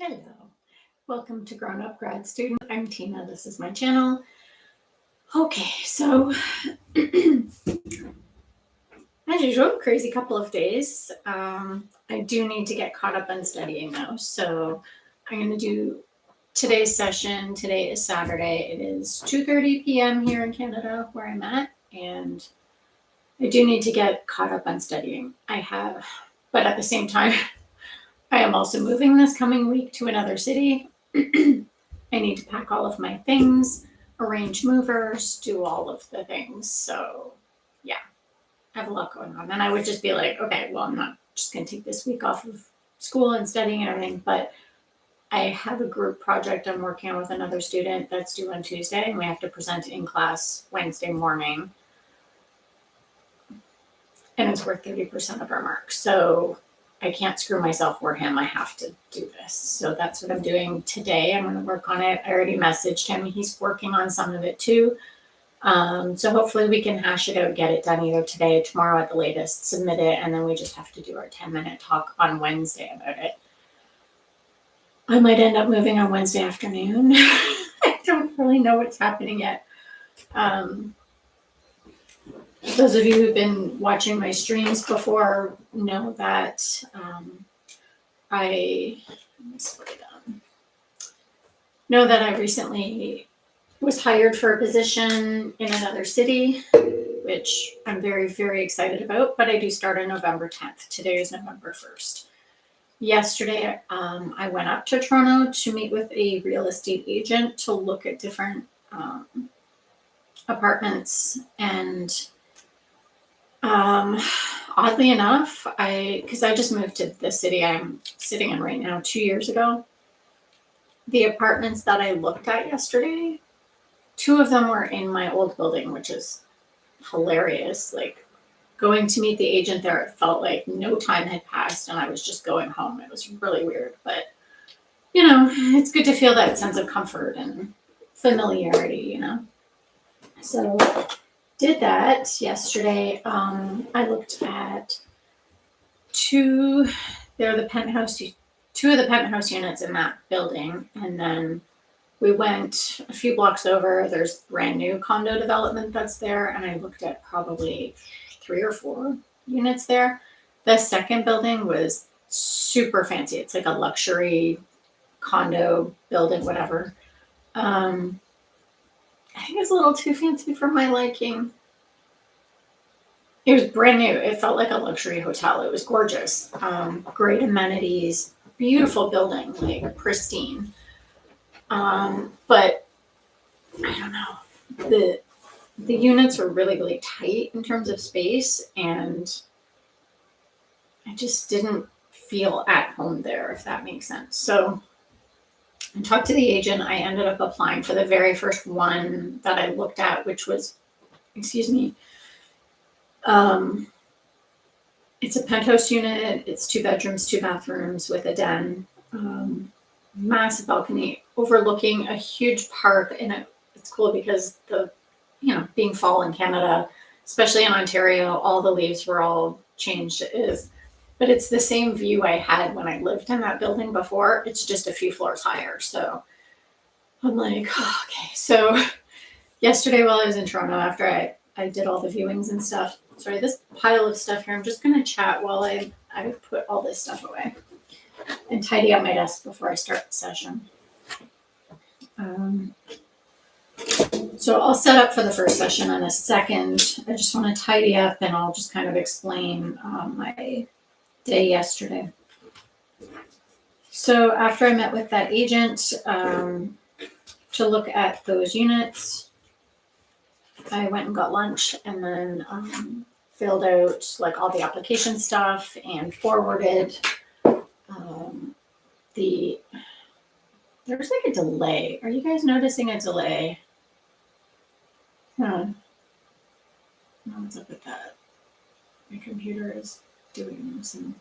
Hello, welcome to Grown Up Grad Student. I'm Tina, this is my channel. Okay, so as usual, crazy couple of days. I do need to get caught up on studying though, so I'm going to do today's session. Today is Saturday. It is 2:30 p.m. here in Canada where I'm at, and I do need to get caught up on studying. But at the same time, I am also moving this coming week to another city. I need to pack all of my things, arrange movers, do all of the things. So, yeah, I have a lot going on. And I would just be like, okay, well, I'm not just going to take this week off of school and studying and everything, but I have a group project I'm working on with another student that's due on Tuesday, and we have to present in class Wednesday morning. And it's worth 30% of our marks. So I can't screw myself or him. I have to do this. So that's what I'm doing today. I'm going to work on it. I already messaged him. He's working on some of it too. So hopefully we can hash it out, get it done either today or tomorrow at the latest, submit it, and then we just have to do our 10-minute talk on Wednesday about it. I might end up moving on Wednesday afternoon. I don't really know what's happening yet. Those of you who've been watching my streams before know that I recently was hired for a position in another city, which I'm very, very excited about, but I do start on November 10th. Today is November 1st. Yesterday, I went up to Toronto to meet with a real estate agent to look at different apartments, and oddly enough, because I just moved to the city I'm sitting in right now 2 years ago, the apartments that I looked at yesterday, 2 of them were in my old building, which is hilarious. Like, going to meet the agent there, it felt like no time had passed and I was just going home. It was really weird, but it's good to feel that sense of comfort and familiarity, So did that yesterday. I looked at two of the penthouse units in that building, and then we went a few blocks over. There's brand new condo development that's there, and I looked at probably 3 or 4 units there. The second building was super fancy. It's like a luxury condo building, whatever. I think it's a little too fancy for my liking. It was brand new. It felt like a luxury hotel. It was gorgeous. Great amenities, beautiful building, like pristine. But I don't know. The units were really, really tight in terms of space, and I just didn't feel at home there, if that makes sense. So I talked to the agent. I ended up applying for the very first one that I looked at, which was, it's a penthouse unit. It's 2 bedrooms, 2 bathrooms with a den, massive balcony overlooking a huge park. And it's cool because being fall in Canada, especially in Ontario, all the leaves were all changed. But it's the same view I had when I lived in that building before. It's just a few floors higher. So I'm like, oh, okay. So yesterday while I was in Toronto, after I did all the viewings and stuff, sorry, this pile of stuff here, I'm just going to chat while I put all this stuff away and tidy up my desk before I start the session. So I'll set up for the first session in a second. I just want to tidy up, and I'll just kind of explain my day yesterday. So after I met with that agent to look at those units, I went and got lunch, and then filled out like all the application stuff and forwarded there's like a delay. Are you guys noticing a delay? What's up with that? My computer is doing some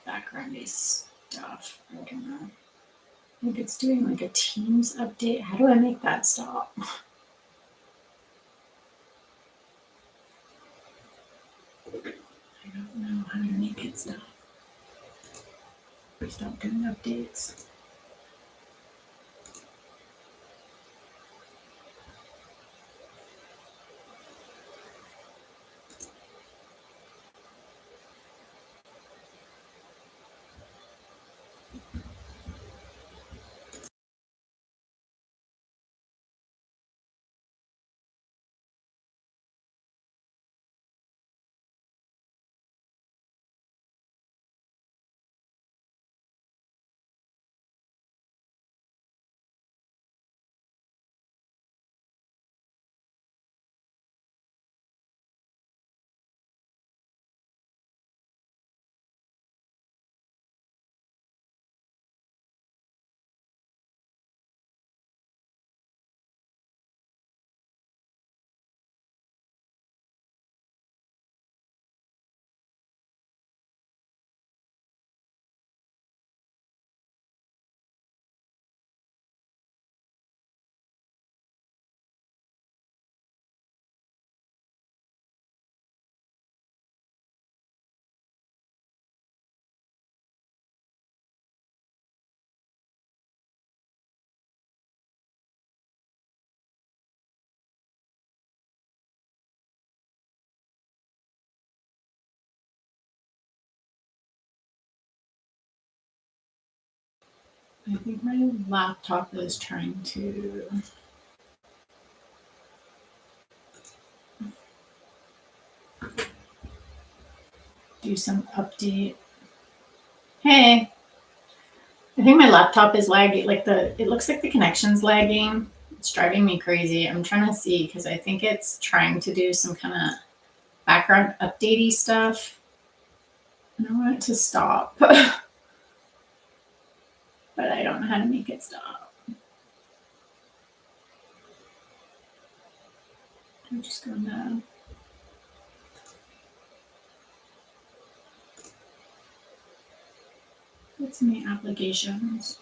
backgroundy stuff. I don't know. I think it's doing like a Teams update. How do I make that stop? I don't know how to make it stop. Stop doing updates. I think my laptop is trying to do some update. Hey, I think my laptop is lagging. It looks like the connection's lagging. It's driving me crazy. I'm trying to see because I think it's trying to do some kind of background updatey stuff. And I want it to stop, but I don't know how to make it stop. I'm just going to. What's in the applications?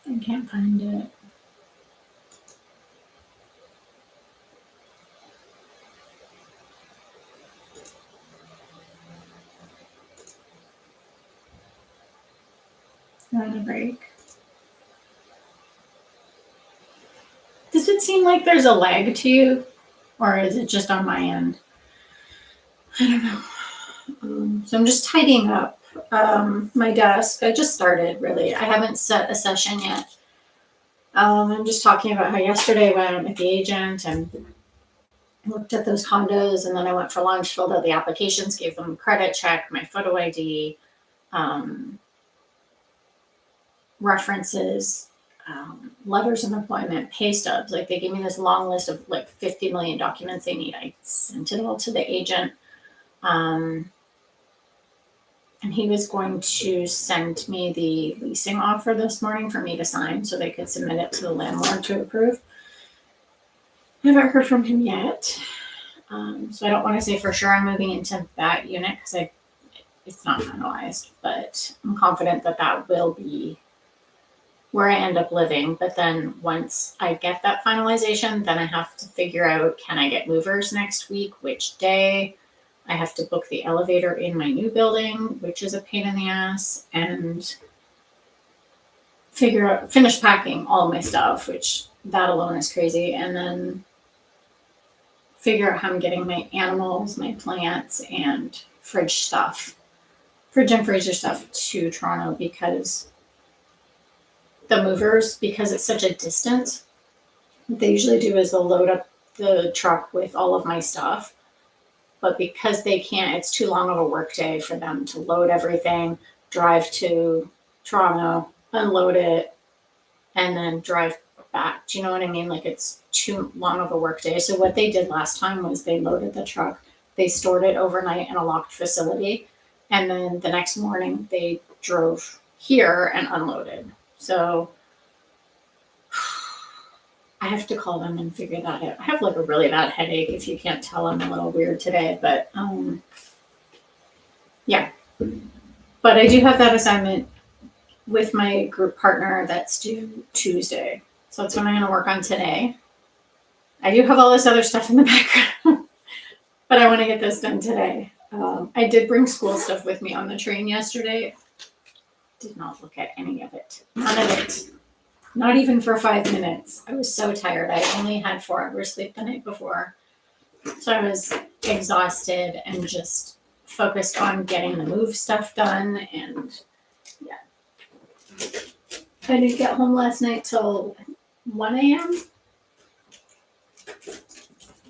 I can't find it. On a break. Does it seem like there's a lag to you, or is it just on my end? I don't know. So I'm just tidying up my desk. I just started, really. I haven't set a session yet. I'm just talking about how yesterday I went with the agent and looked at those condos, and then I went for lunch, filled out the applications, gave them a credit check, my photo ID, references, letters of employment, pay stubs. Like, they gave me this long list of like 50 million documents they need. I sent it all to the agent. And he was going to send me the leasing offer this morning for me to sign so they could submit it to the landlord to approve. I haven't heard from him yet. So I don't want to say for sure I'm moving into that unit because it's not finalized, but I'm confident that that will be where I end up living. But then once I get that finalization, then I have to figure out, can I get movers next week? Which day? I have to book the elevator in my new building, which is a pain in the ass, and finish packing all of my stuff, which that alone is crazy. And then figure out how I'm getting my animals, my plants, and fridge and freezer stuff to Toronto, because the movers, because it's such a distance, what they usually do is they'll load up the truck with all of my stuff. But because they can't, it's too long of a work day for them to load everything, drive to Toronto, unload it, and then drive back. Do you know what I mean? Like, it's too long of a work day. So what they did last time was they loaded the truck, they stored it overnight in a locked facility, and then the next morning they drove here and unloaded. So I have to call them and figure that out. I have like a really bad headache. If you can't tell, I'm a little weird today, but yeah. But I do have that assignment with my group partner that's due Tuesday. So that's what I'm going to work on today. I do have all this other stuff in the background, but I want to get this done today. I did bring school stuff with me on the train yesterday. Did not look at any of it. None of it. Not even for 5 minutes. I was so tired. I only had 4 hours sleep the night before. So I was exhausted and just focused on getting the move stuff done. And yeah. I didn't get home last night till 1 a.m.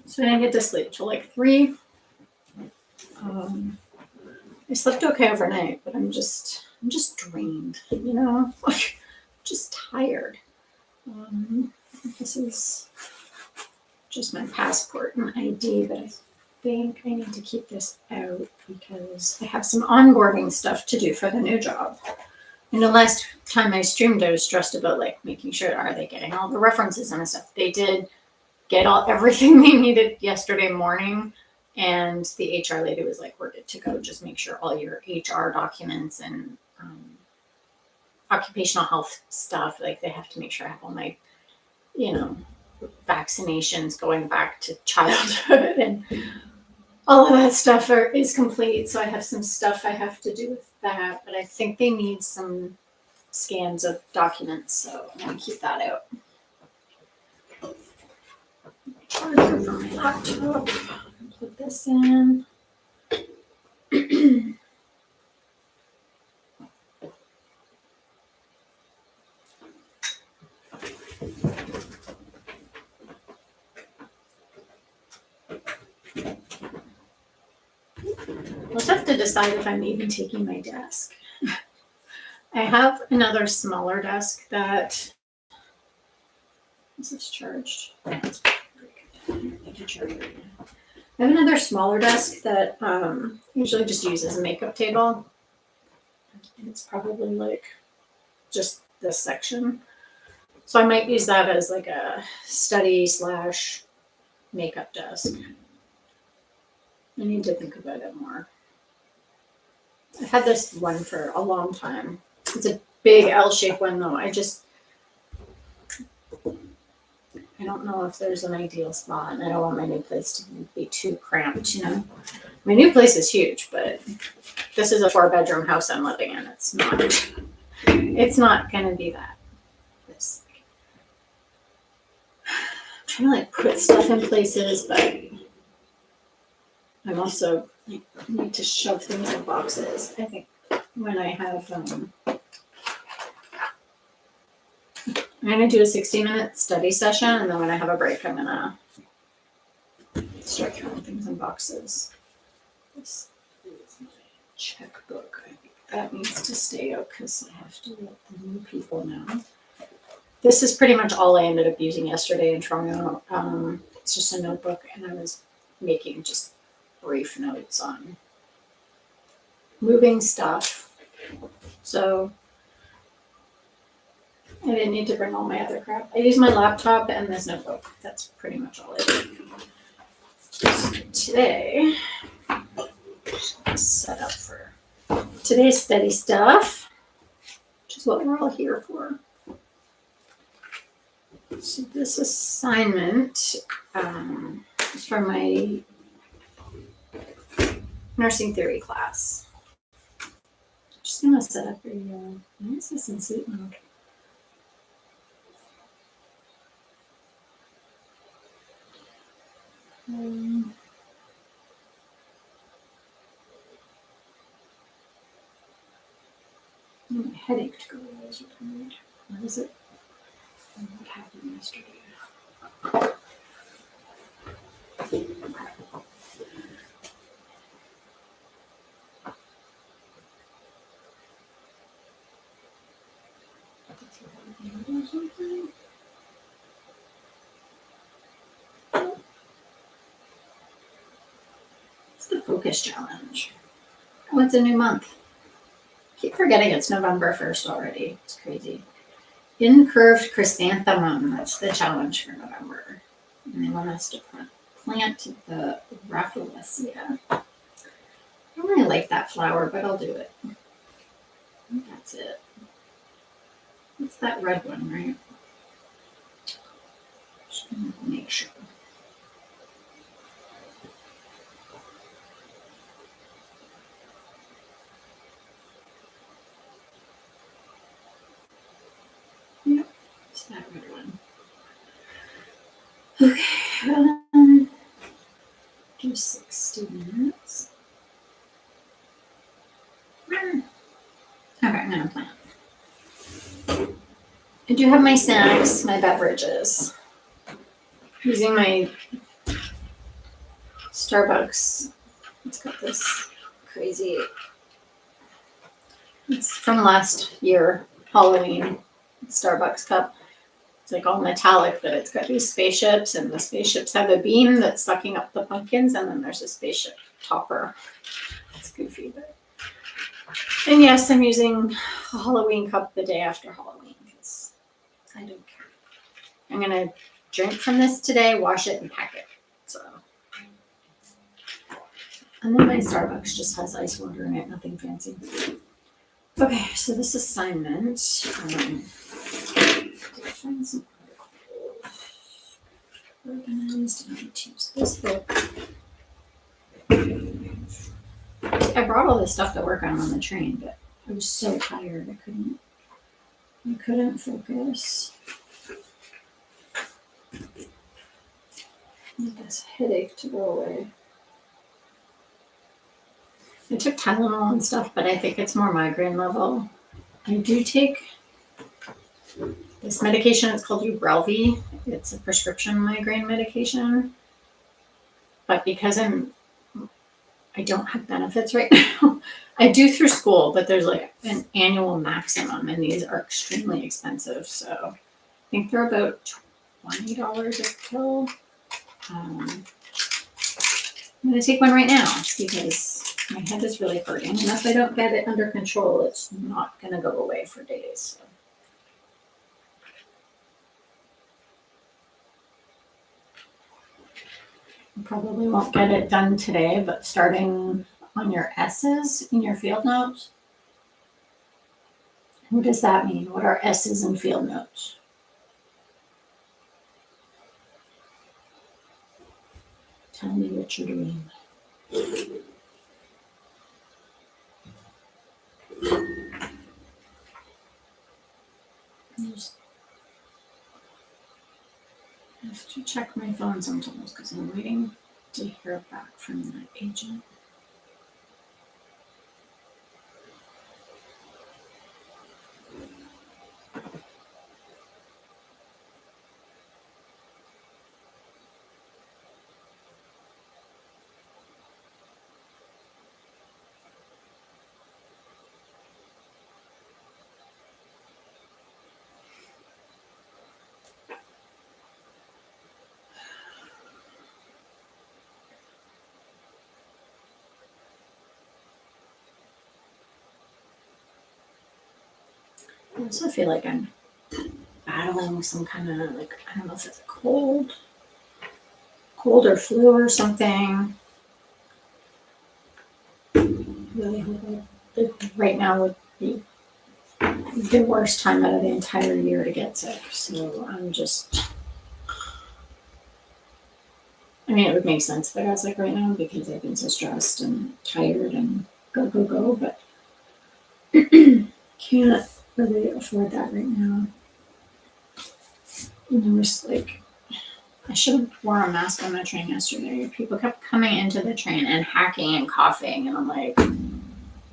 So I didn't get to sleep till like 3. I slept okay overnight, but I'm just drained, you know, just tired. This is just my passport and ID, but I think I need to keep this out because I have some onboarding stuff to do for the new job. And the last time I streamed, I was stressed about like making sure, are they getting all the references and stuff? They did get everything they needed yesterday morning. And the HR lady was like, we're good to go. Just make sure all your HR documents and occupational health stuff, like they have to make sure I have all my, you know, vaccinations going back to childhood and all of that stuff is complete. So I have some stuff I have to do with that, but I think they need some scans of documents. So I'm going to keep that out. Charger for my laptop. Put this in. I'll just have to decide if I'm even taking my desk. I have another smaller desk that is this charged? That's pretty good. I have another smaller desk that usually just uses a makeup table. And it's probably like just this section. So I might use that as like a study / makeup desk. I need to think about it more. I've had this one for a long time. It's a big L-shaped one though. I don't know if there's an ideal spot, and I don't want my new place to be too cramped, you know. My new place is huge, but this is a 4-bedroom house I'm living in. It's not gonna be that. I'm trying to like put stuff in places, but I'm also need to shove things in boxes. I think when I have I'm gonna do a 60-minute study session, and then when I have a break, I'm gonna start throwing things in boxes. This is my checkbook. I think that needs to stay out because I have to let the new people know. This is pretty much all I ended up using yesterday in Toronto. It's just a notebook, and I was making just brief notes on moving stuff. So I didn't need to bring all my other crap. I use my laptop and this notebook. That's pretty much all I did. So today, set up for today's study stuff, which is what we're all here for. So this assignment is for my nursing theory class. Just gonna set up a, why is this in sleep mode? My headache to go away. What is it? What happened yesterday? It's the focus challenge. Oh, it's a new month. I keep forgetting it's November 1st already. It's crazy. incurved chrysanthemum. That's the challenge for November. And they want us to plant the rafflesia. I don't really like that flower, but I'll do it. I think that's it. It's that red one, right? Just gonna make sure. Yep, it's that red one. Okay, do 60 minutes. Okay, I'm gonna plant. I do have my snacks, my beverages. Using my Starbucks. It's got this crazy. It's from last year, Halloween Starbucks cup. It's like all metallic, but it's got these spaceships, and the spaceships have a beam that's sucking up the pumpkins, and then there's a spaceship topper. It's goofy, but. And yes, I'm using a Halloween cup the day after Halloween because I don't care. I'm gonna drink from this today, wash it, and pack it. So. And then my Starbucks just has ice water in it, nothing fancy. Okay, so this assignment, did I find some articles? Organized, I need to use this book. I brought all this stuff to work on the train, but I was so tired I couldn't focus. I need this headache to go away. I took Tylenol and stuff, but I think it's more migraine level. I do take this medication. It's called Ubrelvy. It's a prescription migraine medication. But because I don't have benefits right now, I do through school, but there's like an annual maximum, and these are extremely expensive. So I think they're about $20 a pill. I'm going to take one right now because my head is really hurting. And if I don't get it under control, it's not going to go away for days. So. I probably won't get it done today, but starting on your S's in your field notes. What does that mean? What are S's in field notes? Tell me what you're doing. I have to check my phone sometimes because I'm waiting to hear back from that agent. I also feel like I'm battling some kind of like, I don't know if it's a cold or flu or something. Really hope right now would be the worst time out of the entire year to get sick. So I'm just, I mean, it would make sense if I got sick right now because I've been so stressed and tired and go, but can't really afford that right now. And there was like, I should have worn a mask on the train yesterday. People kept coming into the train and hacking and coughing, and I'm like,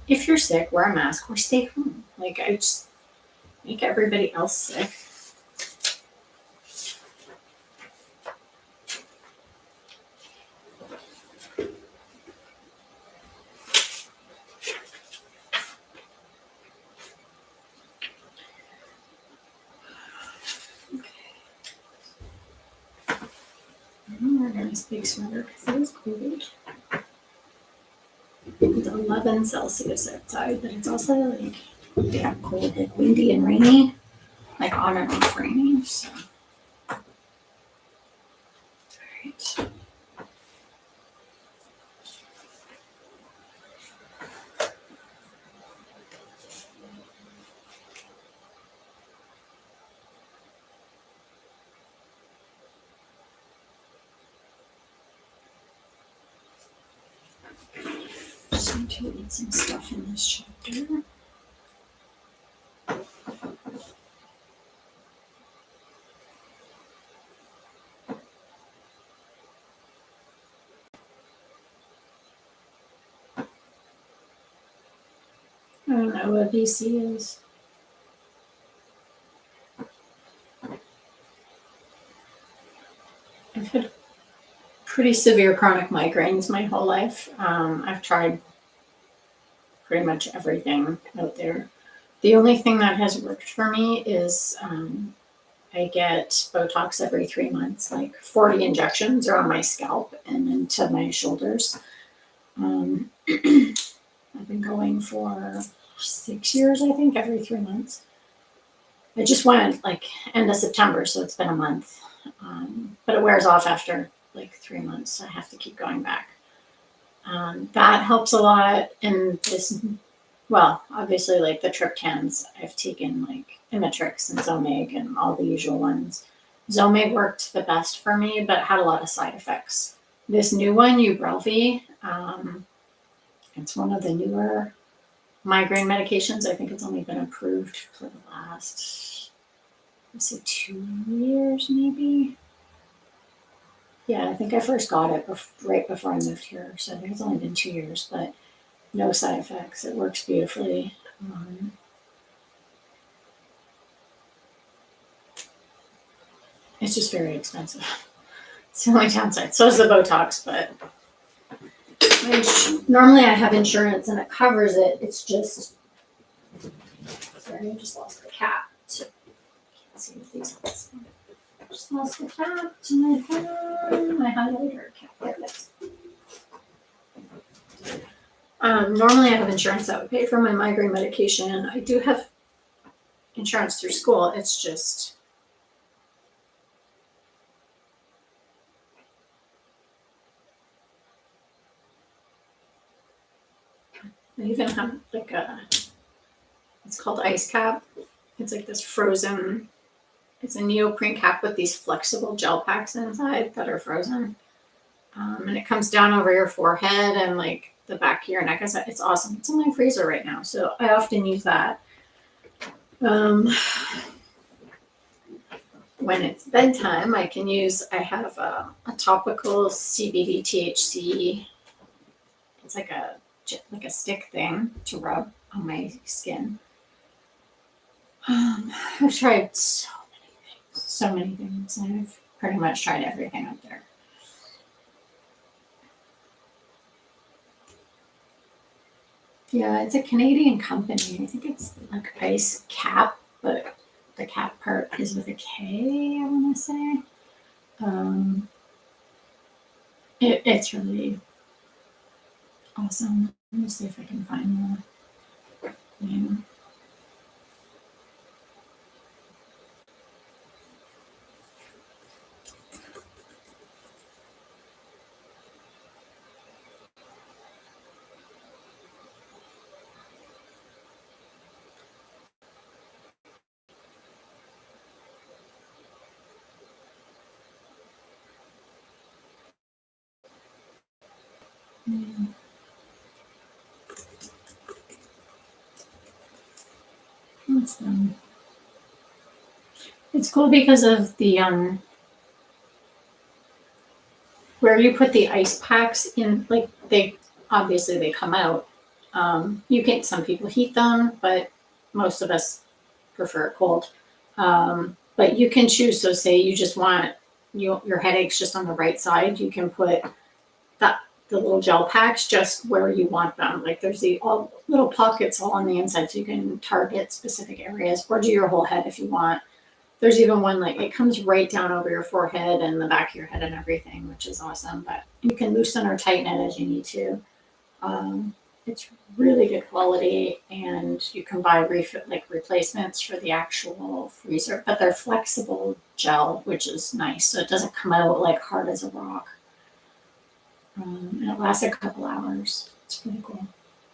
if you're sick, wear a mask or stay home. Like, I just make everybody else sick. I'm wearing this big sweater because it is cold. It's 11 Celsius outside, but it's also like, yeah, cold, like windy and rainy. like on and off raining. So, all right. Just need to read some stuff in this chapter. I don't know what VC is. I've had pretty severe chronic migraines my whole life. I've tried pretty much everything out there. The only thing that has worked for me is I get Botox every 3 months, like 40 injections are on my scalp and into my shoulders. I've been going for 6 years, I think, every 3 months. I just went like end of September, so it's been a month. But it wears off after like 3 months. So I have to keep going back. That helps a lot. And this, well, obviously, like the triptans, I've taken like Imatrix and Zomig and all the usual ones. Zomig worked the best for me, but had a lot of side effects. This new one, Ubrelvy, it's one of the newer migraine medications. I think it's only been approved for the last, let's say, 2 years, maybe. Yeah, I think I first got it right before I moved here. So I think it's only been 2 years, but no side effects. It works beautifully. It's just very expensive. It's the only downside. So is the Botox, but normally I have insurance and it covers it. It's just, sorry, I just lost the cap. Can't see what these are. Just lost the cap to my highlighter cap. There it is. Normally I have insurance that would pay for my migraine medication. I do have insurance through school. It's just, I even have like it's called ice cap. It's like this frozen, it's a neoprene cap with these flexible gel packs inside that are frozen. And it comes down over your forehead and like the back of your neck. It's awesome. It's in my freezer right now. So I often use that. When it's bedtime, I have a topical CBD THC. It's like a stick thing to rub on my skin. I've tried so many things, and I've pretty much tried everything out there. Yeah, it's a Canadian company. I think it's like Ice Cap, but the cap part is with a K, I want to say. It's really awesome. Let me see if I can find the name. What's them? It's cool because of the where you put the ice packs in, like they come out. Some people heat them, but most of us prefer it cold. But you can choose. So say you just want your headaches just on the right side, you can put the little gel packs just where you want them. Like there's all little pockets all on the inside, so you can target specific areas or do your whole head if you want. There's even one like it comes right down over your forehead and the back of your head and everything, which is awesome. But you can loosen or tighten it as you need to. it's really good quality, and you can buy replacements for the actual freezer, but they're flexible gel, which is nice. So it doesn't come out like hard as a rock. And it lasts a couple hours. It's pretty cool.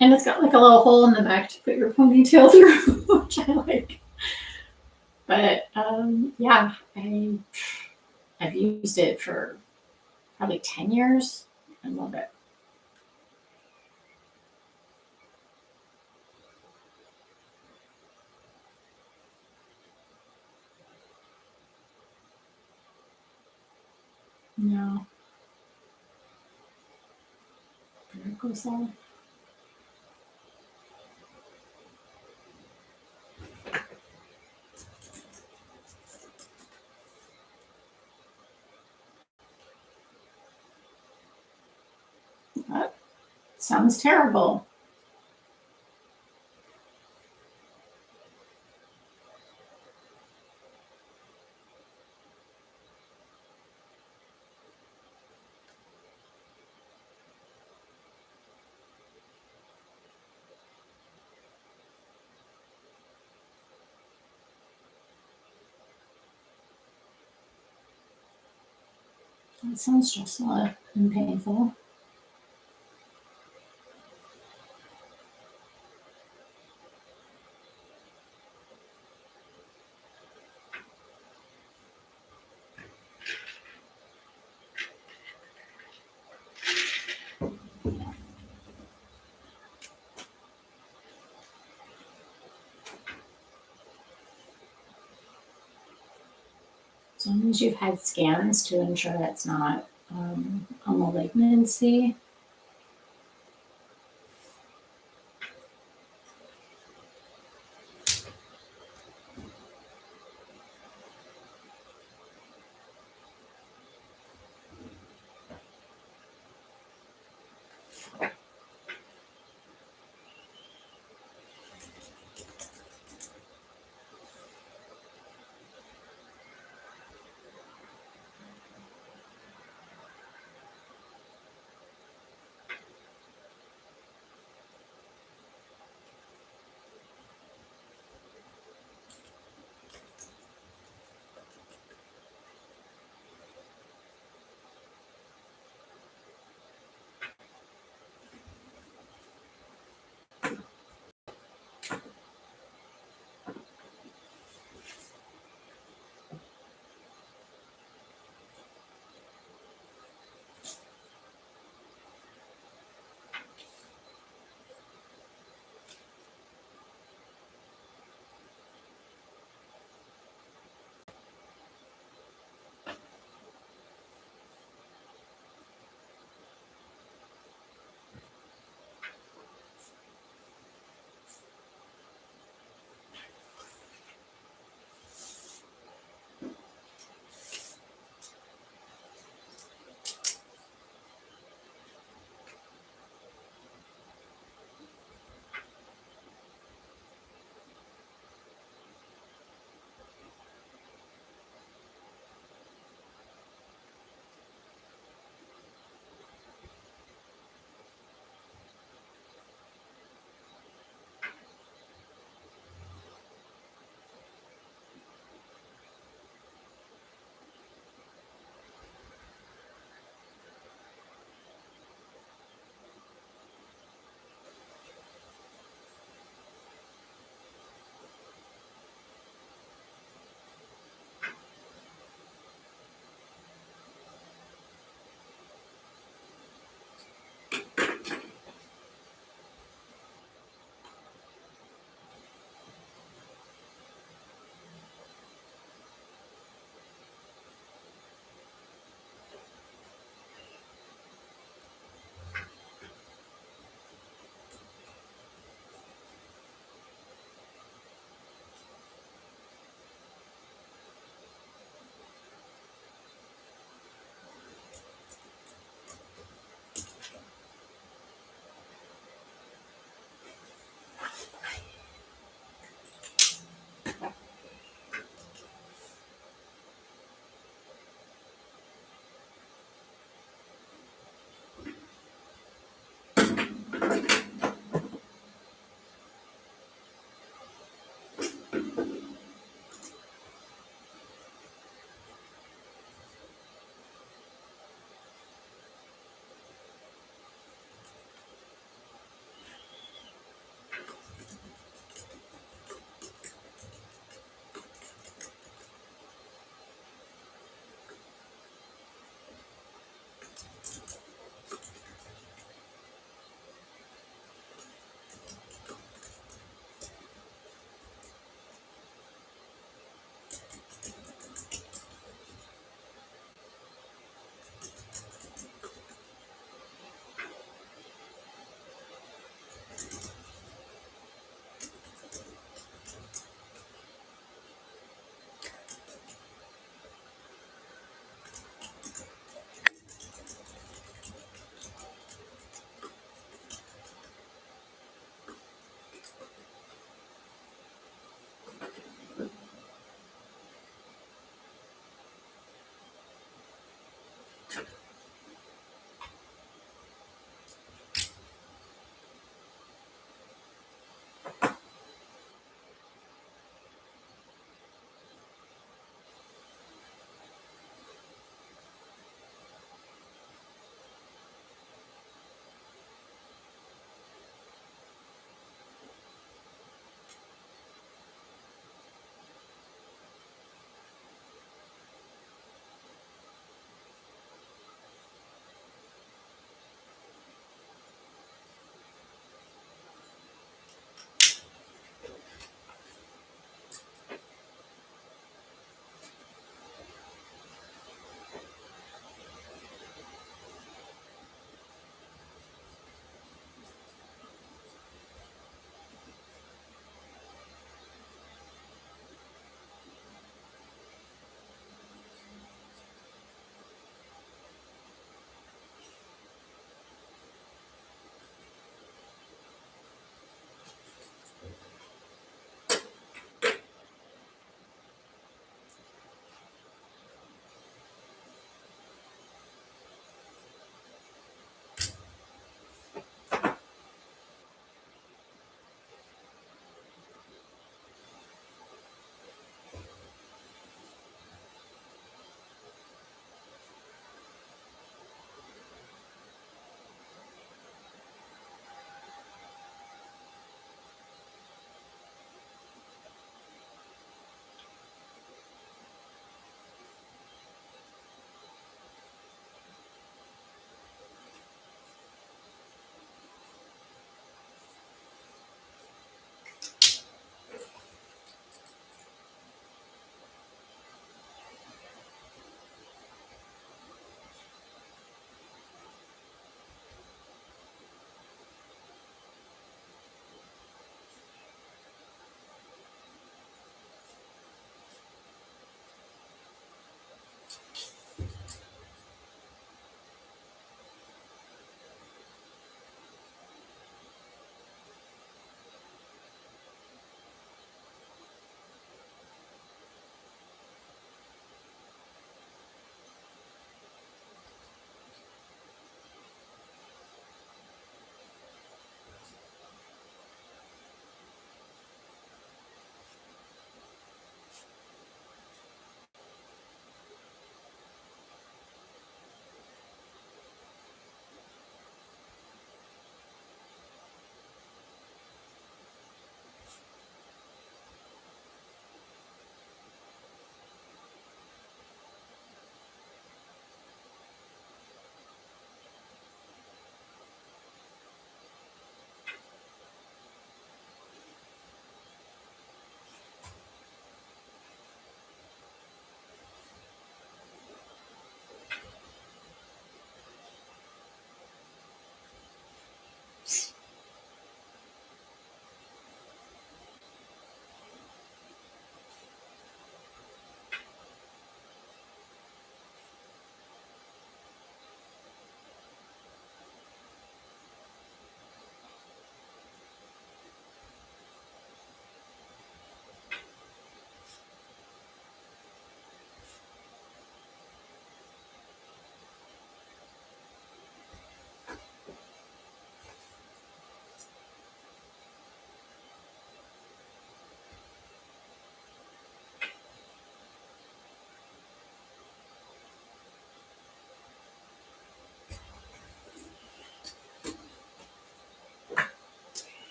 And it's got like a little hole in the back to put your ponytail through, which I like. But yeah, I've used it for probably 10 years. I love it. No. There goes that. That sounds terrible. That sounds stressful and painful. As long as you've had scans to ensure it's not a malignancy.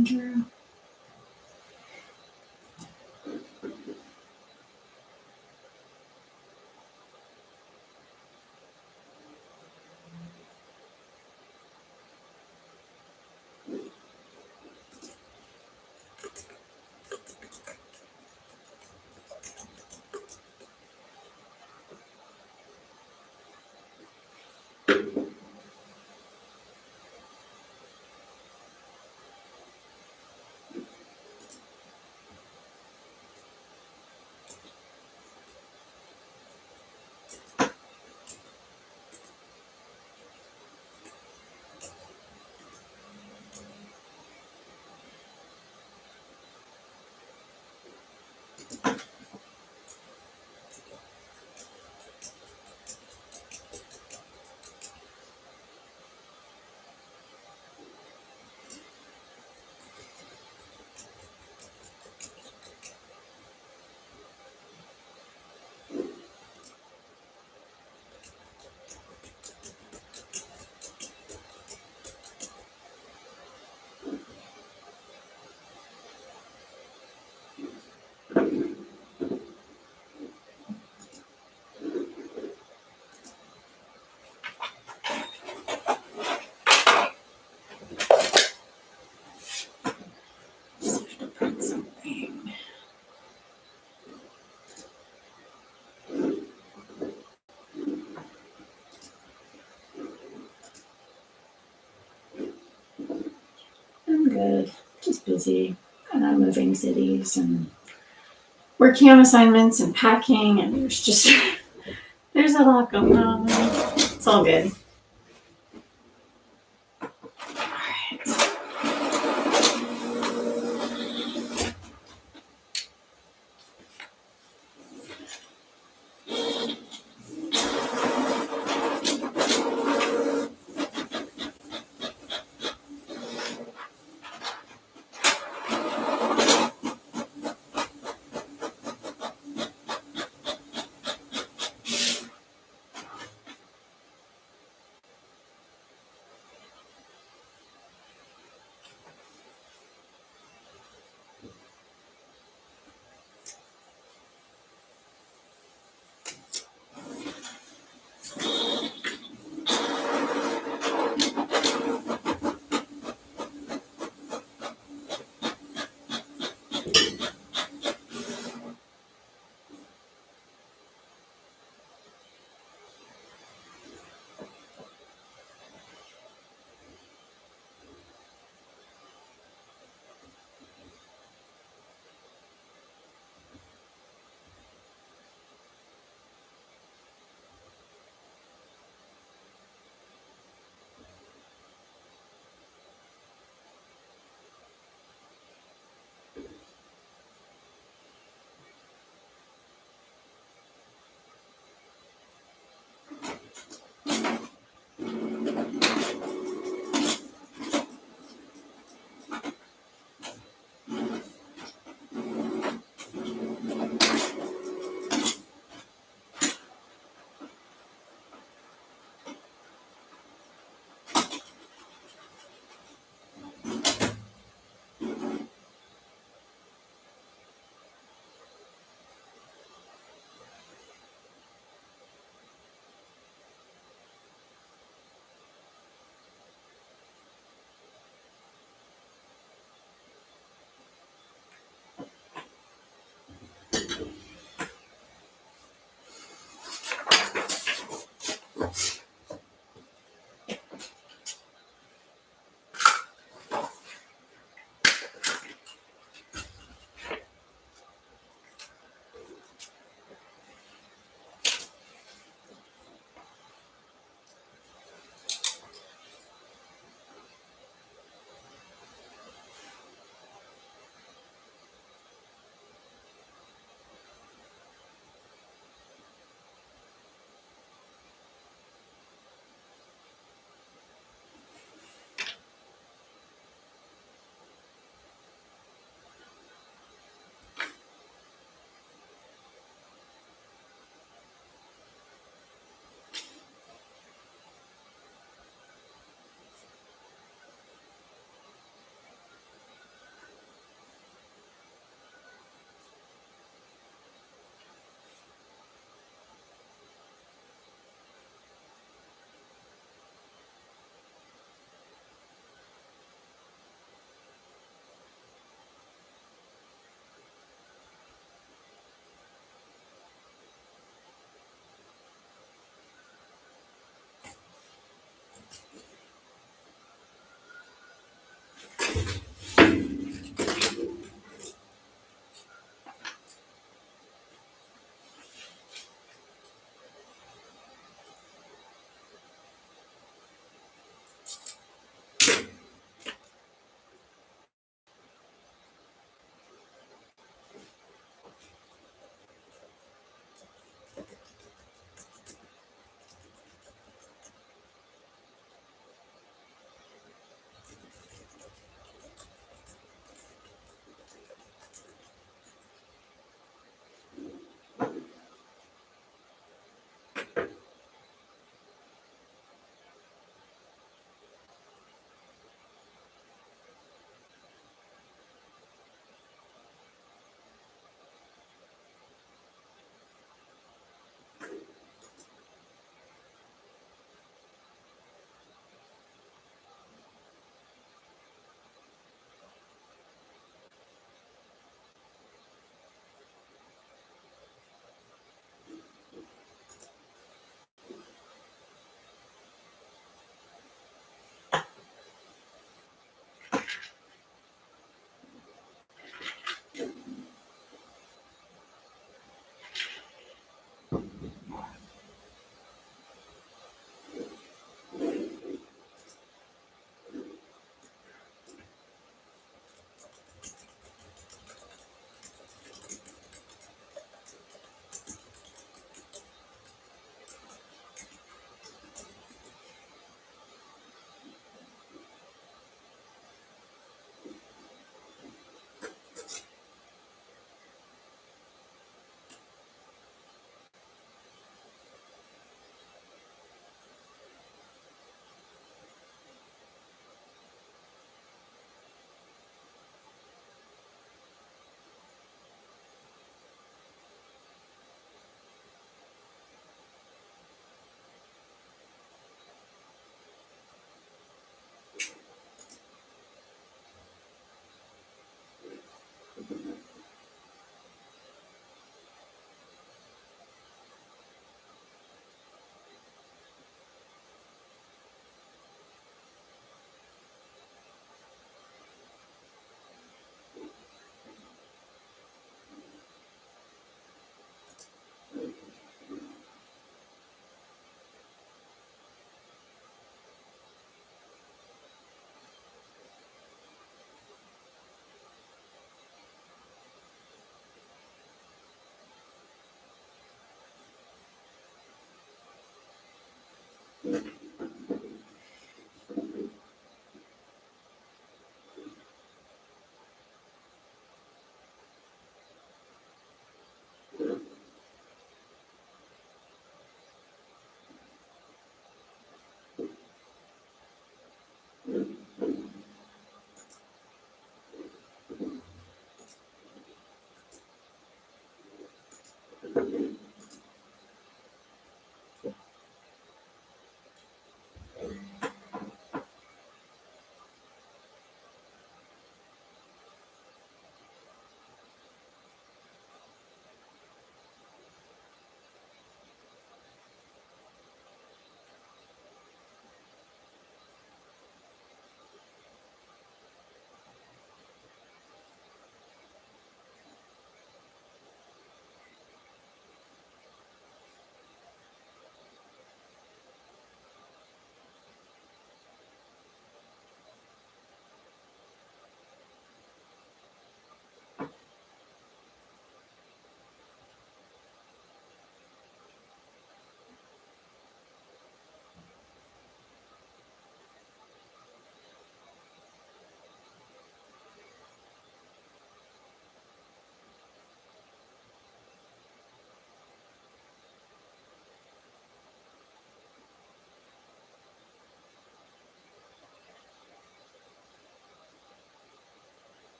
Andrew. Something. I'm good. Just busy. And I'm moving cities and working on assignments and packing, and there's just there's a lot going on. It's all good.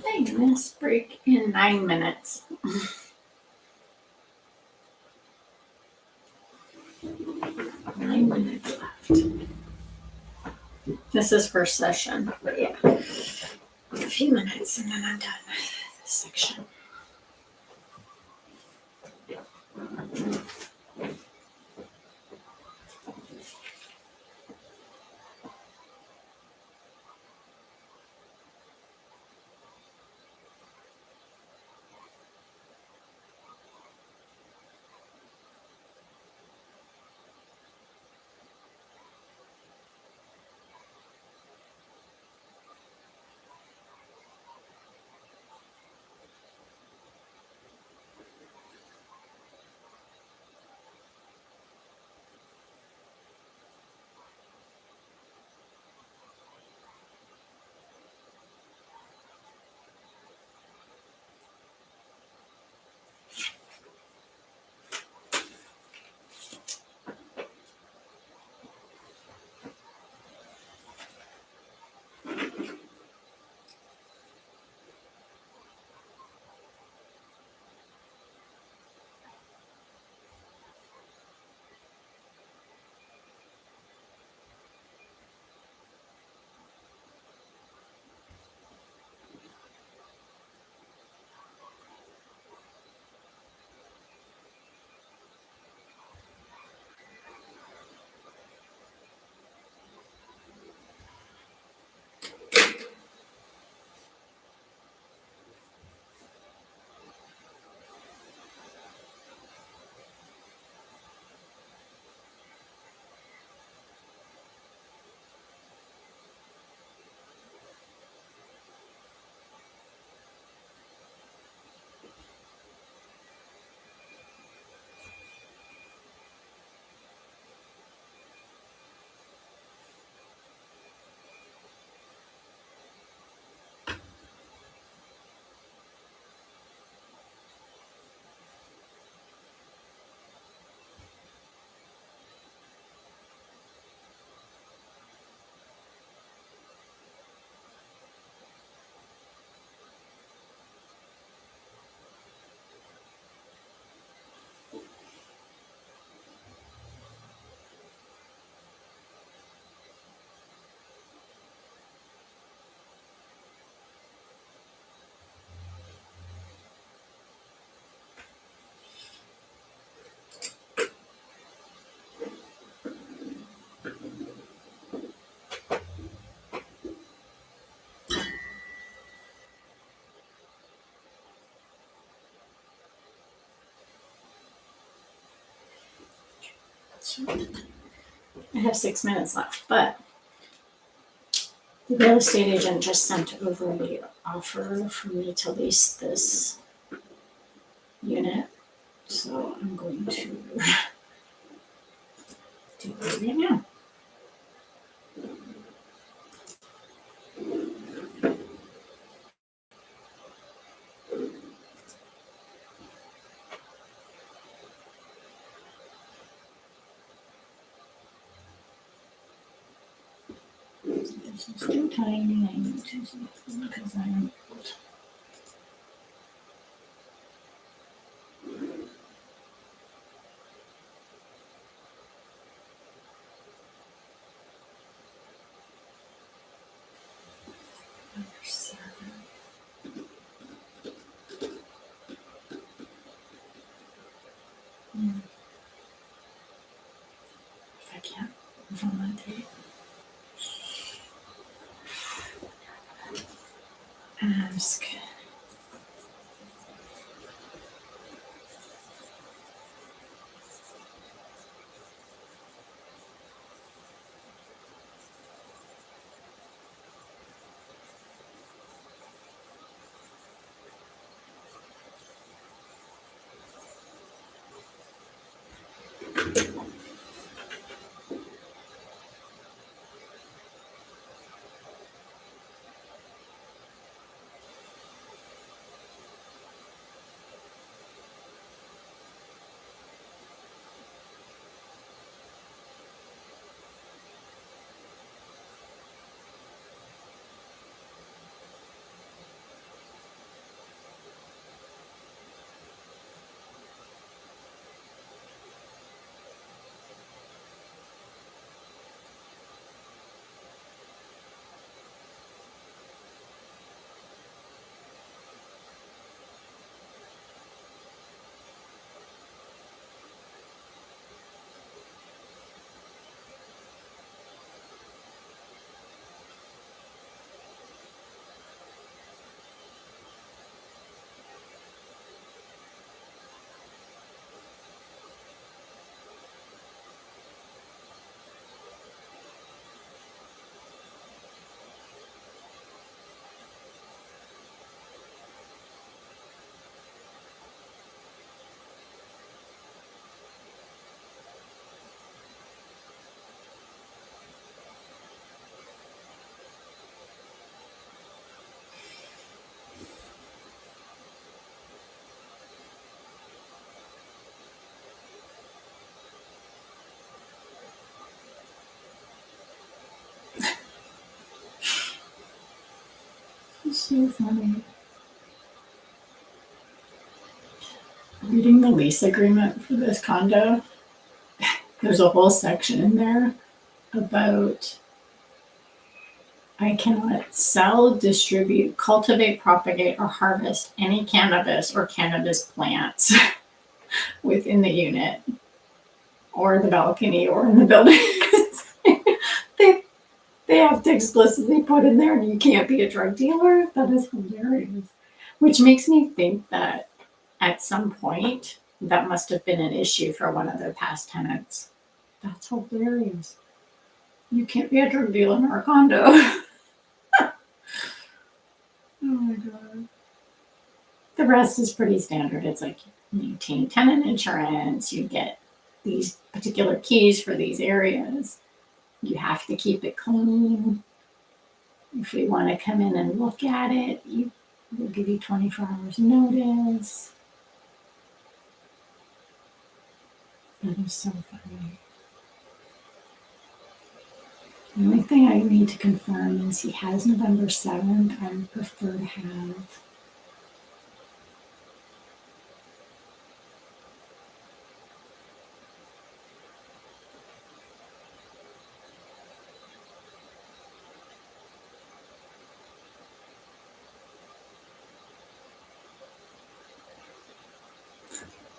Hey, miss, break in 9 minutes. 9 minutes left. This is first session, but yeah, a few minutes and then I'm done with this section. I have 6 minutes left, but the real estate agent just sent over the offer for me to lease this unit. So I'm going to do that right now. This is too tiny. I need to because I'm old. Number 7. If I can't move on that date. Ask. It's so funny. Reading the lease agreement for this condo, there's a whole section in there about I cannot sell, distribute, cultivate, propagate, or harvest any cannabis or cannabis plants within the unit or the balcony or in the building. they have to explicitly put in there, you can't be a drug dealer. That is hilarious. Which makes me think that at some point, that must have been an issue for one of their past tenants. That's hilarious. You can't be a drug dealer in our condo. Oh my god. The rest is pretty standard. It's like you maintain tenant insurance, you get these particular keys for these areas. You have to keep it clean. If we want to come in and look at it, we'll give you 24 hours notice. That is so funny. The only thing I need to confirm is he has November 7th. I would prefer to have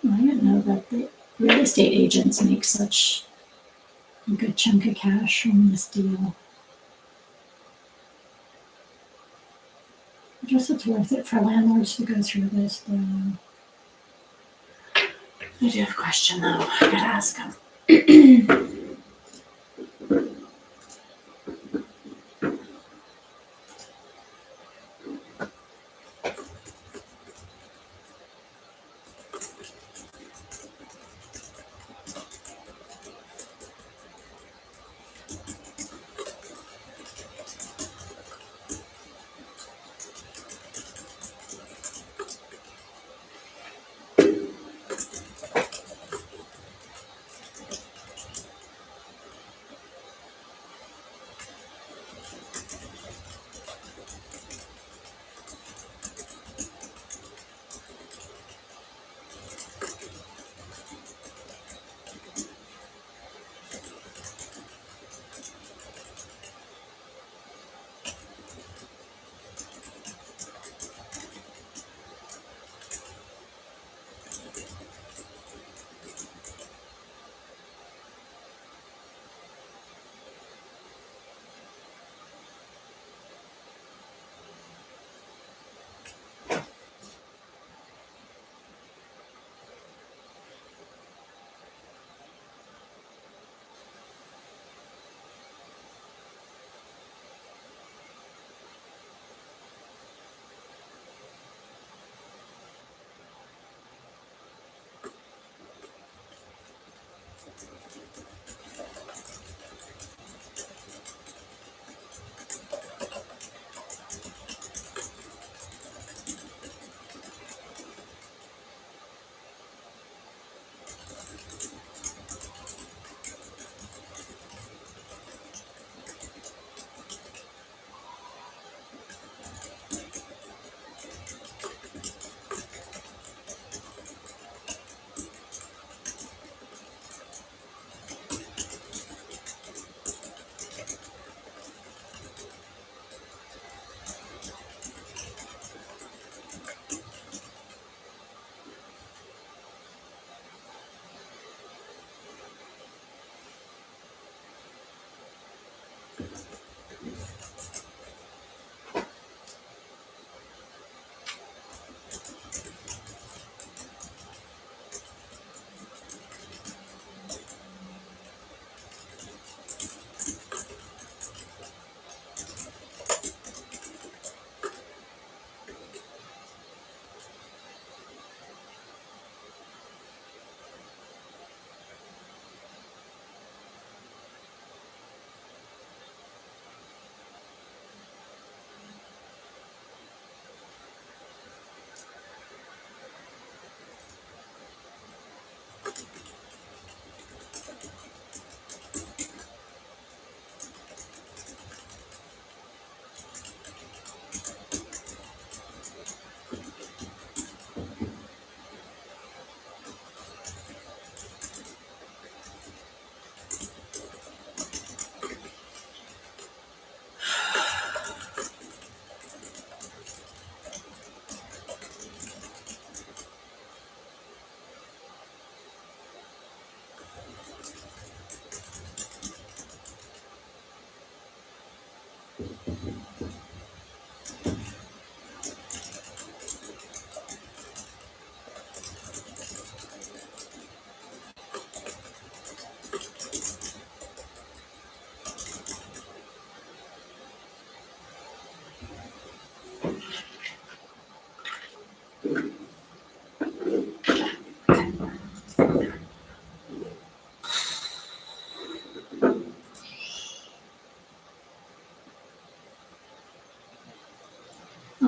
I didn't know that the real estate agents make such a good chunk of cash from this deal. I guess it's worth it for landlords to go through this, though. I do have a question, though. I gotta ask him.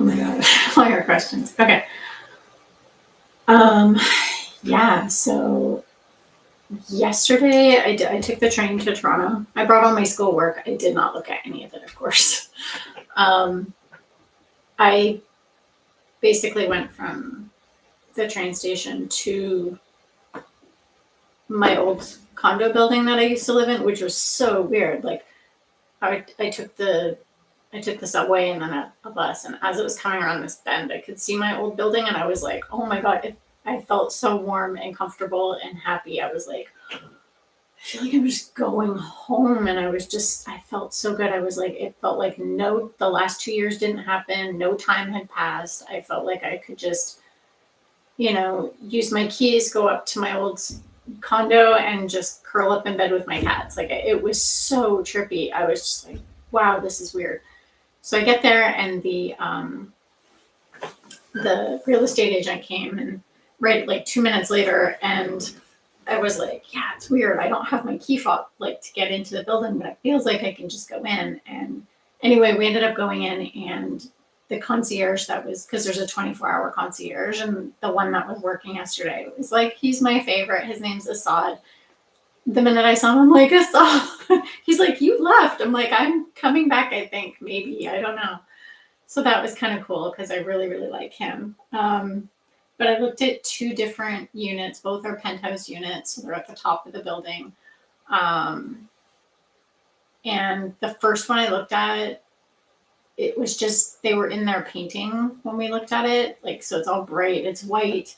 my God, all your questions. Okay. Yeah, so yesterday I took the train to Toronto. I brought all my schoolwork. I did not look at any of it, of course. I basically went from the train station to my old condo building that I used to live in, which was so weird. Like I took the subway and then a bus, and as it was coming around this bend, I could see my old building, and I was like, oh my God, I felt so warm and comfortable and happy. I was like, I feel like I'm just going home, and I felt so good. I was like, it felt like the last 2 years didn't happen. No time had passed. I felt like I could just, use my keys, go up to my old condo and just curl up in bed with my cats. Like it was so trippy. I was just like, wow, this is weird. So I get there, and the real estate agent came, and right like 2 minutes later, and I was like, yeah, it's weird. I don't have my key fob like to get into the building, but it feels like I can just go in. And anyway, we ended up going in, and the concierge that was, because there's a 24-hour concierge, and the one that was working yesterday was like, he's my favorite. His name's Assad. The minute I saw him, I'm like, Assad. He's like, you left. I'm like, I'm coming back, I think, maybe. I don't know. So that was kind of cool because I really, really like him. But I looked at 2 different units. Both are penthouse units. So they're at the top of the building. And the first one I looked at, it was just, they were in there painting when we looked at it. Like, so it's all bright. It's white.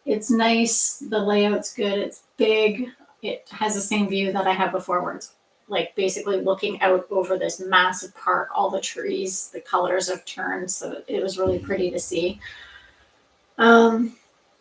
It's nice. The layout's good. It's big. It has the same view that I had before, where it's like basically looking out over this massive park, all the trees, the colors have turned. So it was really pretty to see.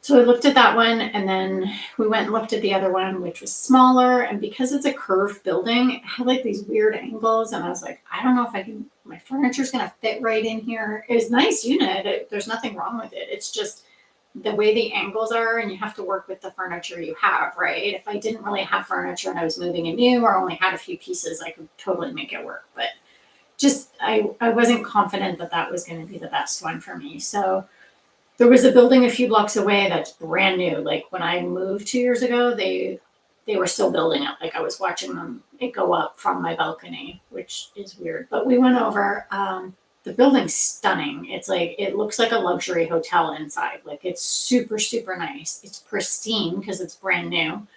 So I looked at that one, and then we went and looked at the other one, which was smaller. And because it's a curved building, it had like these weird angles. And I was like, I don't know if my furniture's going to fit right in here. It was a nice unit. There's nothing wrong with it. It's just the way the angles are, and you have to work with the furniture you have, right? If I didn't really have furniture and I was moving in new, or only had a few pieces, I could totally make it work. But just, I wasn't confident that was going to be the best one for me. So there was a building a few blocks away that's brand new. Like when I moved 2 years ago, they were still building it. Like I was watching it go up from my balcony, which is weird. But we went over. The building's stunning. It's like, it looks like a luxury hotel inside. Like it's super, super nice. It's pristine because it's brand new.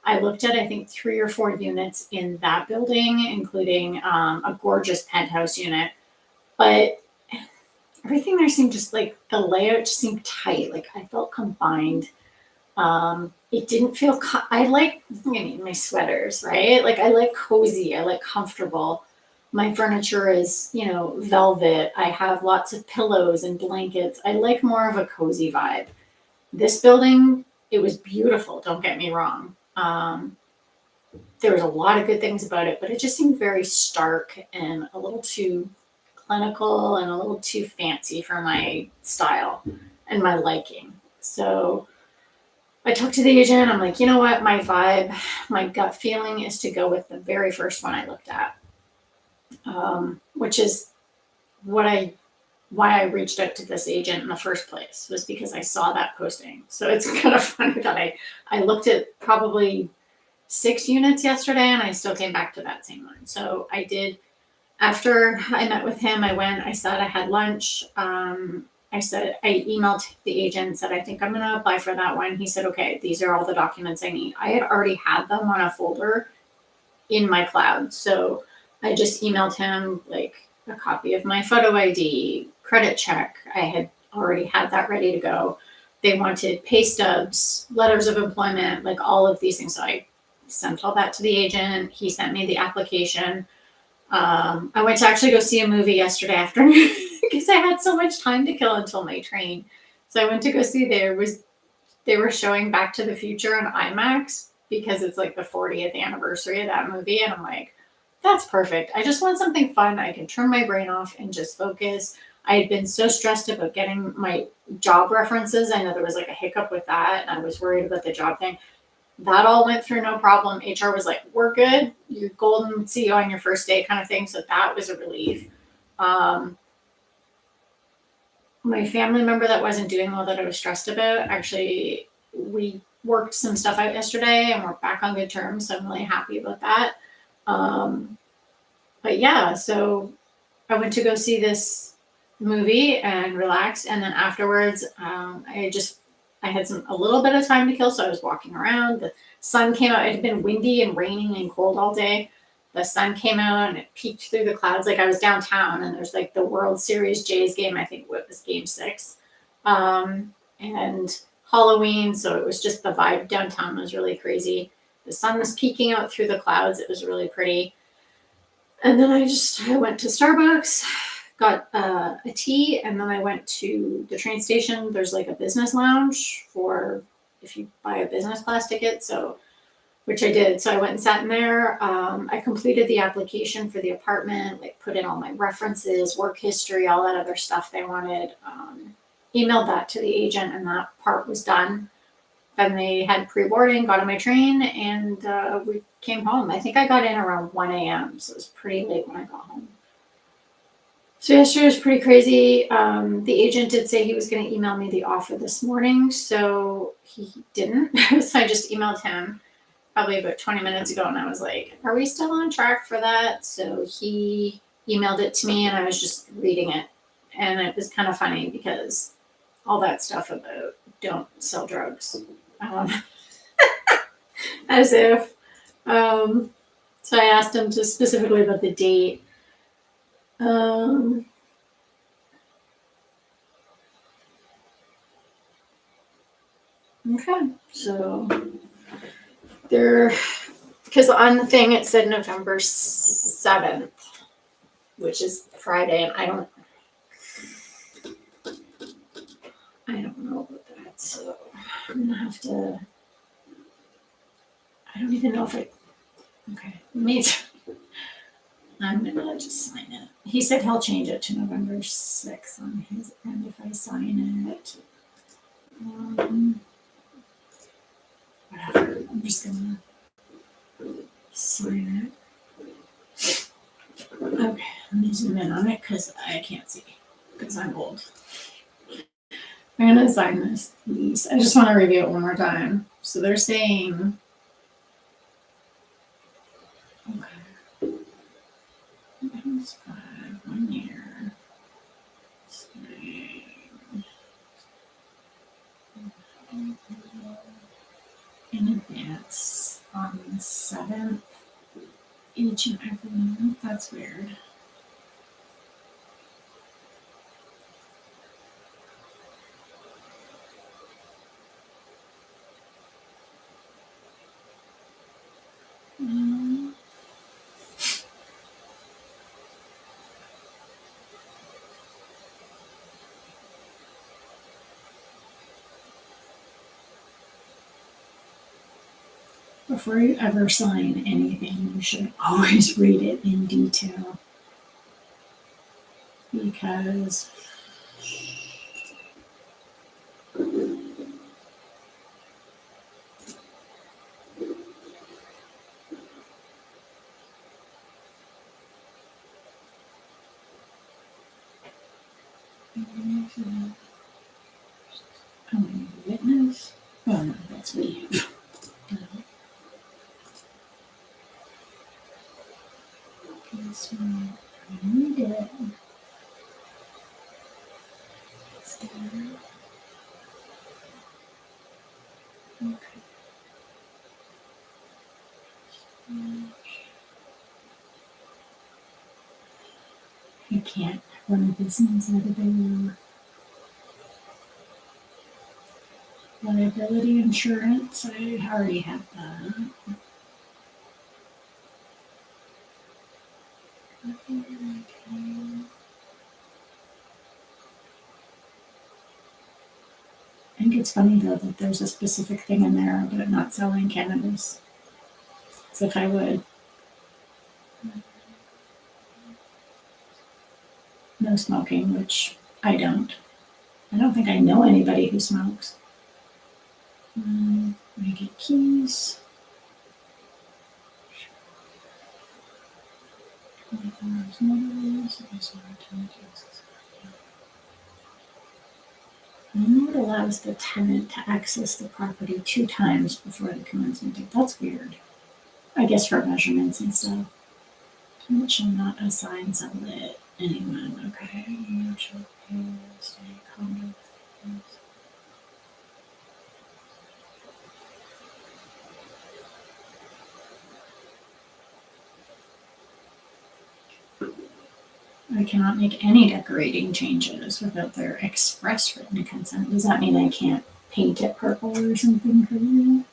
I looked at, I think, 3 or 4 units in that building, including a gorgeous penthouse unit. But everything there seemed just like, the layout just seemed tight. Like I felt confined. It didn't feel, I like, my sweaters, right? Like I like cozy. I like comfortable. My furniture is, velvet. I have lots of pillows and blankets. I like more of a cozy vibe. This building, it was beautiful. Don't get me wrong. There was a lot of good things about it, but it just seemed very stark and a little too clinical and a little too fancy for my style and my liking. So I talked to the agent. I'm like, you know what? My vibe, my gut feeling is to go with the very first one I looked at. Which is why I reached out to this agent in the first place, was because I saw that posting. So it's kind of funny that I looked at probably 6 units yesterday, and I still came back to that same one. So I did, after I met with him, I said I had lunch. I emailed the agent, said, I think I'm going to apply for that one. He said, okay, these are all the documents I need. I had already had them on a folder in my cloud. So I just emailed him like a copy of my photo ID, credit check. I had already had that ready to go. They wanted pay stubs, letters of employment, like all of these things. So I sent all that to the agent. He sent me the application. I went to actually go see a movie yesterday afternoon because I had so much time to kill until my train. So I went to go see, they were showing Back to the Future on IMAX because it's like the 40th anniversary of that movie. And I'm like, that's perfect. I just want something fun. I can turn my brain off and just focus. I had been so stressed about getting my job references. I know there was like a hiccup with that, and I was worried about the job thing. That all went through no problem. HR was like, we're good. You're golden, see you on your first day kind of thing. So that was a relief. my family member that wasn't doing well that I was stressed about, actually, we worked some stuff out yesterday and we're back on good terms. So I'm really happy about that. Um, but yeah, so I went to go see this movie and relax. And then afterwards, I had a little bit of time to kill. So I was walking around. The sun came out. It had been windy and raining and cold all day. The sun came out and it peeked through the clouds. Like I was downtown and there's like the World Series Jays game. I think it was game 6. And Halloween. So it was just the vibe downtown was really crazy. The sun was peeking out through the clouds. It was really pretty. And then I went to Starbucks, got a tea, and then I went to the train station. There's like a business lounge for if you buy a business class ticket. So, which I did. So I went and sat in there. I completed the application for the apartment, like put in all my references, work history, all that other stuff they wanted. Emailed that to the agent, and that part was done. Then they had pre-boarding, got on my train, and we came home. I think I got in around 1 a.m., so it was pretty late when I got home. So yesterday was pretty crazy. The agent did say he was going to email me the offer this morning, so he didn't. So I just emailed him probably about 20 minutes ago, and I was like, are we still on track for that? So he emailed it to me, and I was just reading it. And it was kind of funny because all that stuff about don't sell drugs. As if. So I asked him to specifically about the date. Okay, so because on the thing it said November 7th, which is Friday, and I don't know about that. So I'm gonna have to. I don't even know if okay, I'm gonna just sign it. He said he'll change it to November 6th on his end if I sign it. Whatever. I'm just gonna sign it. Okay, let me zoom in on it because I can't see because I'm old. I'm gonna sign this lease. I just want to review it one more time. So they're saying, okay, 1 year. In advance on the 7th, each and every month. That's weird. Before you ever sign anything, you should always read it in detail because witness. Oh no, that's me. So we did it. Okay. You can't run a business out of their liability insurance. I already have that. I think it's funny though that there's a specific thing in there about not selling cannabis. As if I would. No smoking, which I don't. I don't think I know anybody who smokes. I get keys. allows the tenant to access the property 2 times before the commencement date. That's weird. I guess for measurements and stuff. Tenant shall not assign sublet anyone. Okay. You shall pay stay condo. I cannot make any decorating changes without their express written consent. Does that mean I can't paint it purple or something crazy?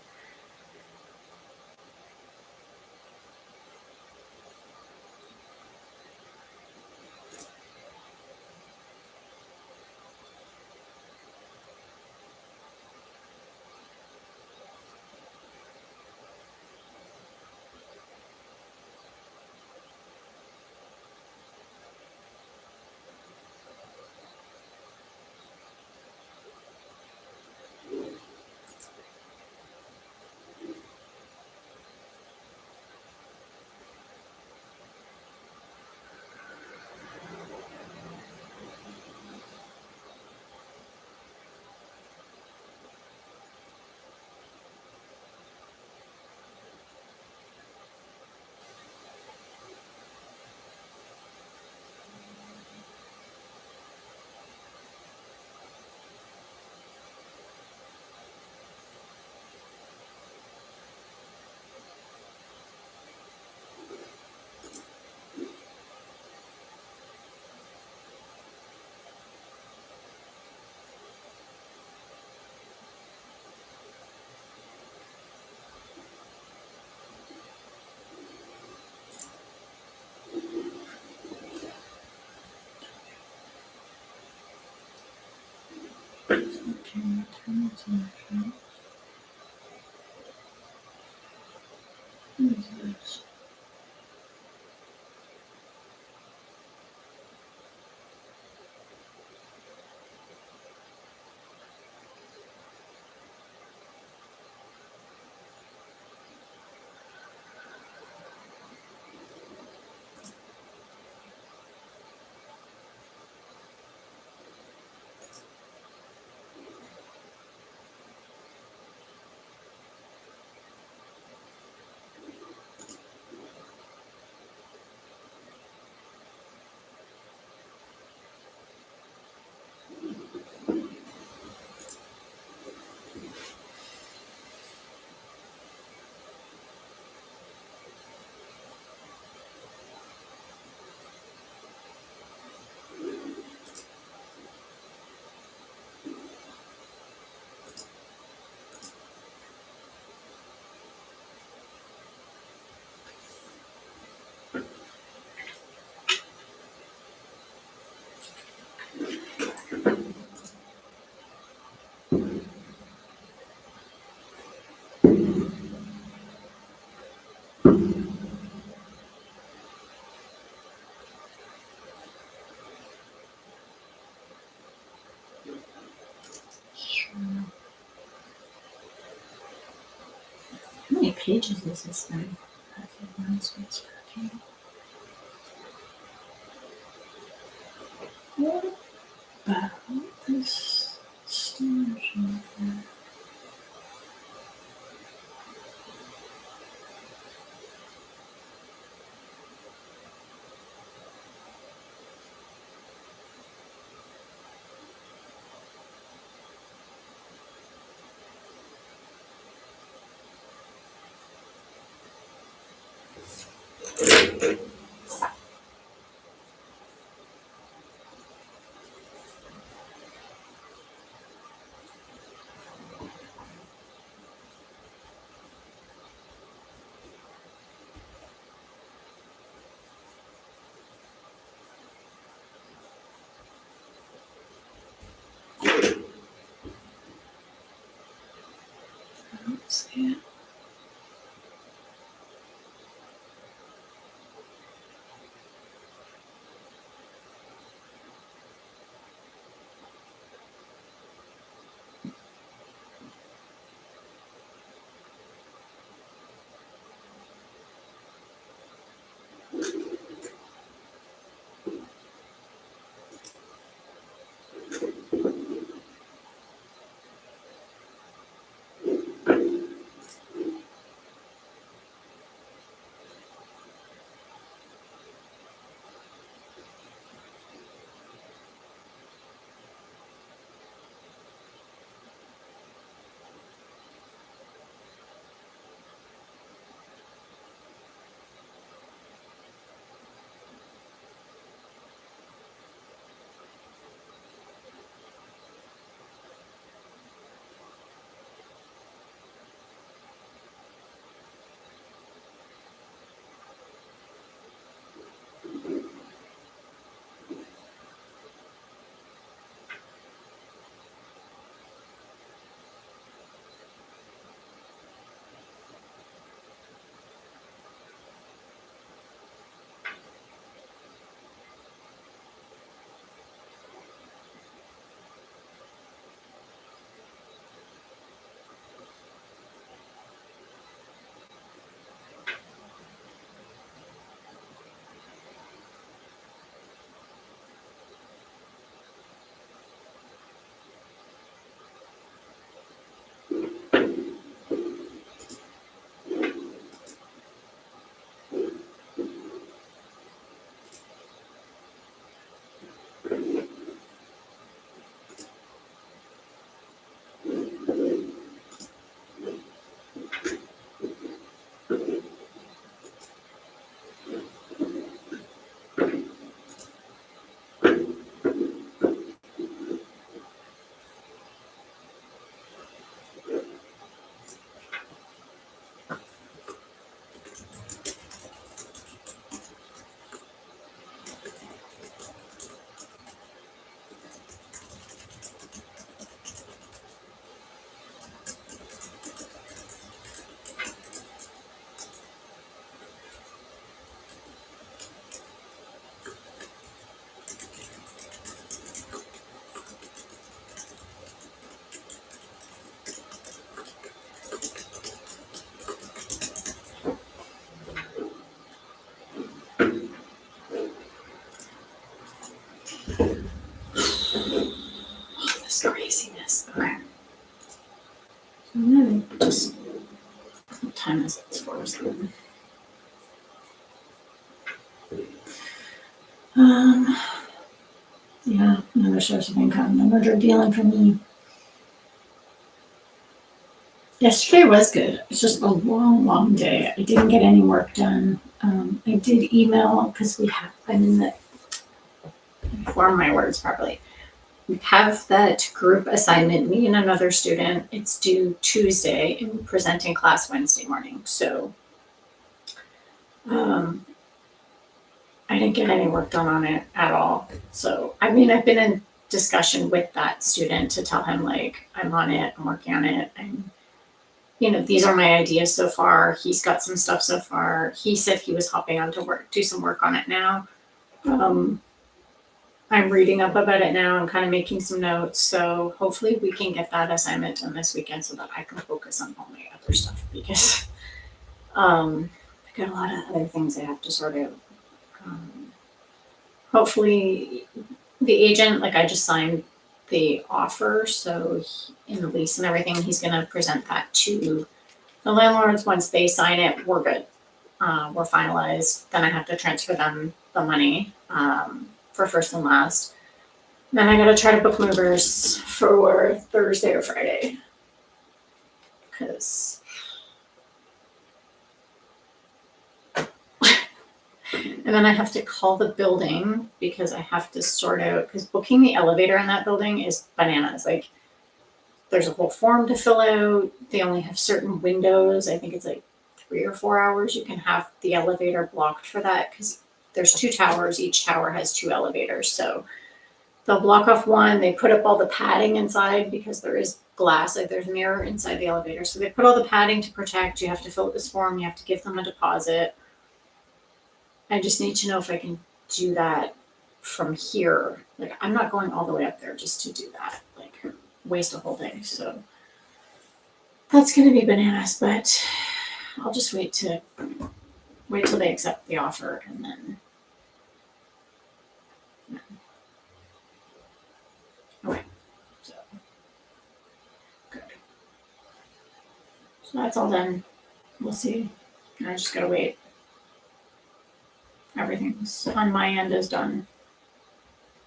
What is this? How many pages is this thing? Okay, one space per page. What about this storage unit? Let's see. This craziness. Okay. I'm gonna just, what time is it? It's 4:07. Yeah, another source of income, no murder dealing for me. Yesterday was good. It's just a long, long day. I didn't get any work done. I did email because I'm in the, form my words properly. We have that group assignment, me and another student. It's due Tuesday and presenting class Wednesday morning. So I didn't get any work done on it at all. So, I mean, I've been in discussion with that student to tell him, like, I'm on it, I'm working on it. These are my ideas so far. He's got some stuff so far. He said he was hopping on to do some work on it now. I'm reading up about it now. I'm kind of making some notes. So hopefully we can get that assignment done this weekend so that I can focus on all my other stuff because I got a lot of other things I have to sort out. Hopefully the agent, like I just signed the offer, so in the lease and everything, he's going to present that to the landlords. Once they sign it, we're good. We're finalized. Then I have to transfer them the money for first and last. Then I got to try to book movers for Thursday or Friday because and then I have to call the building because I have to sort out, because booking the elevator in that building is bananas. Like, there's a whole form to fill out. They only have certain windows. I think it's like 3 or 4 hours. You can have the elevator blocked for that because there's 2 towers. Each tower has 2 elevators. So they'll block off one. They put up all the padding inside because there is glass, like there's a mirror inside the elevator. So they put all the padding to protect. You have to fill out this form. You have to give them a deposit. I just need to know if I can do that from here. Like, I'm not going all the way up there just to do that. Like, waste a whole day. So that's going to be bananas, but I'll just wait till they accept the offer and then. Okay. So good. So that's all done. We'll see. I just gotta wait. Everything's on my end is done.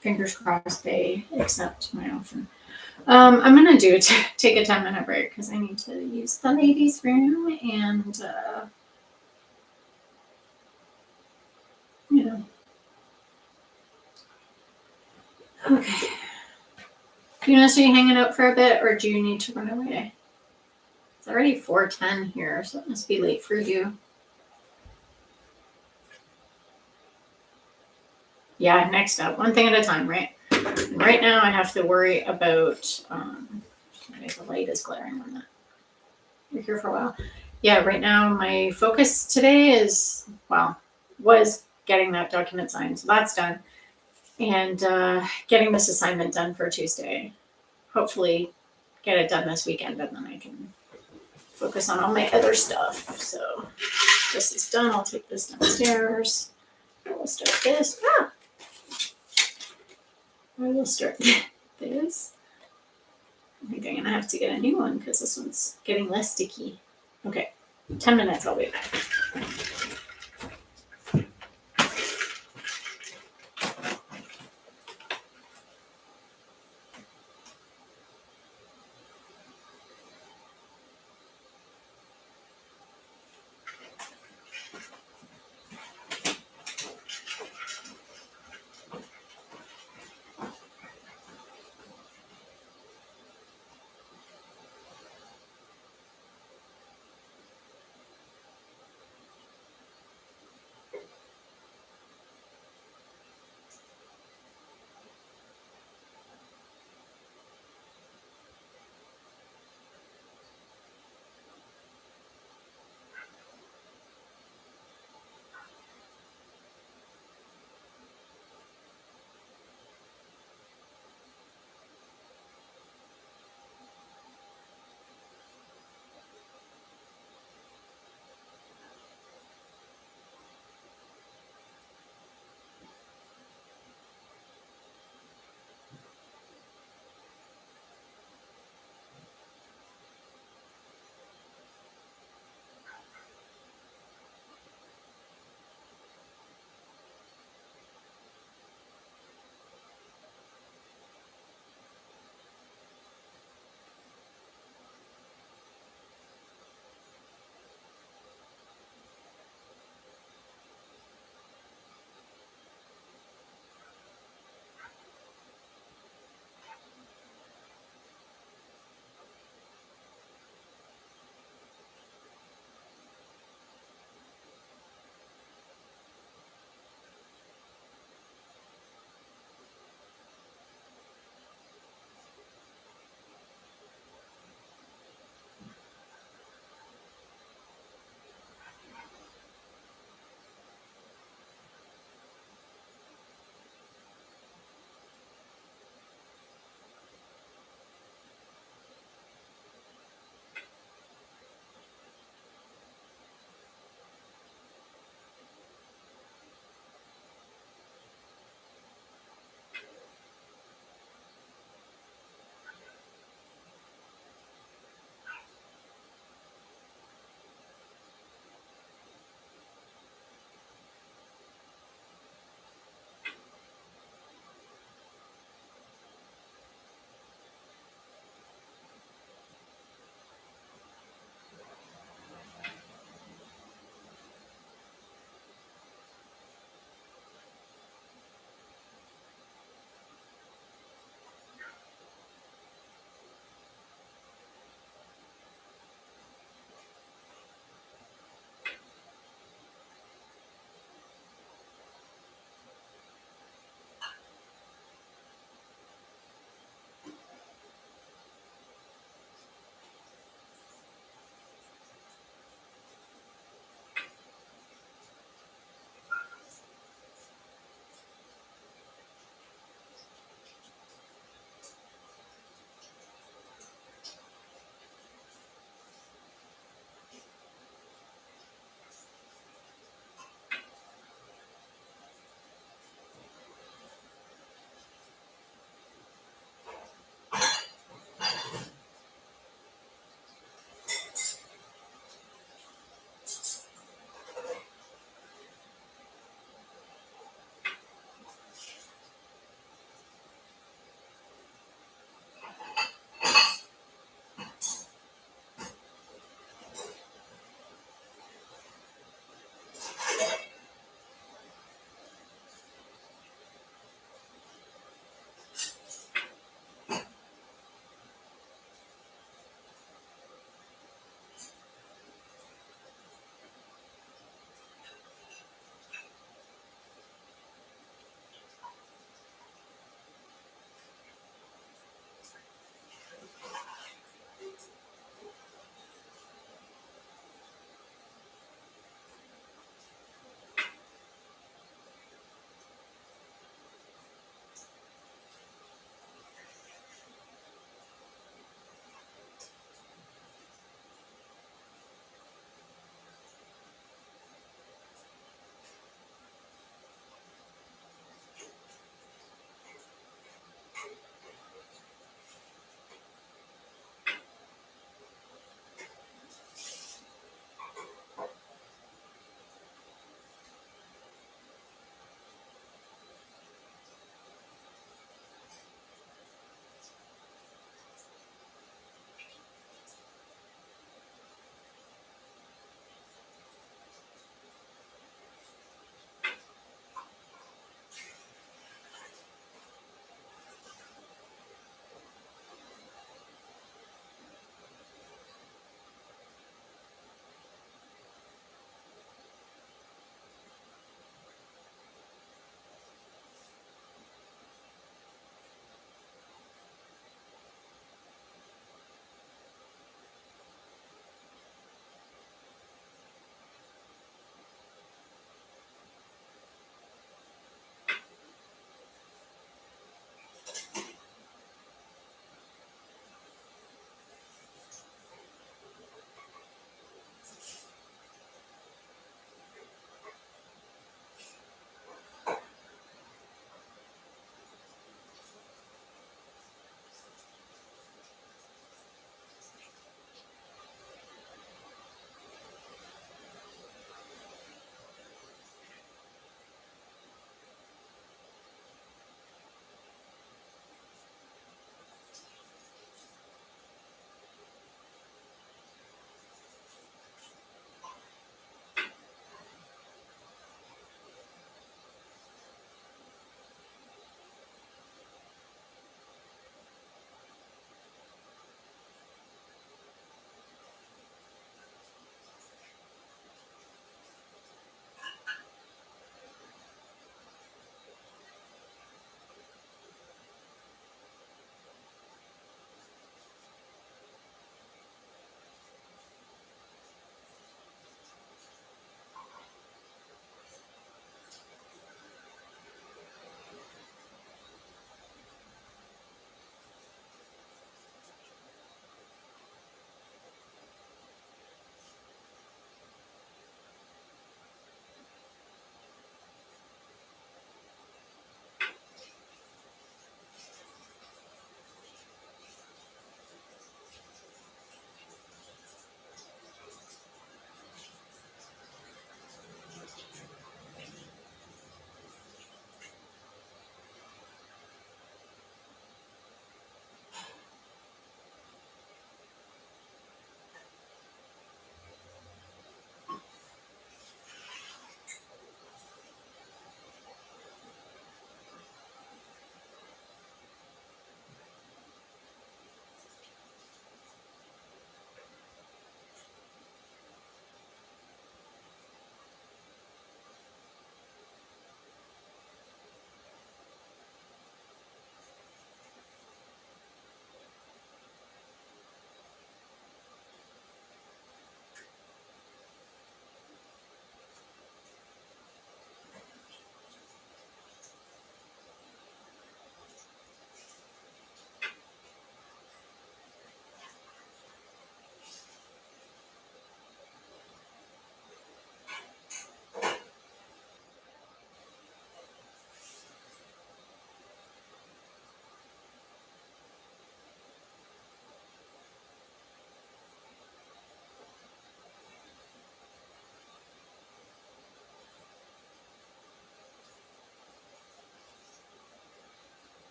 Fingers crossed they accept my offer. I'm gonna take a 10-minute break because I need to use the ladies' room and Okay. Do you want to stay hanging out for a bit, or do you need to run away? It's already 4:10 here, so it must be late for you. Yeah, next up, one thing at a time, right? And right now, I have to worry about. The light is glaring on that. You're here for a while. Yeah, right now my focus today was getting that document signed, so that's done, and getting this assignment done for Tuesday. Hopefully, get it done this weekend, and then I can focus on all my other stuff. So this is done. I'll take this downstairs. I will start this. I will start this. I think I'm gonna have to get a new one because this one's getting less sticky. Okay, 10 minutes. I'll be back.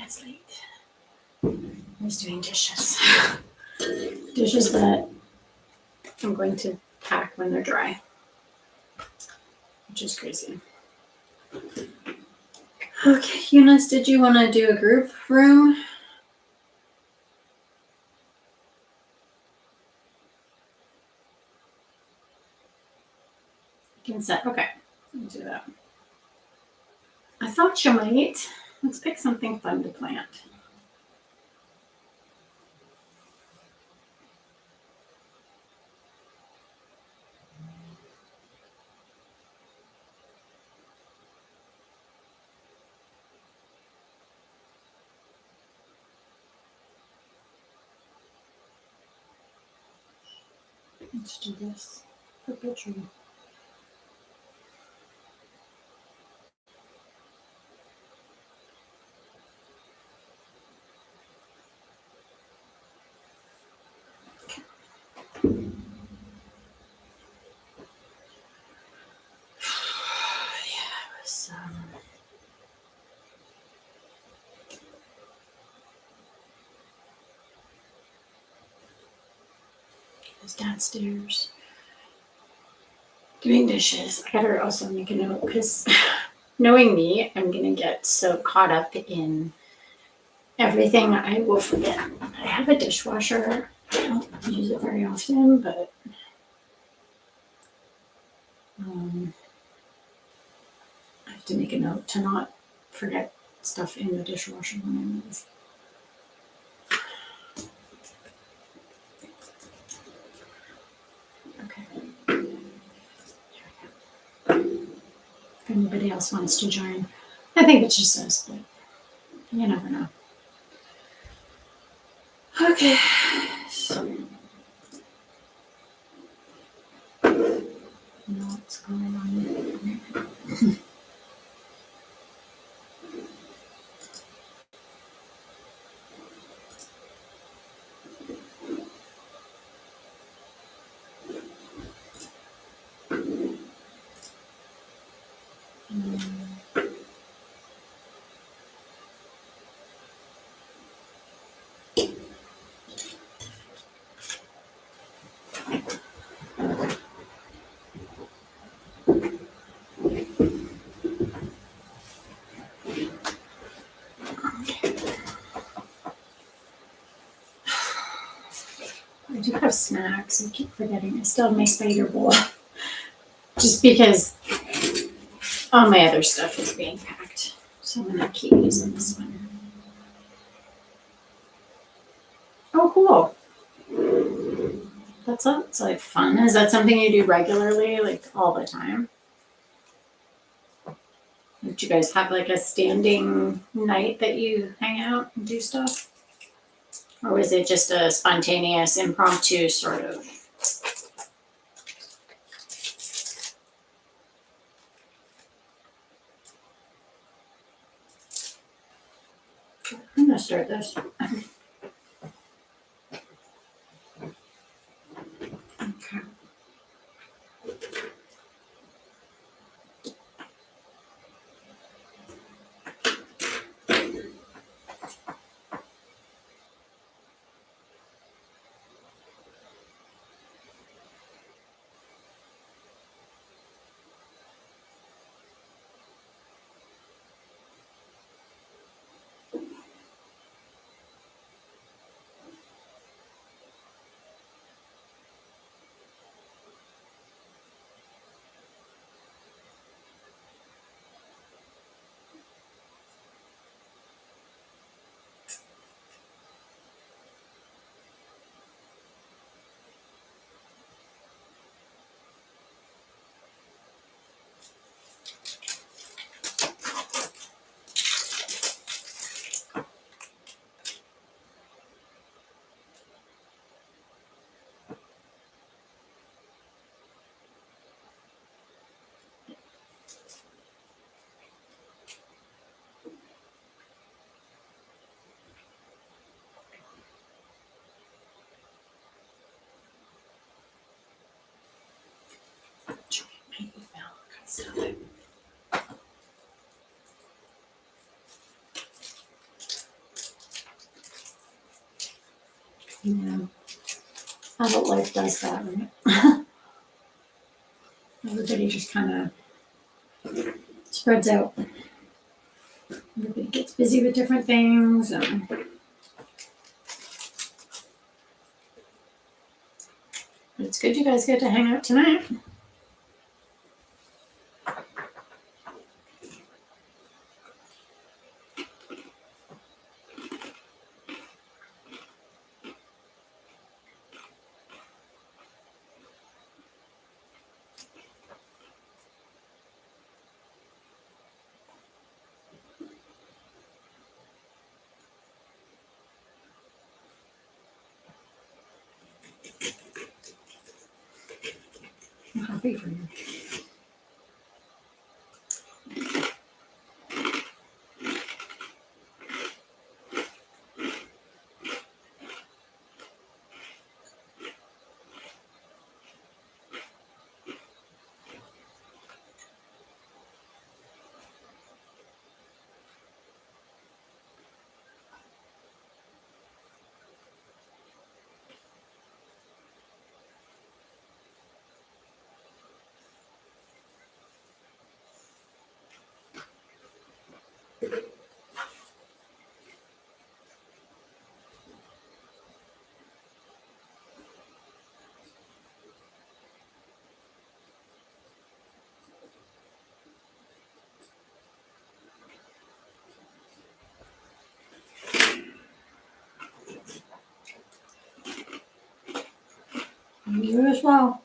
minutes late. I was doing dishes. Dishes that I'm going to pack when they're dry, which is crazy. Okay, Eunice, did you want to do a group room? You can set, okay, we'll do that. I thought you might. Let's pick something fun to plant. Let's do this. Purple tree. Yeah, it was. I was downstairs doing dishes. I gotta also make a note because knowing me, I'm gonna get so caught up in everything I will forget. I have a dishwasher. I don't use it very often, but I have to make a note to not forget stuff in the dishwasher when I move. Okay. If anybody else wants to join, I think it's just us, but you never know. Okay. So, what's going on? I do have snacks. I keep forgetting. I still have my spider bowl. Just because all my other stuff is being packed. So I'm going to keep using this one. Oh, cool. That sounds like fun. Is that something you do regularly, like all the time? Did you guys have like a standing night that you hang out and do stuff? Or was it just a spontaneous, impromptu sort of? I'm gonna start this. Okay. Join my email. Stop it. Yeah. Adult life does that, right? Everybody just kind of spreads out. Everybody gets busy with different things. It's good you guys get to hang out tonight. I'm happy for you. You as well.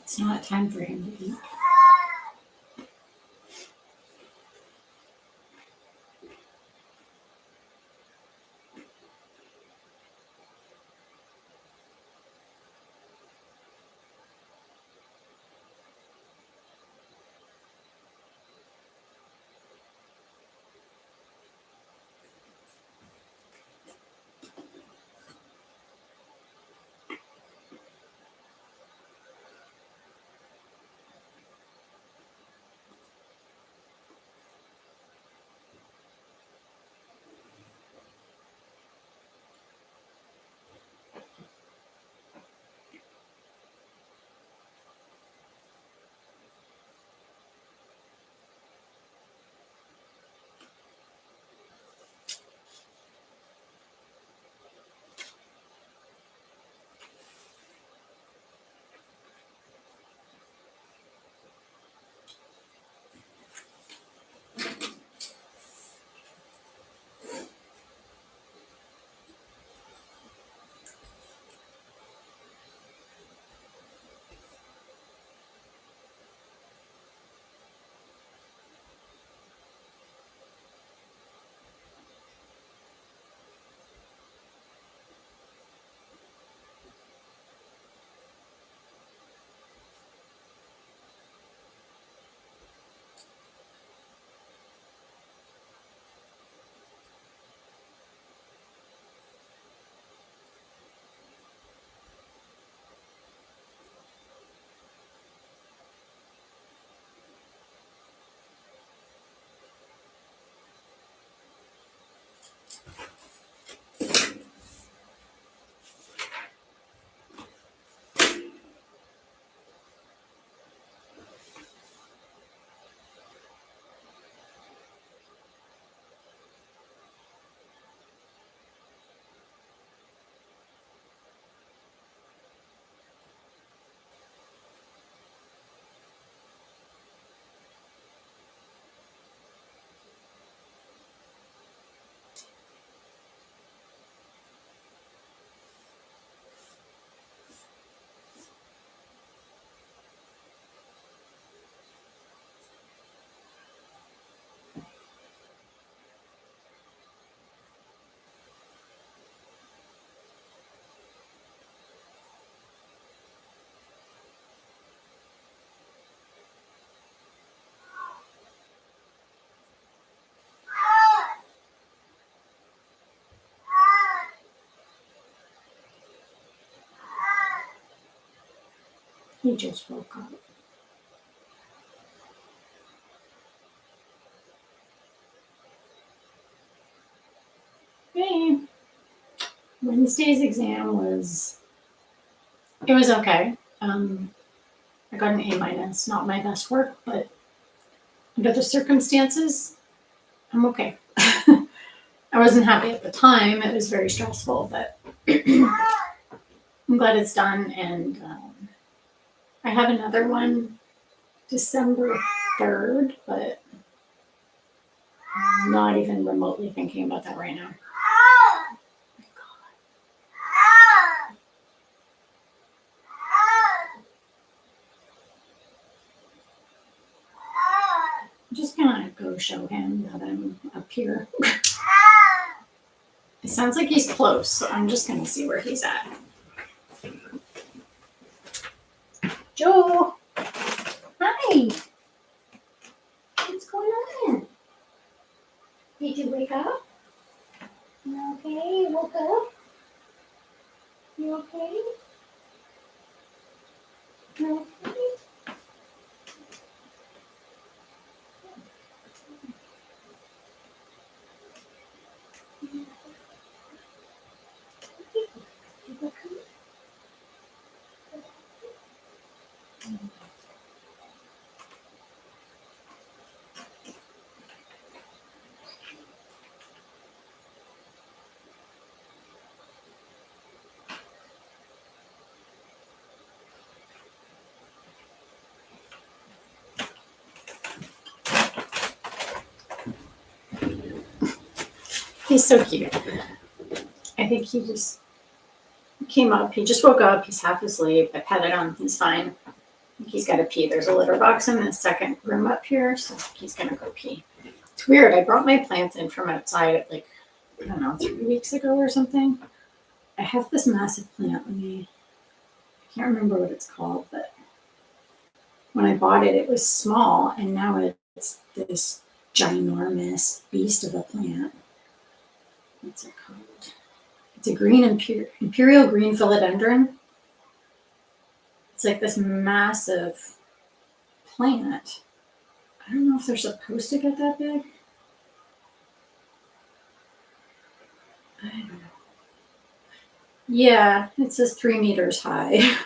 It's not time for him to eat. He just woke up. Hey, Wednesday's exam was okay. I got an A-, not my best work, but under the circumstances, I'm okay. I wasn't happy at the time. It was very stressful, but I'm glad it's done. And I have another one December 3rd, but I'm not even remotely thinking about that right now. I'm just gonna go show him that I'm up here. It sounds like he's close, so I'm just gonna see where he's at. Joe! Hi! What's going on? Did you wake up? You okay? You woke up? You okay? You okay? He's so cute. I think he just came up. He just woke up. He's half asleep. I patted him. He's fine. He's got to pee. There's a litter box in the second room up here, so he's going to go pee. It's weird. I brought my plants in from outside like, I don't know, 3 weeks ago or something. I have this massive plant. I can't remember what it's called, but when I bought it, it was small, and now it's this ginormous beast of a plant. What's it called? It's a green imperial green philodendron. It's like this massive plant. I don't know if they're supposed to get that big. I don't know. Yeah, it says 3 meters high.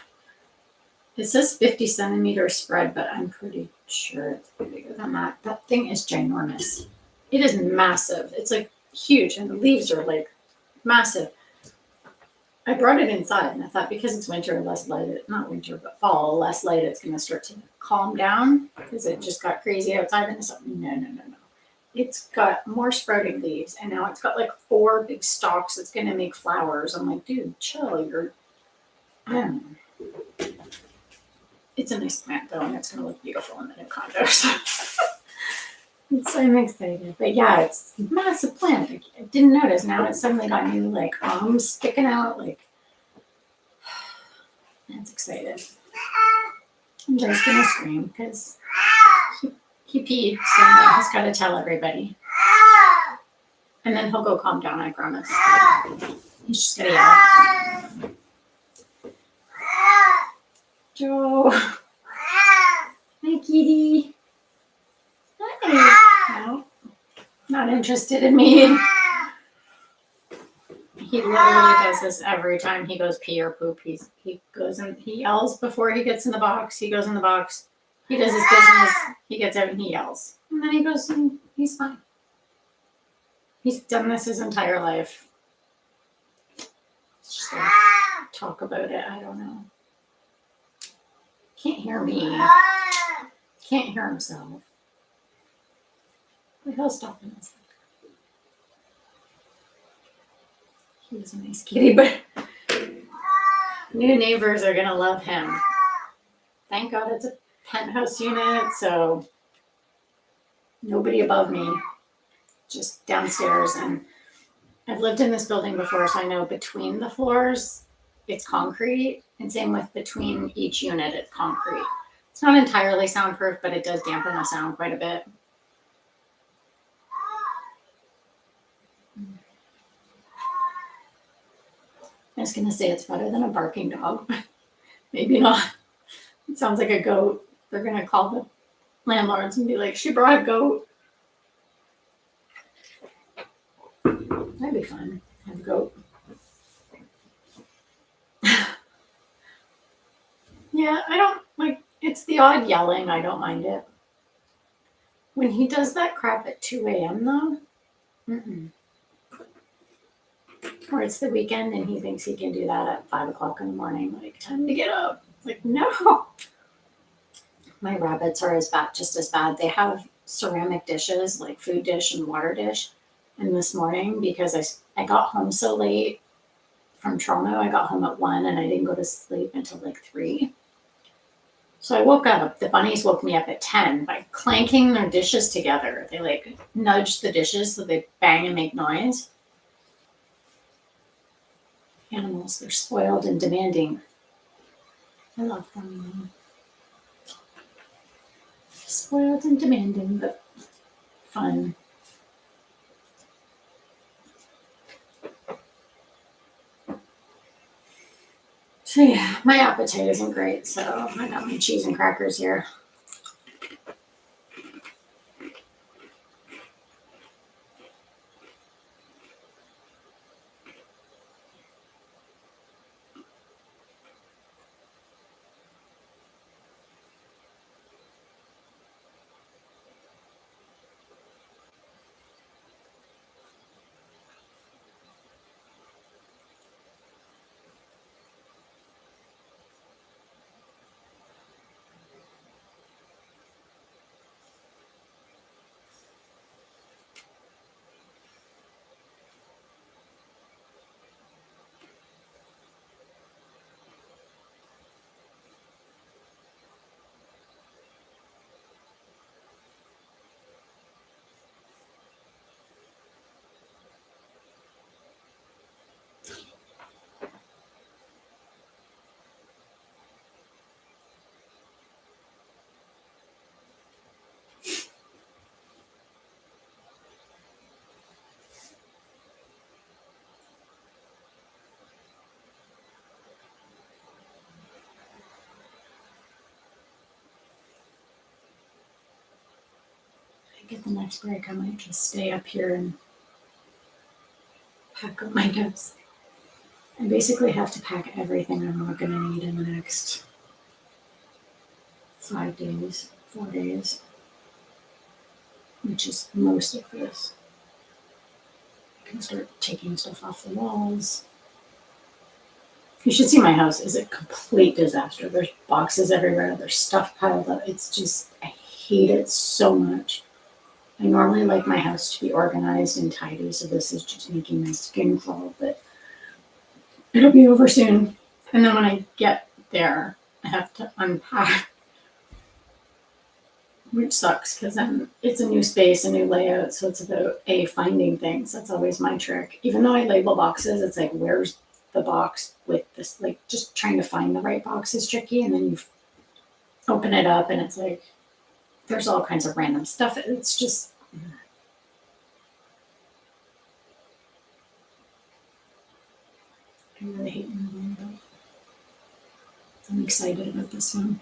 It says 50 centimeters spread, but I'm pretty sure it's bigger than that. That thing is ginormous. It is massive. It's like huge, and the leaves are like massive. I brought it inside, and I thought because it's winter, less light, not winter, but fall, less light, it's going to start to calm down because it just got crazy outside. And it's like, no. It's got more sprouting leaves, and now it's got like 4 big stalks. It's going to make flowers. I'm like, dude, chill. I don't know. It's a nice plant, though, and it's going to look beautiful in the new condo. So I'm excited. But yeah, it's a massive plant. I didn't notice. Now it's suddenly got new like arms sticking out. Like, it's excited. I'm just going to scream because he peed, so now he's got to tell everybody. And then he'll go calm down, I promise. He's just going to yell. Joe. Hi, kitty. Hi. No, not interested in me. He literally does this every time he goes pee or poop. He goes and he yells before he gets in the box. He goes in the box. He does his business. He gets out and he yells. And then he goes and he's fine. He's done this his entire life. He's just gonna talk about it. I don't know. Can't hear me. Can't hear himself. But he'll stop in a second. He's a nice kitty, but new neighbors are gonna love him. Thank God it's a penthouse unit, so nobody above me, just downstairs. And I've lived in this building before, so I know between the floors it's concrete, and same with between each unit it's concrete. It's not entirely soundproof, but it does dampen the sound quite a bit. I was gonna say it's better than a barking dog, but maybe not. It sounds like a goat. They're gonna call the landlords and be like, she brought a goat. That'd be fun. Have a goat. Yeah, I don't like, it's the odd yelling. I don't mind it. When he does that crap at 2 a.m. though, or it's the weekend and he thinks he can do that at 5 o'clock in the morning, like, time to get up. Like, no. My rabbits are just as bad. They have ceramic dishes, like food dish and water dish. And this morning, because I got home so late from Toronto, I got home at 1 and I didn't go to sleep until like 3. So I woke up, the bunnies woke me up at 10 by clanking their dishes together. They like nudged the dishes so they bang and make noise. Animals, they're spoiled and demanding. I love them. Spoiled and demanding, but fun. So yeah, my appetite isn't great, so I got my cheese and crackers here. get the next break, I might just stay up here and pack up my desk. I basically have to pack everything I'm not going to need in the next 5 days, 4 days, which is most of this. I can start taking stuff off the walls. You should see my house. It's a complete disaster. There's boxes everywhere. There's stuff piled up. It's just, I hate it so much. I normally like my house to be organized and tidy, so this is just making my skin crawl, but it'll be over soon. And then when I get there, I have to unpack, which sucks because it's a new space, a new layout, so it's about finding things. That's always my trick. Even though I label boxes, it's like, where's the box with this? Like, just trying to find the right box is tricky, and then you open it up and it's like, there's all kinds of random stuff. It's just, I really hate moving, but I'm excited about this one.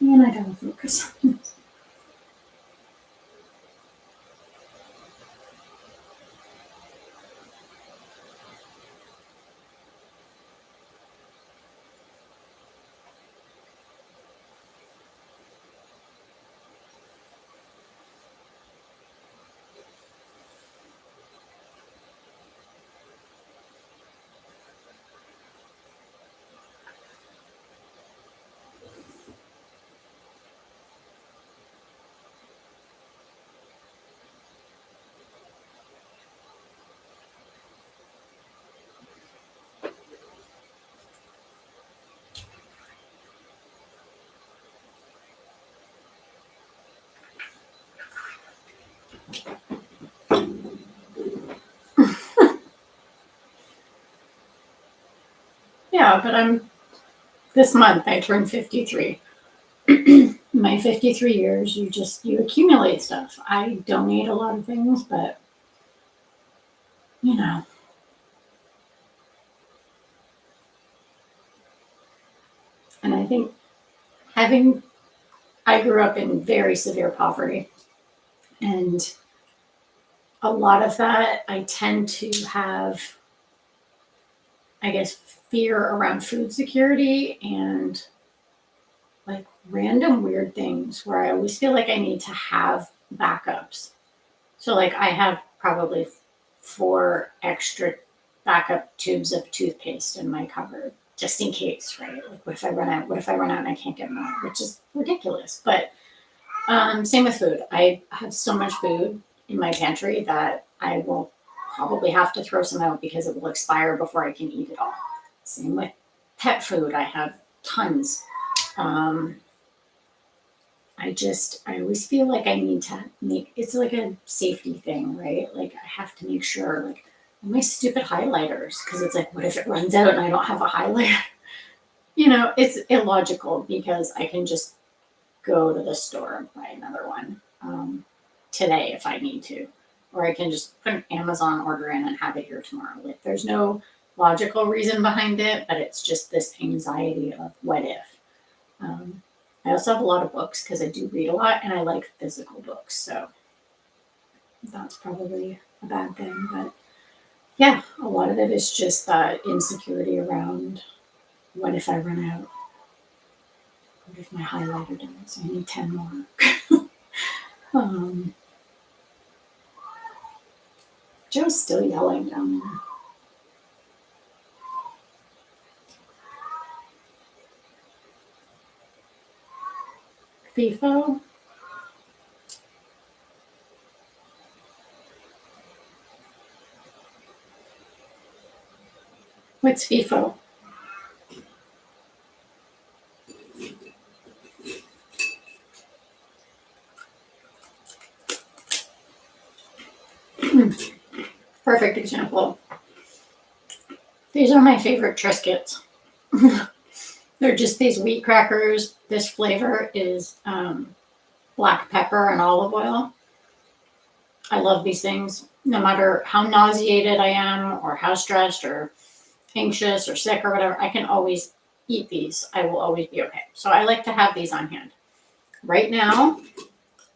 And I gotta focus. Yeah, but this month I turned 53. My 53 years, you accumulate stuff. I donate a lot of things, but you know, and I think I grew up in very severe poverty, and a lot of that I tend to have, I guess, fear around food security and like random weird things where I always feel like I need to have backups. So like I have probably 4 extra backup tubes of toothpaste in my cupboard just in case, right? Like what if I run out? What if I run out and I can't get more? Which is ridiculous. But same with food. I have so much food in my pantry that I will probably have to throw some out because it will expire before I can eat it all. Same with pet food. I have tons. Um, I always feel like I need to it's like a safety thing, right? Like I have to make sure, like, my stupid highlighters, because it's like, what if it runs out and I don't have a highlighter? It's illogical because I can just go to the store and buy another one today if I need to, or I can just put an Amazon order in and have it here tomorrow. Like, there's no logical reason behind it, but it's just this anxiety of what if. I also have a lot of books because I do read a lot and I like physical books. So that's probably a bad thing. But yeah, a lot of it is just that insecurity around what if I run out? What if my highlighter dies? I need 10 more. um, Joe's still yelling down there. FIFO? What's FIFO? Perfect example. These are my favorite Triscuits. They're just these wheat crackers. This flavor is black pepper and olive oil. I love these things. No matter how nauseated I am or how stressed or anxious or sick or whatever, I can always eat these. I will always be okay. So I like to have these on hand. Right now,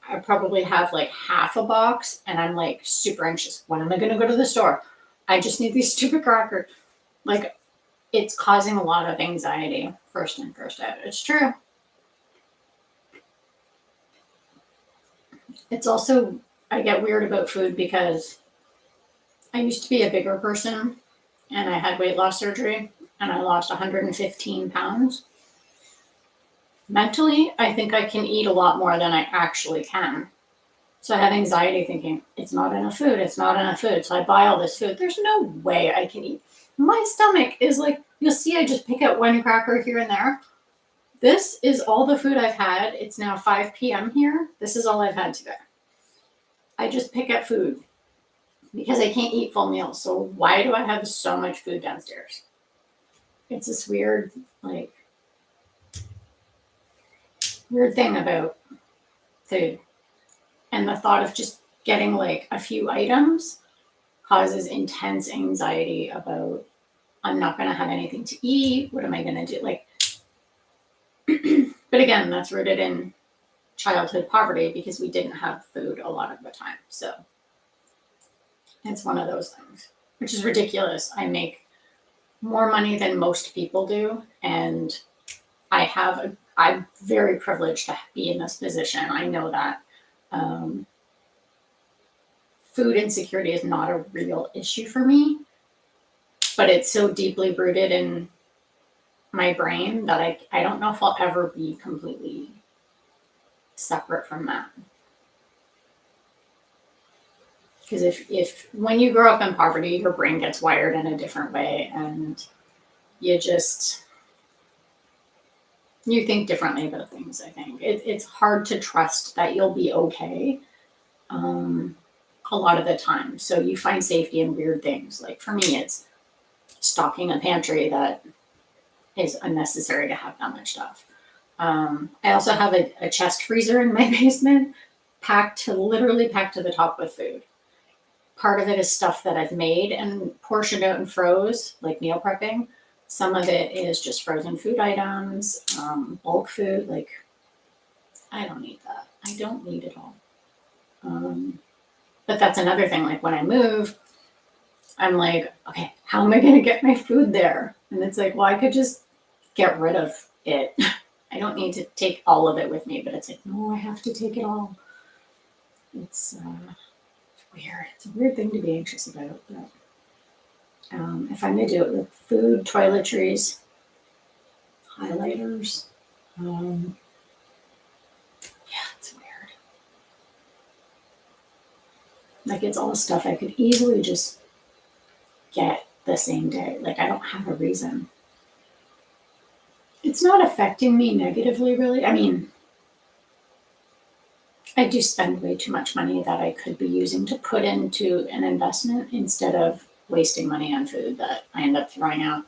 I probably have like half a box and I'm like super anxious. When am I going to go to the store? I just need these stupid crackers. Like, it's causing a lot of anxiety, first in, first out. It's true. It's also, I get weird about food because I used to be a bigger person and I had weight loss surgery and I lost 115 pounds. Mentally, I think I can eat a lot more than I actually can. So I have anxiety thinking, it's not enough food, it's not enough food. So I buy all this food. There's no way I can eat. My stomach is like, you'll see, I just pick out one cracker here and there. This is all the food I've had. It's now 5 p.m. here. This is all I've had today. I just pick up food because I can't eat full meals. So why do I have so much food downstairs? It's this weird, like, weird thing about food. And the thought of just getting like a few items causes intense anxiety about, I'm not going to have anything to eat. What am I going to do? Like, but again, that's rooted in childhood poverty because we didn't have food a lot of the time. So it's one of those things, which is ridiculous. I make more money than most people do. And I'm very privileged to be in this position. I know that. Food insecurity is not a real issue for me, but it's so deeply rooted in my brain that I don't know if I'll ever be completely separate from that. Because if when you grow up in poverty, your brain gets wired in a different way and you think differently about things, I think. It's hard to trust that you'll be okay a lot of the time. So you find safety in weird things. Like for me, it's stocking a pantry that is unnecessary to have that much stuff. I also have a chest freezer in my basement, literally packed to the top with food. Part of it is stuff that I've made and portioned out and froze, like meal prepping. Some of it is just frozen food items, bulk food. Like, I don't need that. I don't need it all. But that's another thing. Like when I move, I'm like, okay, how am I going to get my food there? And it's like, well, I could just get rid of it. I don't need to take all of it with me, but it's like, no, I have to take it all. It's weird. It's a weird thing to be anxious about. But if I'm going to do it with food, toiletries, highlighters, it's weird. Like it's all stuff I could easily just get the same day. Like I don't have a reason. It's not affecting me negatively, really. I mean, I do spend way too much money that I could be using to put into an investment instead of wasting money on food that I end up throwing out.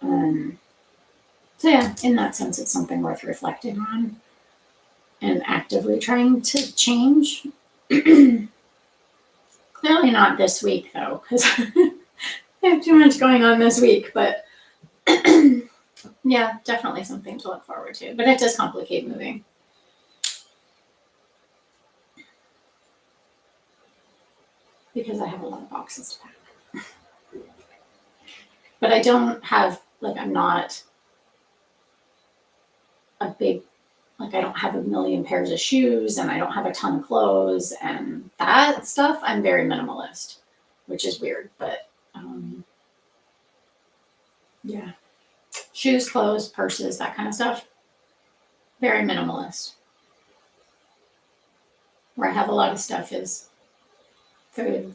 So yeah, in that sense, it's something worth reflecting on and actively trying to change. Clearly not this week though, because I have too much going on this week, but yeah, definitely something to look forward to. But it does complicate moving. Because I have a lot of boxes to pack. But I don't have, like, I'm not a big, like, I don't have a million pairs of shoes and I don't have a ton of clothes and that stuff. I'm very minimalist, which is weird, but yeah. Shoes, clothes, purses, that kind of stuff. Very minimalist. Where I have a lot of stuff is food,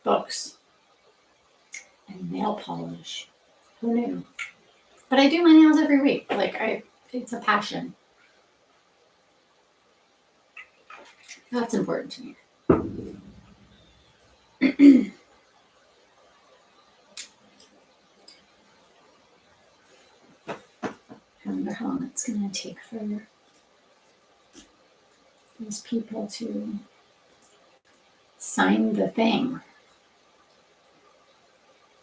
books, and nail polish. Who knew? But I do my nails every week. Like it's a passion. That's important to me. I wonder how long it's going to take for these people to sign the thing.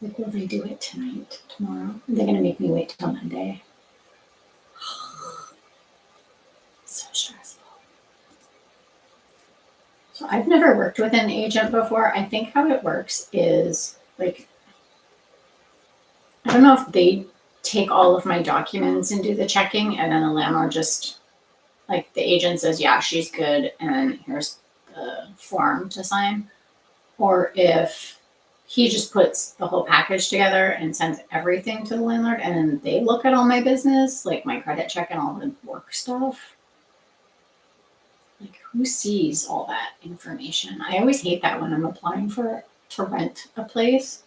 Like, will they do it tonight, tomorrow? Are they going to make me wait till Monday? So stressful. So I've never worked with an agent before. I think how it works is like, I don't know if they take all of my documents and do the checking, and then the landlord just, like, the agent says, yeah, she's good, and here's the form to sign. Or if he just puts the whole package together and sends everything to the landlord, and then they look at all my business, like my credit check and all the work stuff. Like, who sees all that information? I always hate that when I'm applying to rent a place.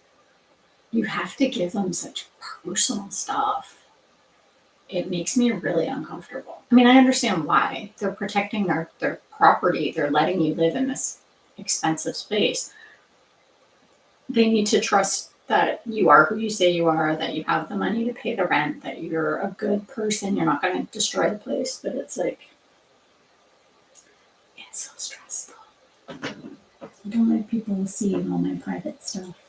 You have to give them such personal stuff. It makes me really uncomfortable. I mean, I understand why. They're protecting their property. They're letting you live in this expensive space. They need to trust that you are who you say you are, that you have the money to pay the rent, that you're a good person, you're not going to destroy the place. But it's like, it's so stressful. I don't like people seeing all my private stuff.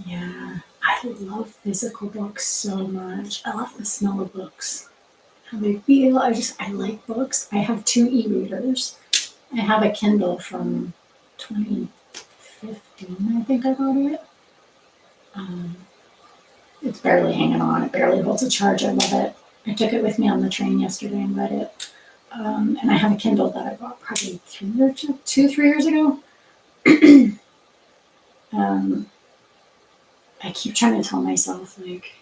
Yeah, I love physical books so much. I love the smell of books. How they feel. I like books. I have 2 e-readers. I have a Kindle from 2015, I think I got it. It's barely hanging on. It barely holds a charge. I love it. I took it with me on the train yesterday and read it. And I have a Kindle that I bought probably 3 years ago. I keep trying to tell myself, like,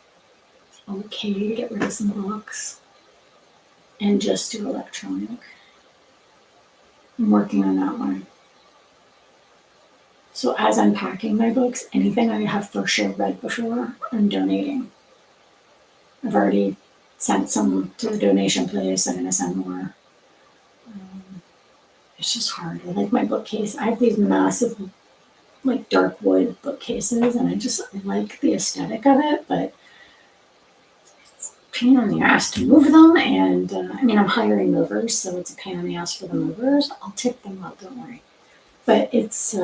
it's okay to get rid of some books and just do electronic. I'm working on that one. So as I'm packing my books, anything I have for sure read before, I'm donating. I've already sent some to the donation place. I'm going to send more. It's just hard. I like my bookcase. I have these massive, like dark wood bookcases, and I like the aesthetic of it, but it's a pain in the ass to move them. And I mean, I'm hiring movers, so it's a pain in the ass for the movers. I'll tip them out, don't worry. But it's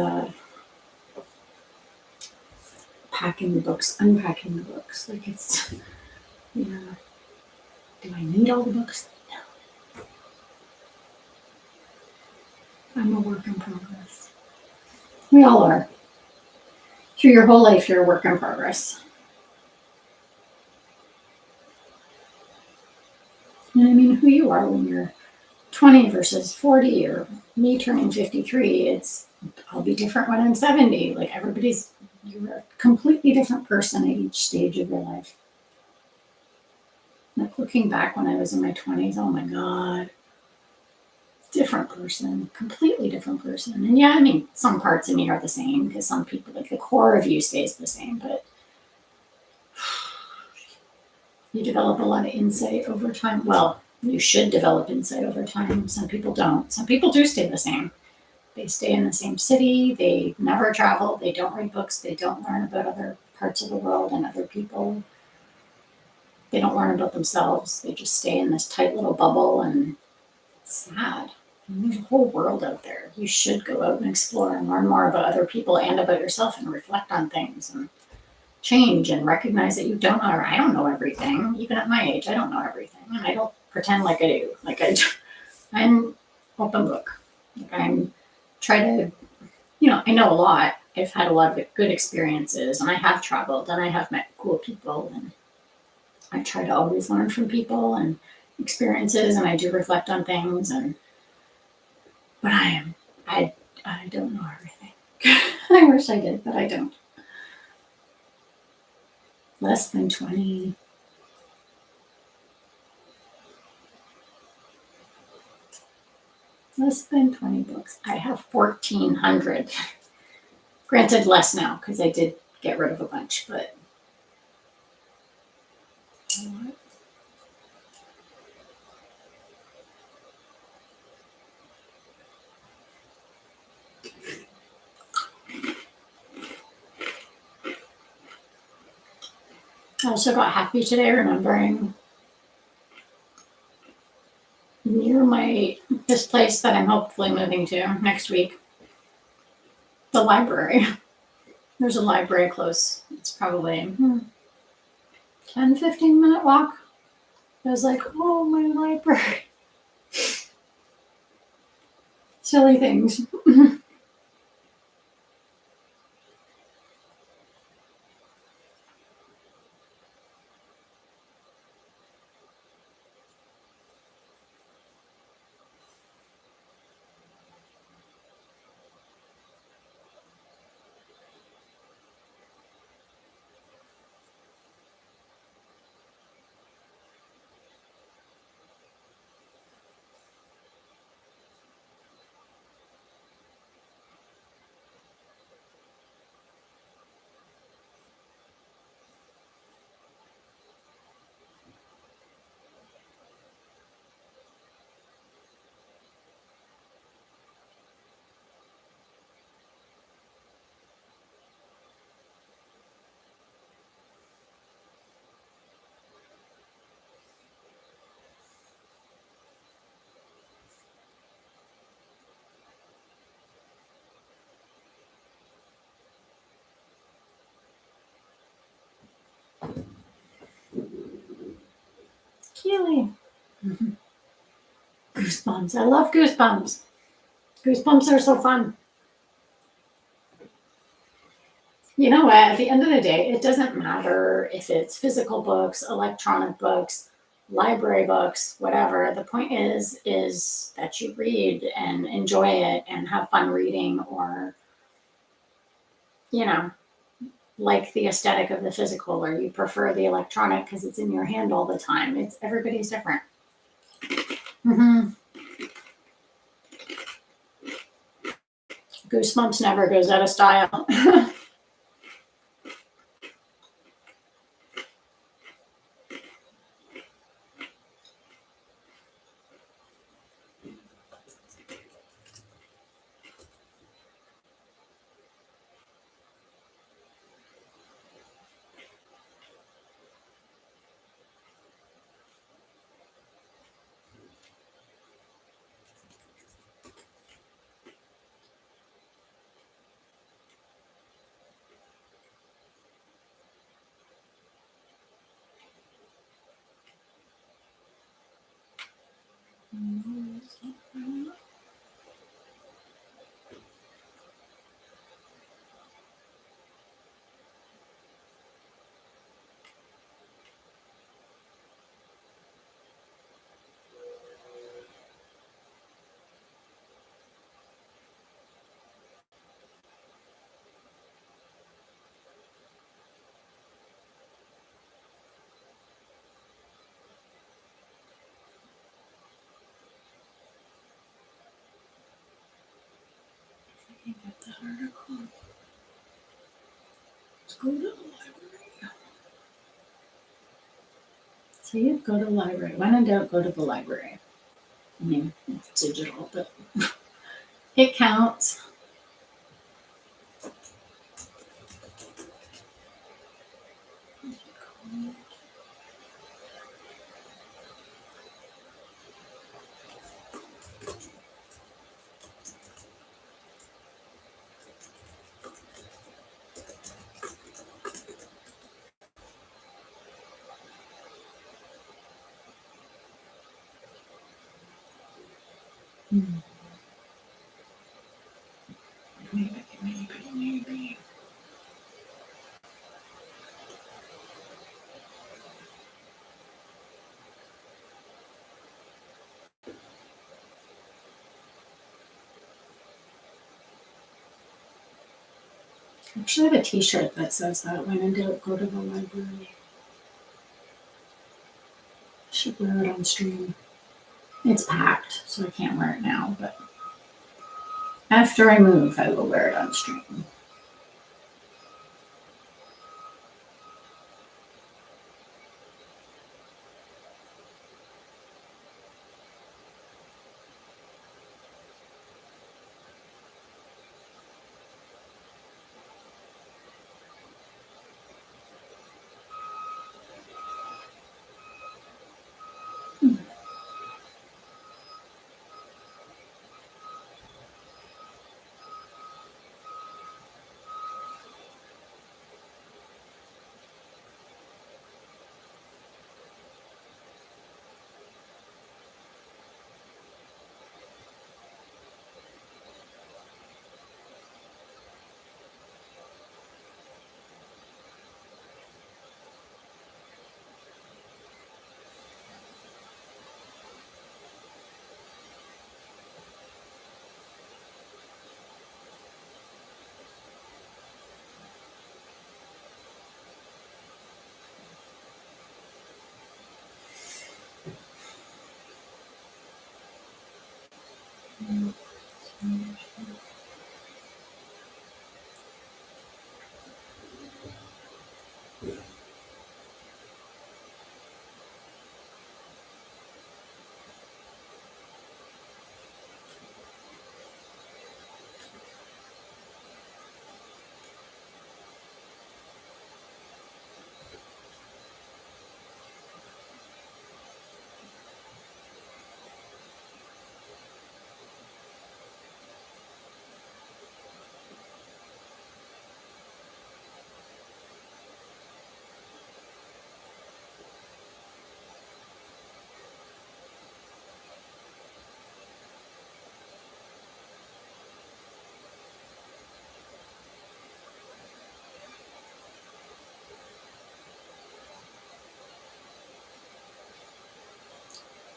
packing the books, unpacking the books. Like it's, yeah. Do I need all the books? No. I'm a work in progress. We all are. Through your whole life, you're a work in progress. And I mean, who you are when you're 20 versus 40, or me turning 53, I'll be different when I'm 70. Like you're a completely different person at each stage of your life. Like looking back when I was in my 20s, oh my God, different person, completely different person. And yeah, I mean, some parts of me are the same because some people, like the core of you stays the same, but you develop a lot of insight over time. Well, you should develop insight over time. Some people don't. Some people do stay the same. They stay in the same city. They never travel. They don't read books. They don't learn about other parts of the world and other people. They don't learn about themselves. They just stay in this tight little bubble, and it's sad. And there's a whole world out there. You should go out and explore and learn more about other people and about yourself and reflect on things and change and recognize that you don't know. I don't know everything. Even at my age, I don't know everything. And I don't pretend like I do. I'm open book. Like I'm try to, I know a lot. I've had a lot of good experiences, and I have traveled, and I have met cool people, and I try to always learn from people and experiences, and I do reflect on things, but I don't know everything. I wish I did, but I don't. Less than 20. Less than 20 books. I have 1,400. Granted, less now because I did get rid of a bunch, but I also got happy today remembering near this place that I'm hopefully moving to next week, the library. There's a library close. It's probably 10, 15-minute walk. I was like, oh, my library. Silly things. Keely. Goosebumps. I love goosebumps. Goosebumps are so fun. You know what? At the end of the day, it doesn't matter if it's physical books, electronic books, library books, whatever. The point is that you read and enjoy it and have fun reading, or, you know, like the aesthetic of the physical, or you prefer the electronic because it's in your hand all the time. Everybody's different. Mm-hmm. Goosebumps never goes out of style. Get that article. Let's go to the library. See, go to the library. When in doubt, go to the library. I mean, it's digital, but it counts. Maybe. I actually have a t-shirt that says that. When in doubt, go to the library. Should wear it on stream. It's packed, so I can't wear it now, but after I move, I will wear it on stream.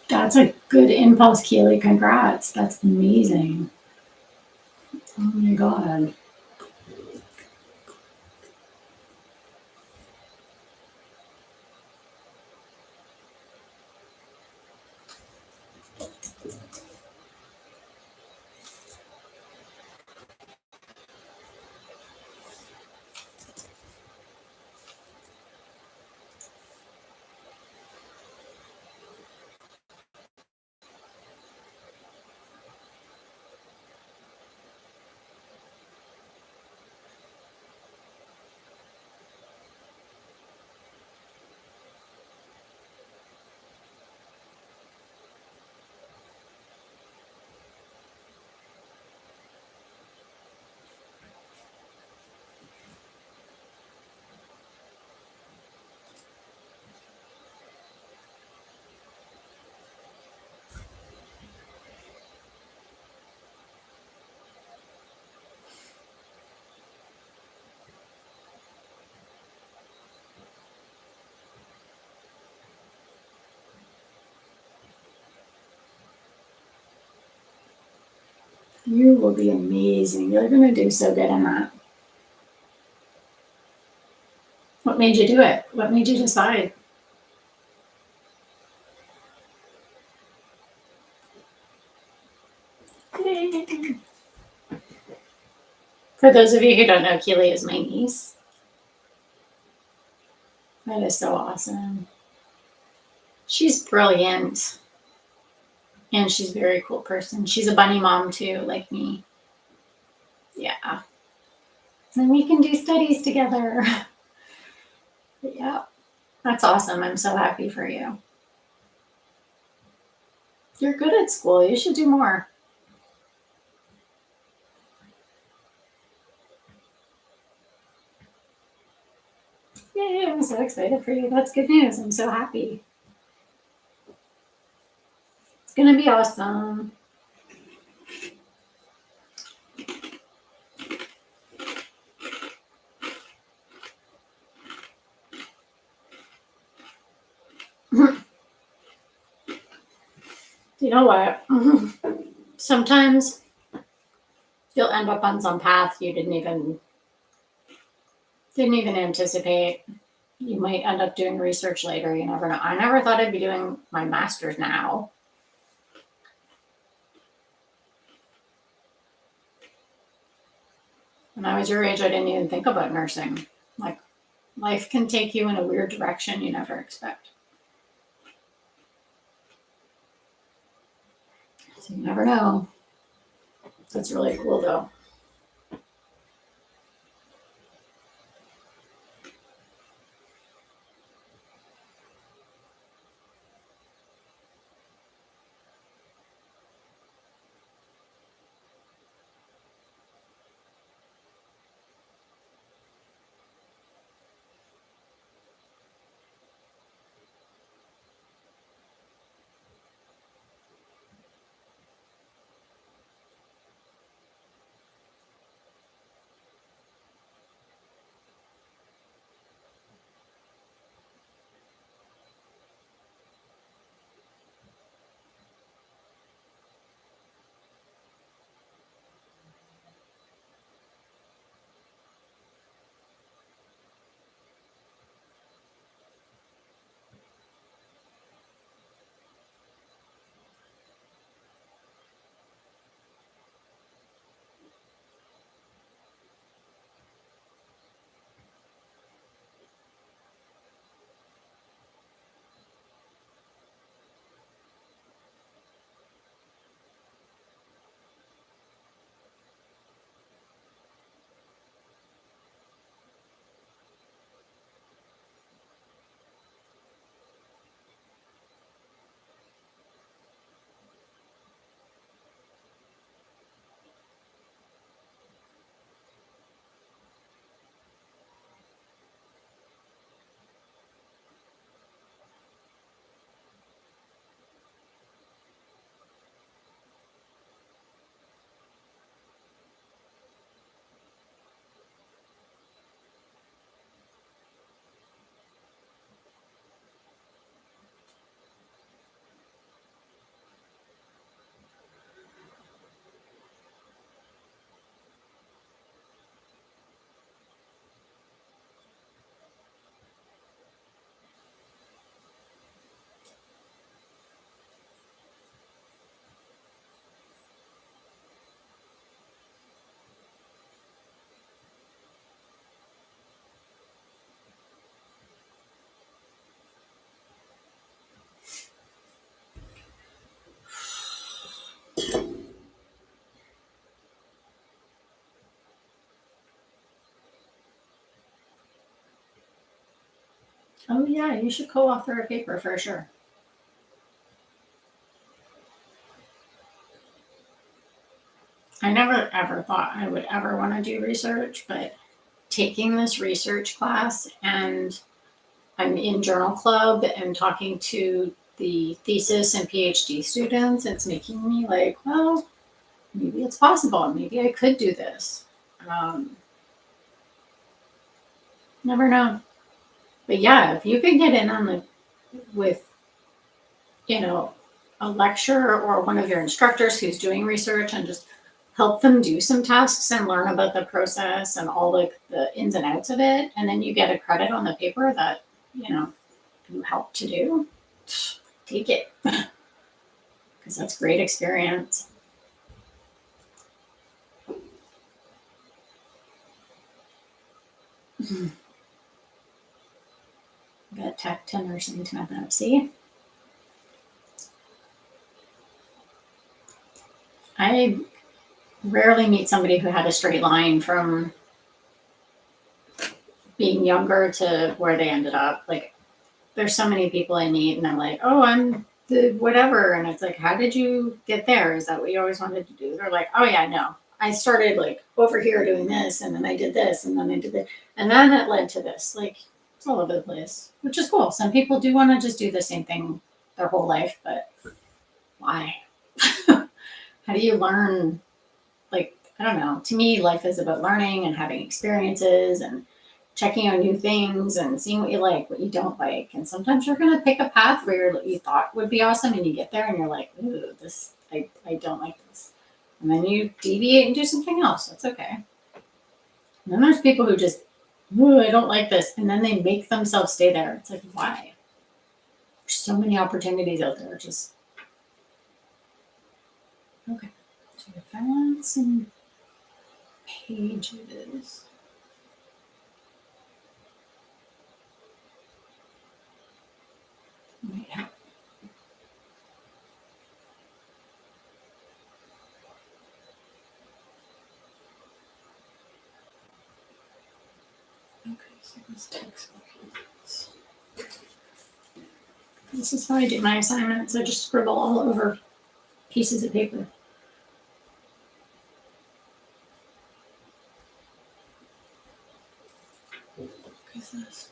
That's a good impulse, Keely. Congrats. That's amazing. Oh my God. You will be amazing. You're going to do so good in that. What made you do it? What made you decide? Yay. For those of you who don't know, Keely is my niece. That is so awesome. She's brilliant. And she's a very cool person. She's a bunny mom too, like me. Yeah. And we can do studies together. Yeah. That's awesome. I'm so happy for you. You're good at school. You should do more. Yay, I'm so excited for you. That's good news. I'm so happy. It's going to be awesome. You know what? Sometimes you'll end up on some path you didn't even anticipate. You might end up doing research later. You never know. I never thought I'd be doing my master's now. When I was your age, I didn't even think about nursing. Like, life can take you in a weird direction you never expect. So you never know. That's really cool, though. Oh, yeah, you should co author a paper for sure. I never ever thought I would ever want to do research, but taking this research class and I'm in journal club and talking to the thesis and PhD students, it's making me like, well, maybe it's possible. Maybe I could do this. Um, Never know. But yeah, if you could get in on the with, you know, a lecturer or one of your instructors who's doing research and just help them do some tasks and learn about the process and all the ins and outs of it. And then you get a credit on the paper that, you helped to do. Take it. Because that's great experience. Got tech to nursing to epilepsy. I rarely meet somebody who had a straight line from being younger to where they ended up. Like, there's so many people I meet, and I'm like, oh, I'm the whatever. And it's like, how did you get there? Is that what you always wanted to do? They're like, oh, yeah, no. I started like over here doing this, and then I did this, and then I did this. And then it led to this. Like, it's all over the place, which is cool. Some people do want to just do the same thing their whole life, but why? How do you learn? Like, I don't know. To me, life is about learning and having experiences and checking out new things and seeing what you like, what you don't like. And sometimes you're going to pick a path where you thought would be awesome, and you get there and you're like, ooh, I don't like this. And then you deviate and do something else. That's okay. And then there's people who just, ooh, I don't like this. And then they make themselves stay there. It's like, why? There's so many opportunities out there. Just, okay. So balance and pages. Yeah. Okay, so this textbook. This is how I do my assignments. I just scribble all over pieces of paper. What is this?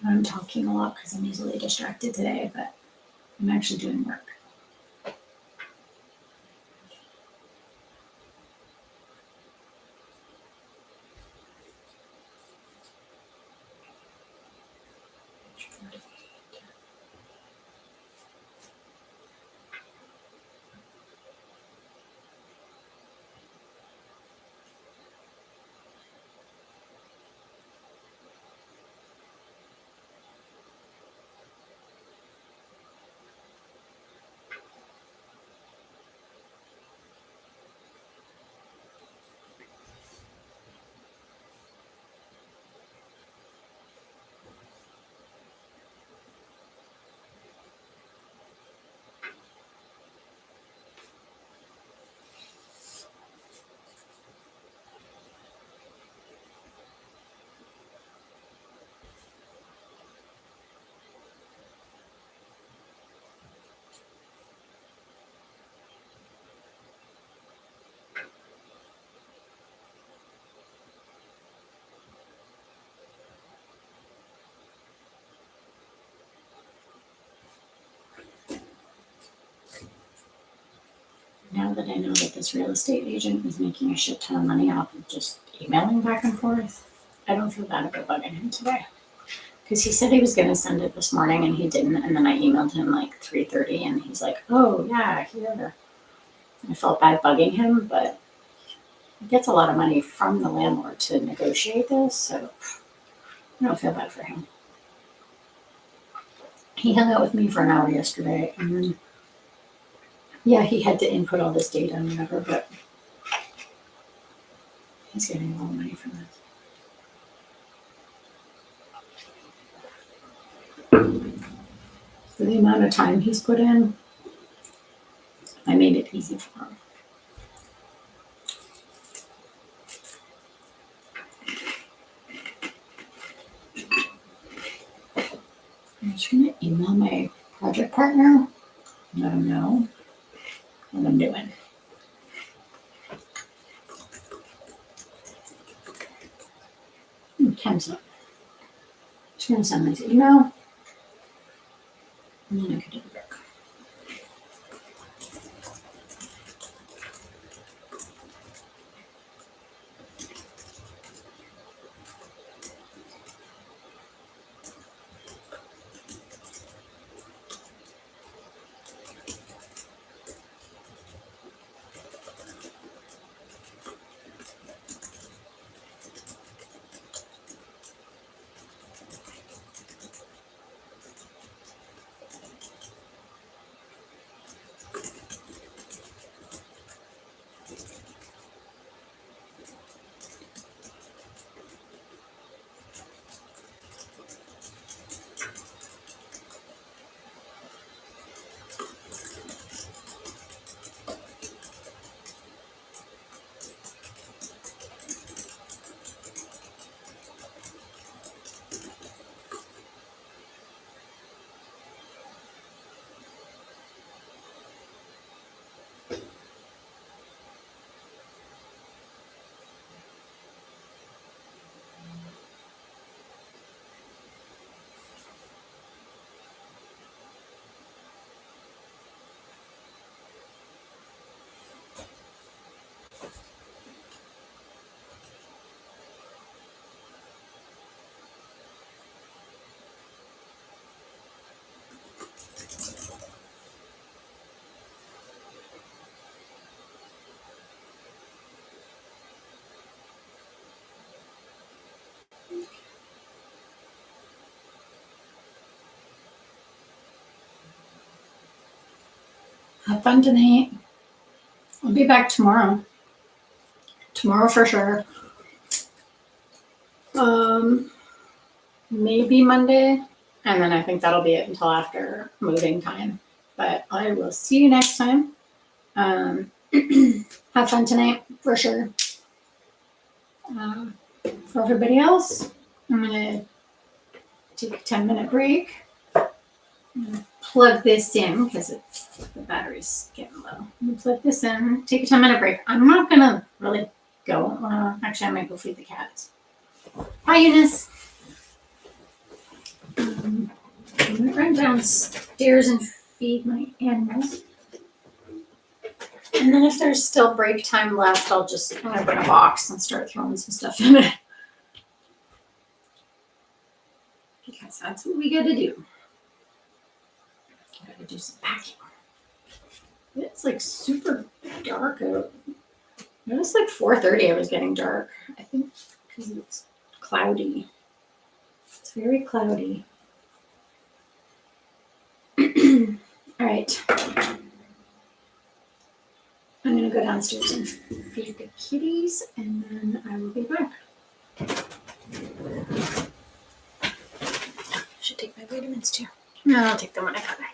I'm talking a lot because I'm easily distracted today, but I'm actually doing work. Now that I know that this real estate agent is making a shit ton of money off of just emailing back and forth, I don't feel bad about bugging him today. Because he said he was going to send it this morning and he didn't. And then I emailed him like 3:30 and he's like, oh, yeah, here. I felt bad bugging him, but he gets a lot of money from the landlord to negotiate this. So I don't feel bad for him. He hung out with me for an hour yesterday and then, yeah, he had to input all this data and whatever, but he's getting a lot of money from this. For the amount of time he's put in, I made it easy for him. I'm just going to email my project partner, let him know. what I'm doing. Time's up. Just gonna send this email. And then I could do the book. Have fun tonight. I'll be back tomorrow. Tomorrow for sure. Maybe Monday. And then I think that'll be it until after moving time. But I will see you next time. Have fun tonight for sure. For everybody else, I'm gonna take a 10-minute break. I'm gonna plug this in because the battery's getting low. I'm gonna plug this in, take a 10-minute break. I'm not gonna really go. Actually, I might go feed the cats. Hi, Eunice. I'm gonna run downstairs and feed my animals. And then if there's still break time left, I'm gonna bring a box and start throwing some stuff in it. Because that's what we gotta do. Gotta do some packing. It's like super dark out. It was like 4:30. It was getting dark. I think because it's cloudy. It's very cloudy. All right. I'm gonna go downstairs and feed the kitties, and then I will be back. Should take my vitamins too. No, I'll take them when I come back.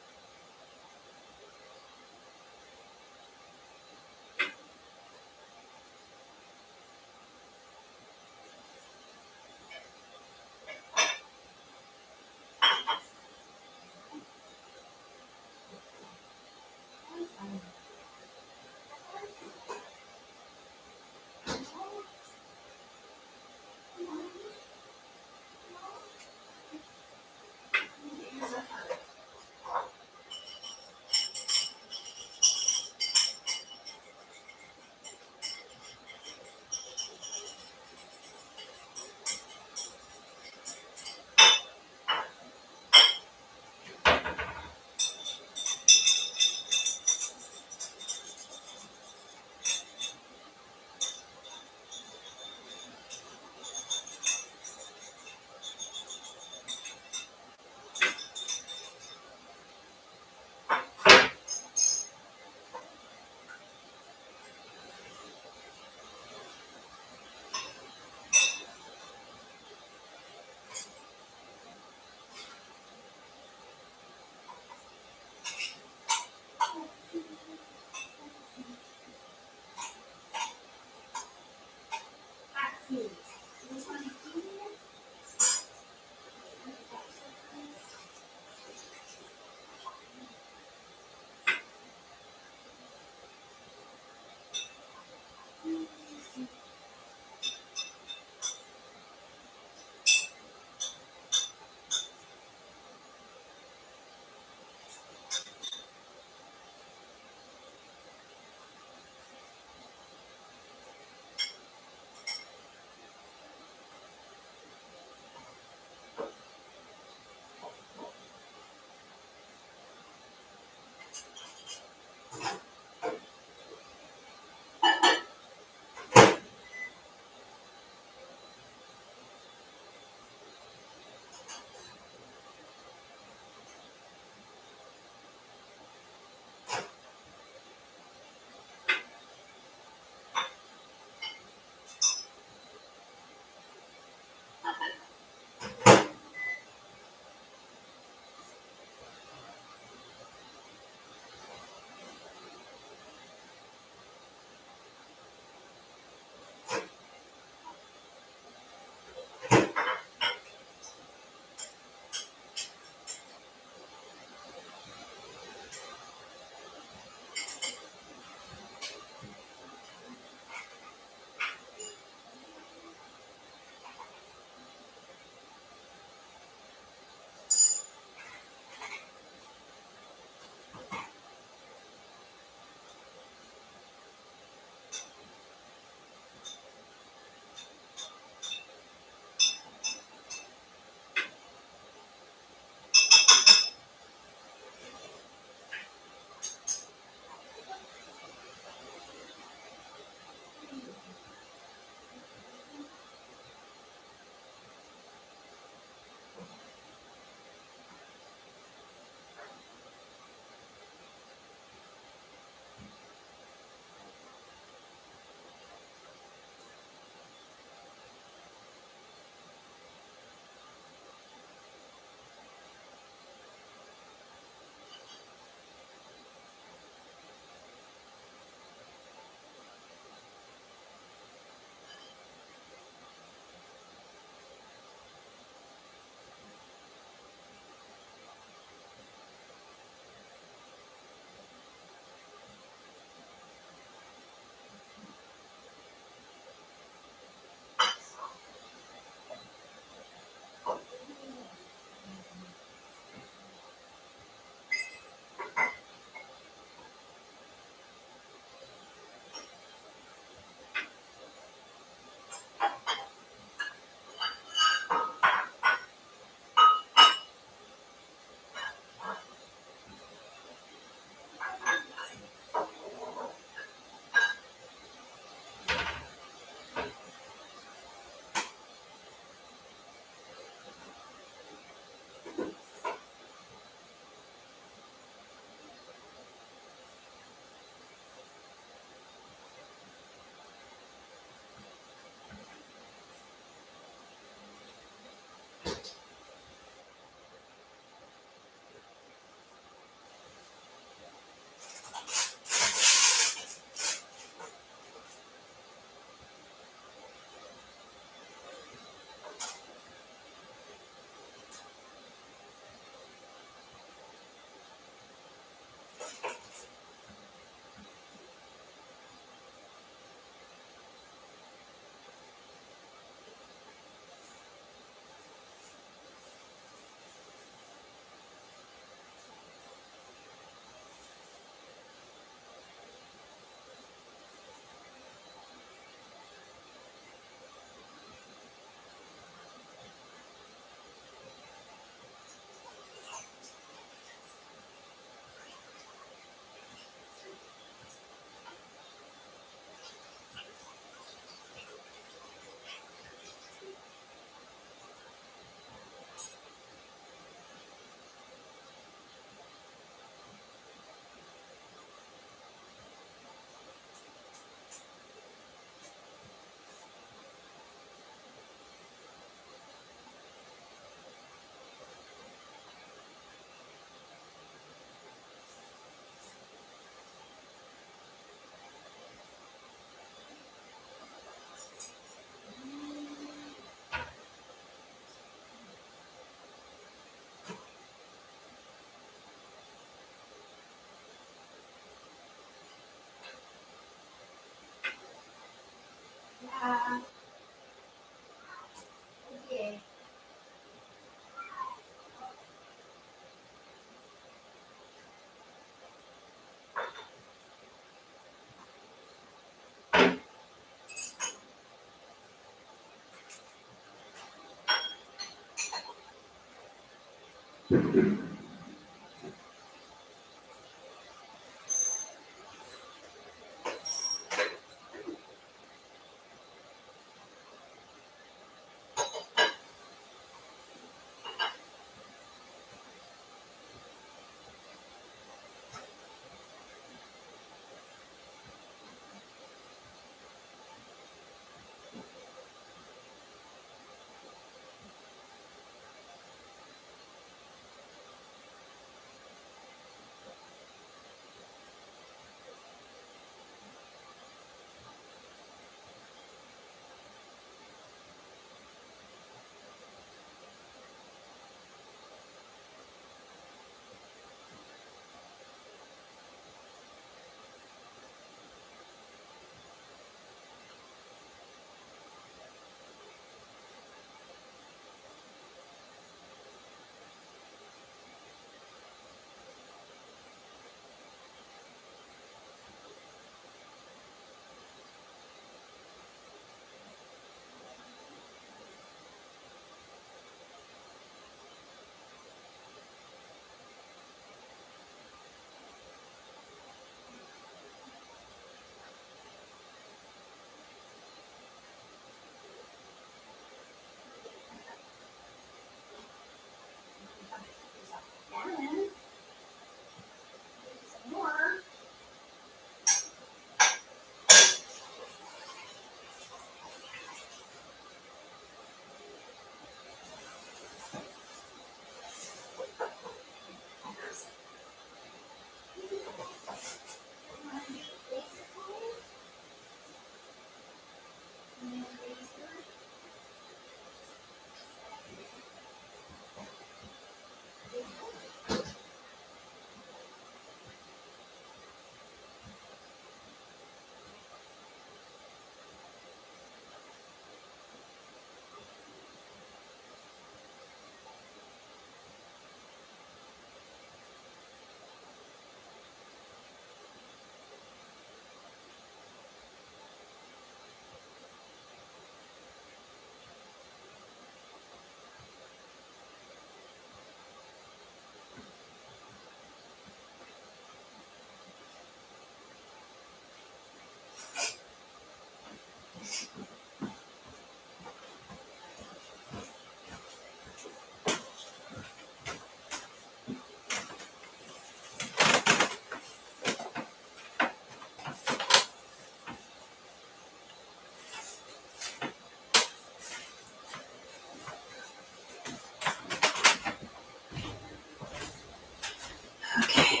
Okay.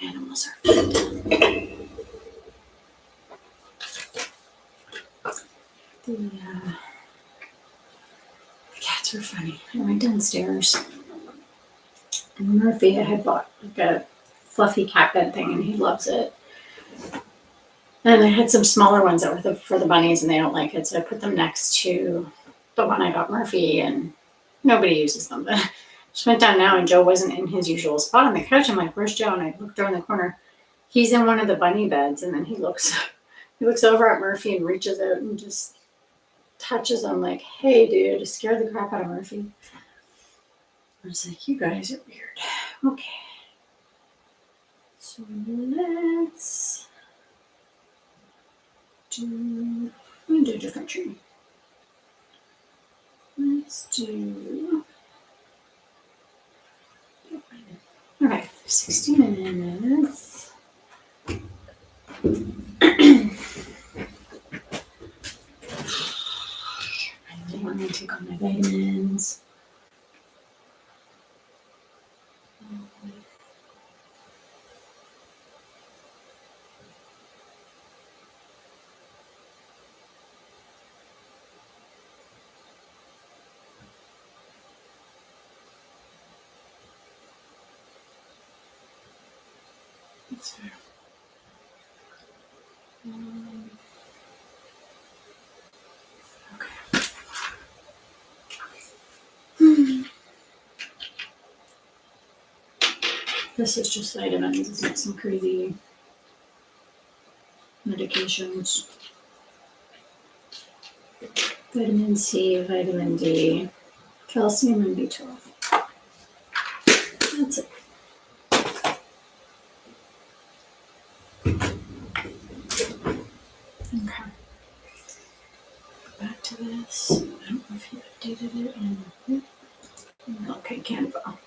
Animals are fed. The cats are funny. I went downstairs and Murphy, I had bought like a fluffy cat bed thing and he loves it. And I had some smaller ones that were for the bunnies and they don't like it. So I put them next to the one I got Murphy and nobody uses them. But just went down now and Joe wasn't in his usual spot on the couch. I'm like, where's Joe? And I looked around the corner. He's in one of the bunny beds and then he looks over at Murphy and reaches out and just touches him like, hey dude, it scared the crap out of Murphy. I was like, you guys are weird. Okay. So let's do a different tree. Let's do okay, 60 minutes. I really want to take on my vitamins. That's fair. This is just vitamins. It's not some crazy medications. Vitamin C, vitamin D, calcium, and B12. That's it. Okay. Back to this. I don't know if you updated it in. Okay, Canva.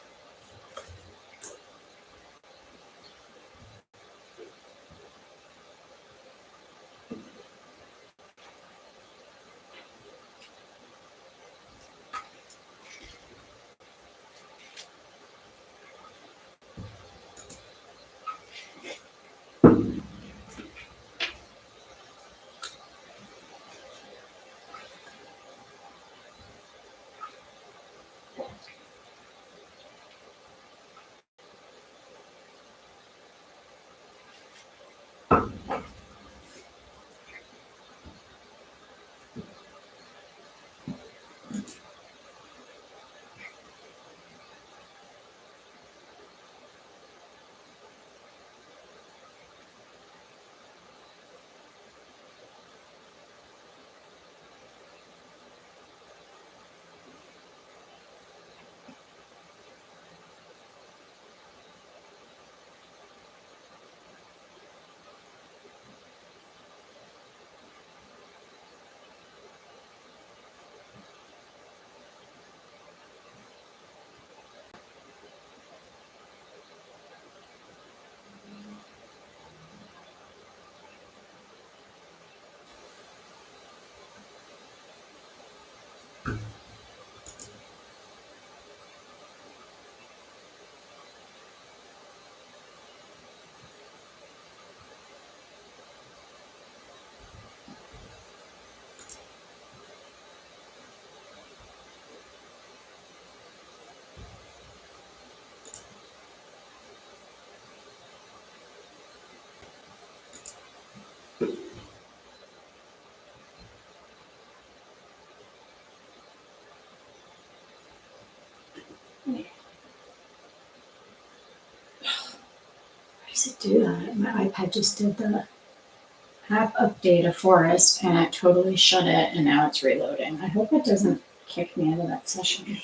Why does it do that? My iPad just did the app update a forest and it totally shut it and now it's reloading. I hope it doesn't kick me out of that session.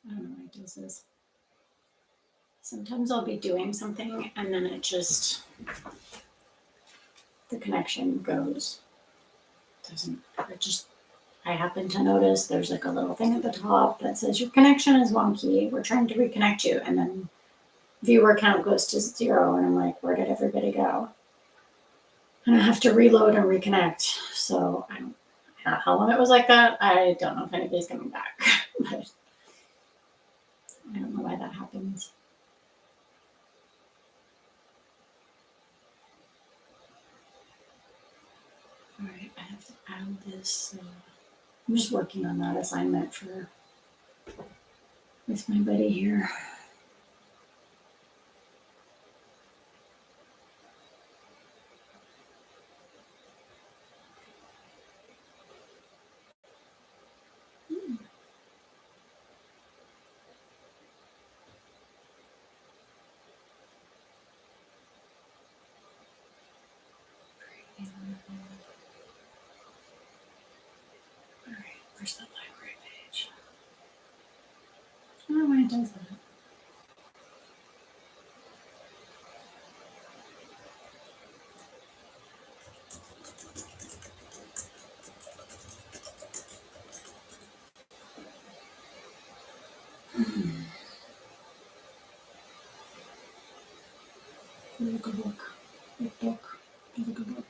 I don't know why it does this. Sometimes I'll be doing something and then the connection goes. I happen to notice there's like a little thing at the top that says your connection is wonky. We're trying to reconnect you. And then viewer count goes to 0. And I'm like, where did everybody go? And I have to reload and reconnect. So I don't know how long it was like that. I don't know if anybody's coming back. But I don't know why that happens. All right, I have to add this. I'm just working on that assignment with my buddy here. All right, where's the library page? I don't know why it does that. Look a book. Look a book.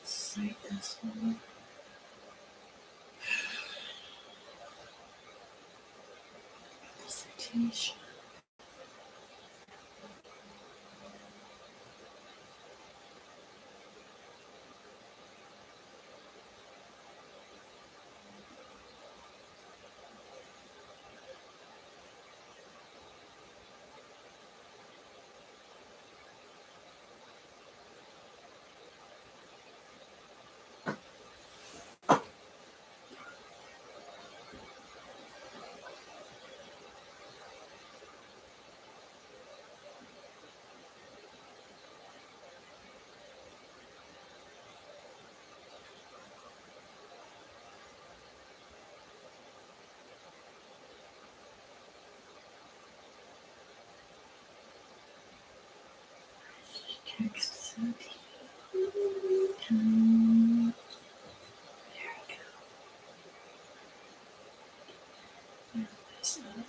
Cite this one. Citation. Text 17. There we go. Now this up.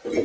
Come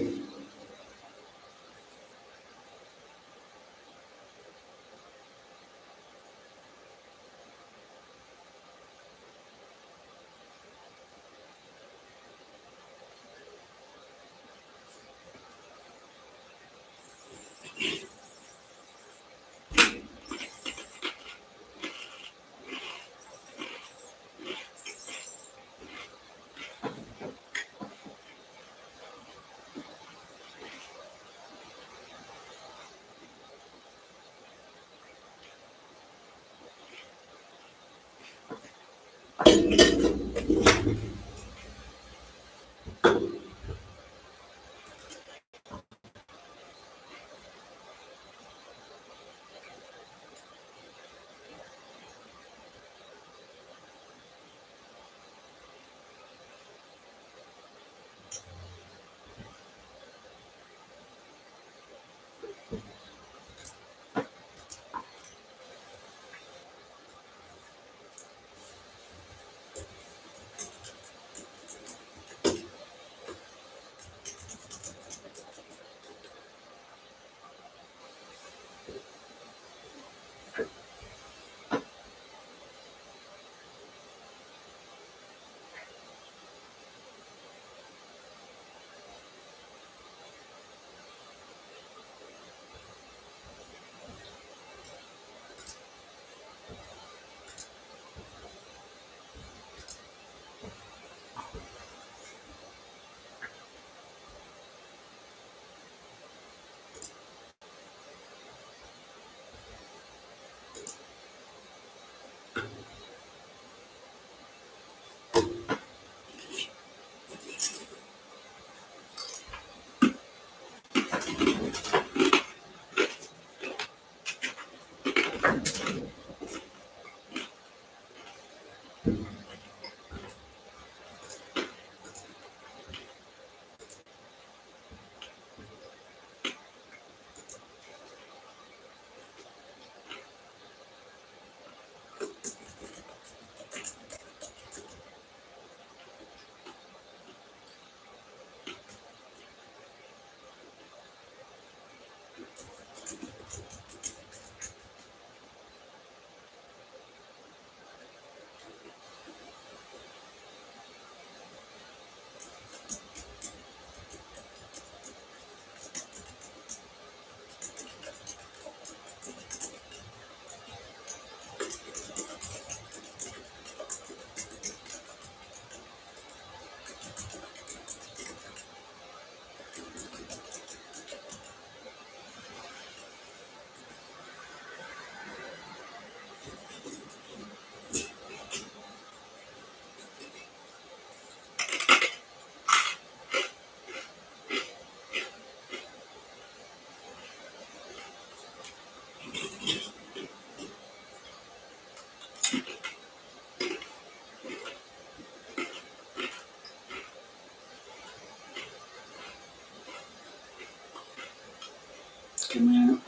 on.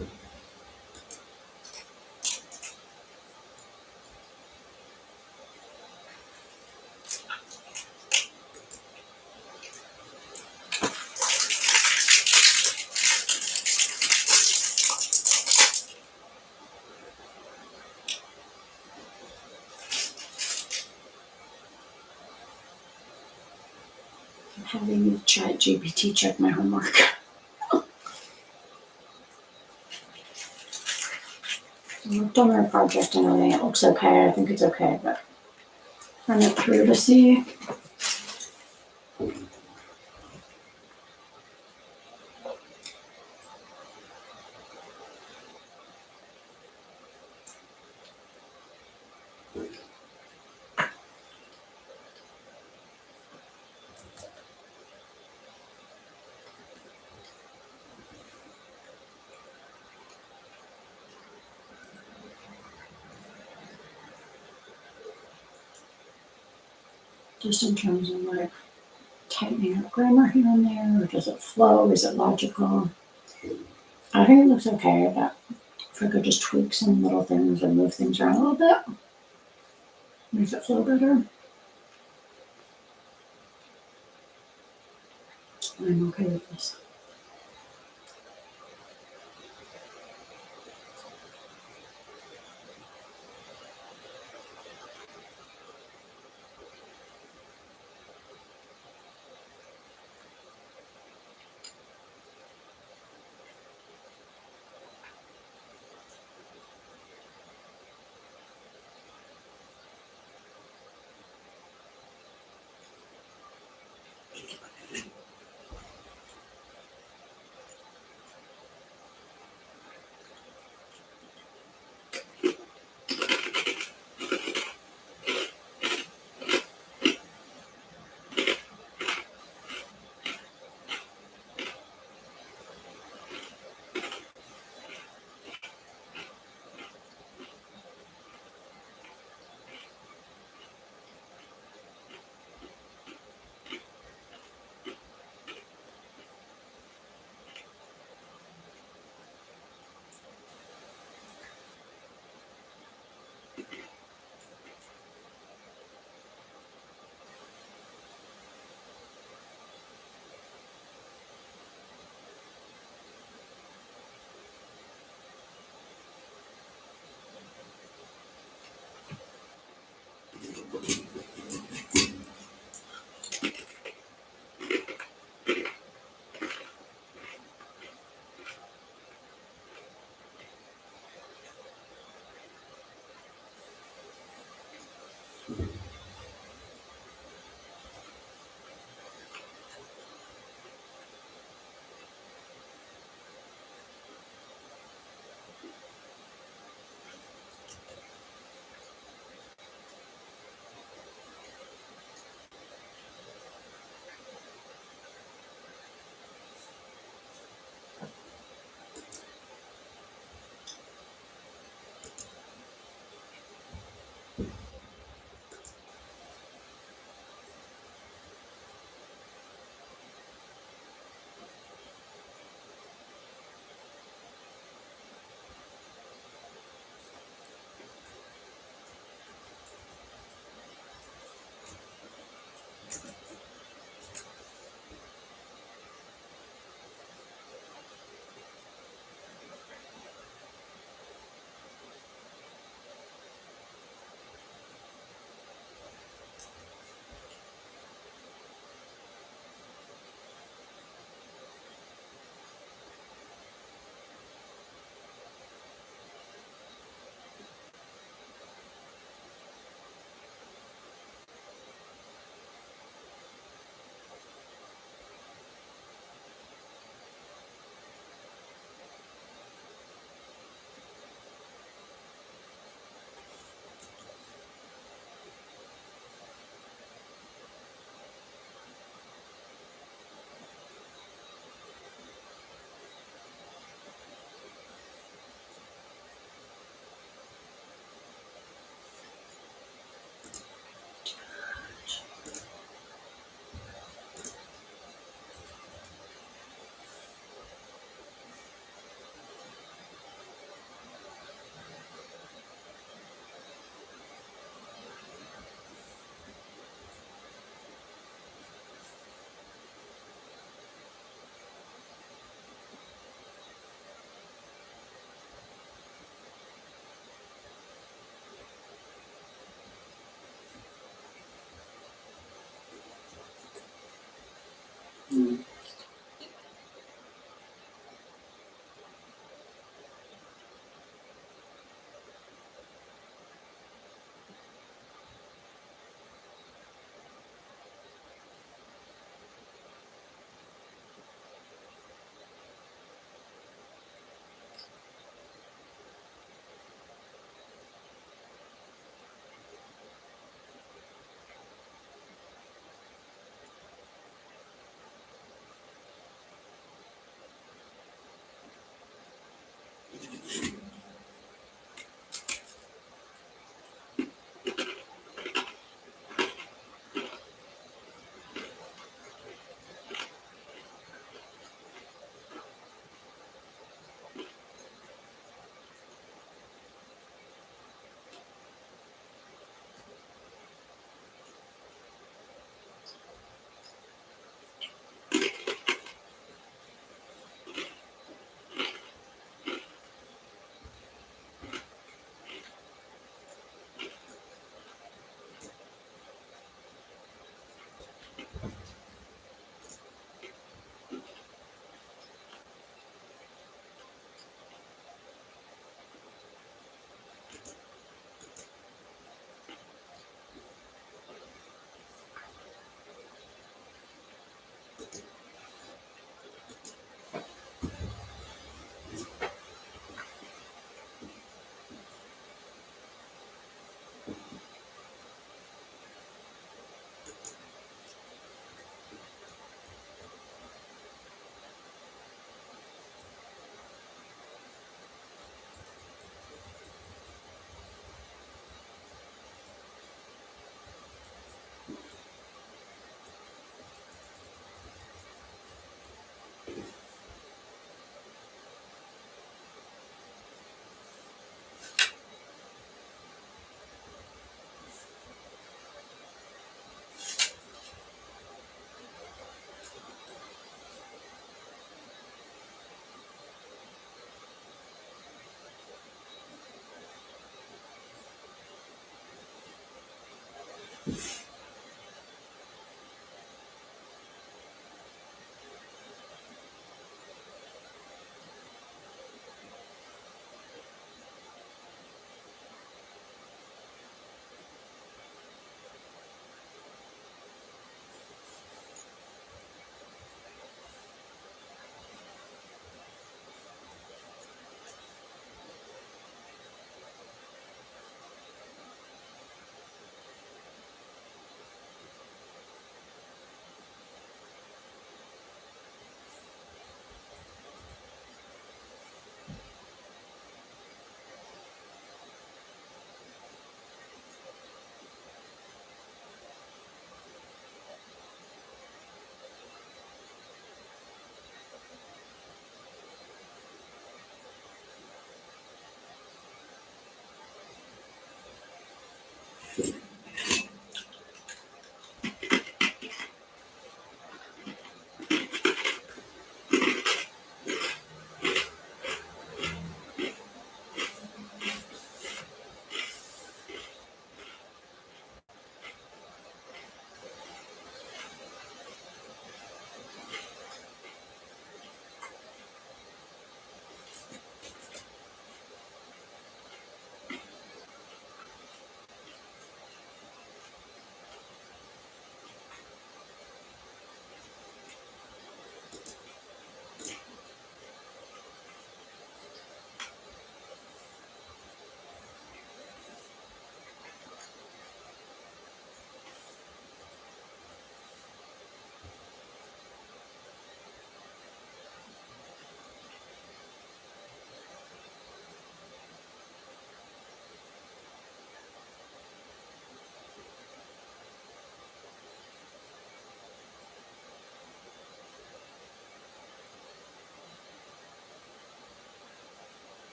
I'm having ChatGPT check my homework. I worked on our project and everything. It looks okay. I think it's okay, but run it through to see. Just in terms of like tightening up grammar here and there, or does it flow? Is it logical? I think it looks okay, but if I could just tweak some little things or move things around a little bit, make it flow better. I'm okay with this.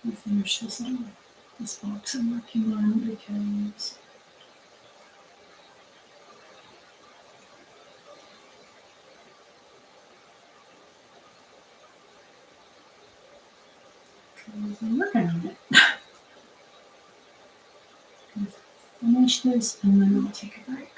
I'll finish this box I'm working on because I'm working on it. Finish this and then I'll take a break.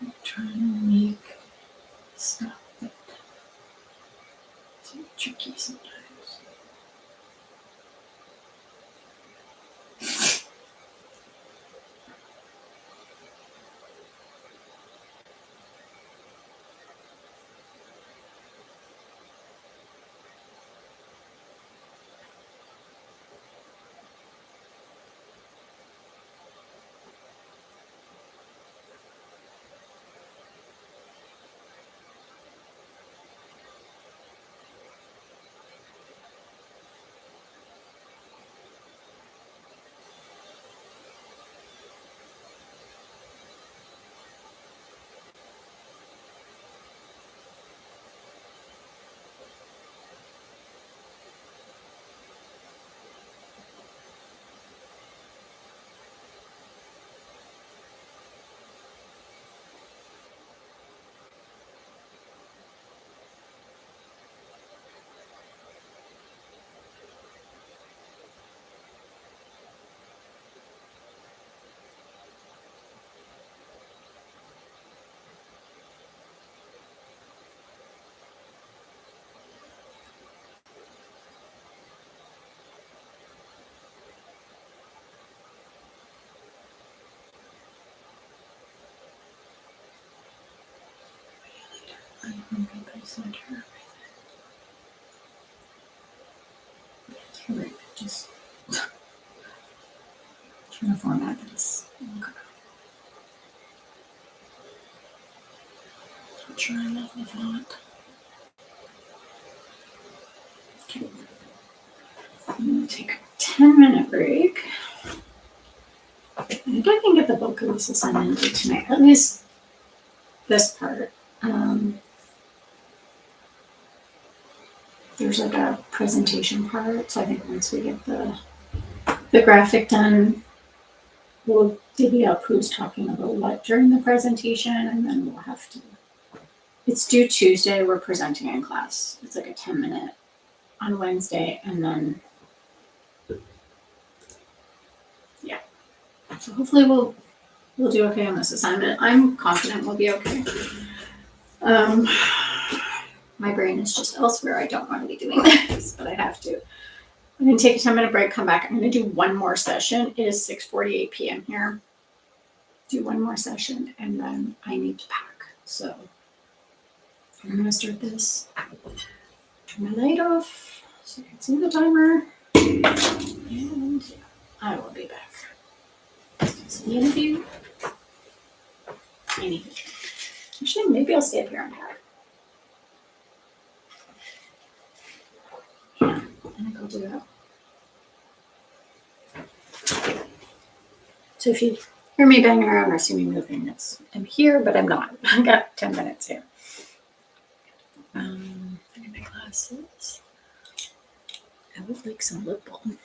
I'm trying to make stuff that is tricky sometimes. I'm hungry by center. Right, just trying to format this. Okay. I'll try enough if not. Okay. I'm going to take a 10-minute break. I think I can get the bulk of this assignment due tonight, at least this part. There's like a presentation part, so I think once we get the graphic done, we'll divvy up who's talking about what during the presentation, and then we'll have to. It's due Tuesday. We're presenting in class. It's like a 10-minute on Wednesday, and then yeah. So hopefully we'll do okay on this assignment. I'm confident we'll be okay. My brain is just elsewhere. I don't want to be doing this, but I have to. I'm going to take a 10-minute break, come back. I'm going to do one more session. It is 6:48 p.m. here. Do one more session, and then I need to pack. So I'm going to start this. Turn my light off so you can see the timer. And I will be back. See any of you? Actually, maybe I'll stay up here and pack. Yeah, I think I'll do that. So if you hear me banging around or see me moving, I'm here, but I'm not. I got 10 minutes here. I need my glasses. I would like some lip balm.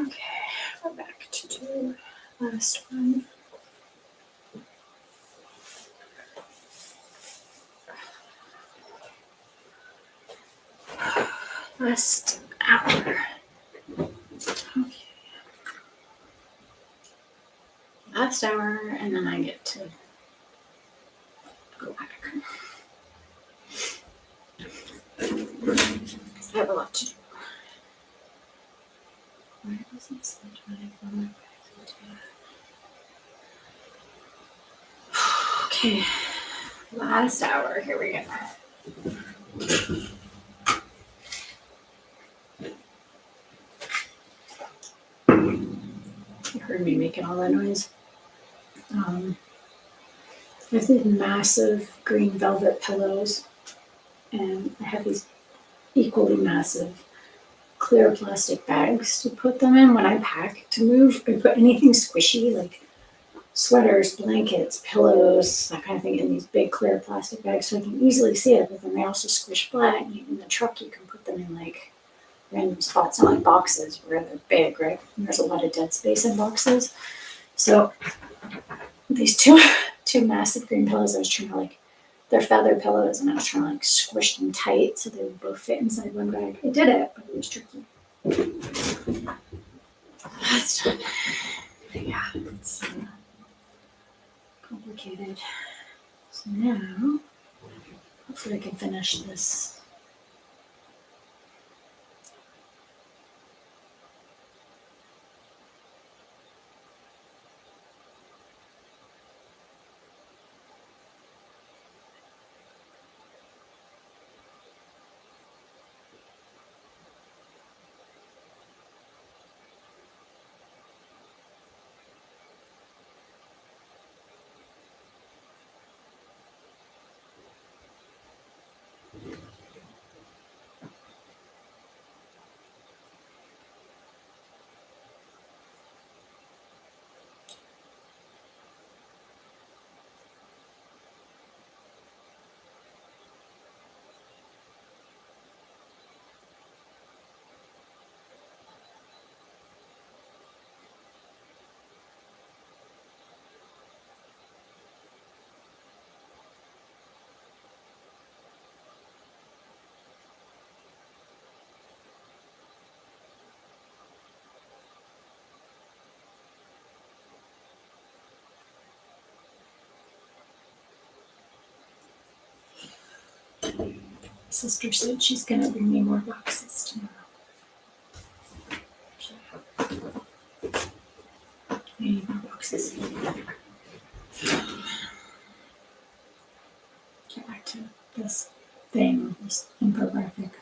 Okay, we're back to do last one. Last hour. Okay. Last hour, and then I get to go back. I have a lot to do. Why doesn't it say 24? Okay, last hour. Here we go. You heard me making all that noise. I have these massive green velvet pillows, and I have these equally massive clear plastic bags to put them in when I pack to move. I put anything squishy like sweaters, blankets, pillows, that kind of thing in these big clear plastic bags so I can easily see it, but then they also squish flat. And in the truck, you can put them in like random spots, not like boxes where they're big, right? And there's a lot of dead space in boxes. So these two massive green pillows, I was trying to like, they're feather pillows, and I was trying to like squish them tight so they would both fit inside one bag. I did it, but it was tricky. That's done. Yeah, it's complicated. So now, hopefully I can finish this. Sister said she's gonna bring me more boxes tomorrow. I need more boxes. Get back to this thing, this infographic.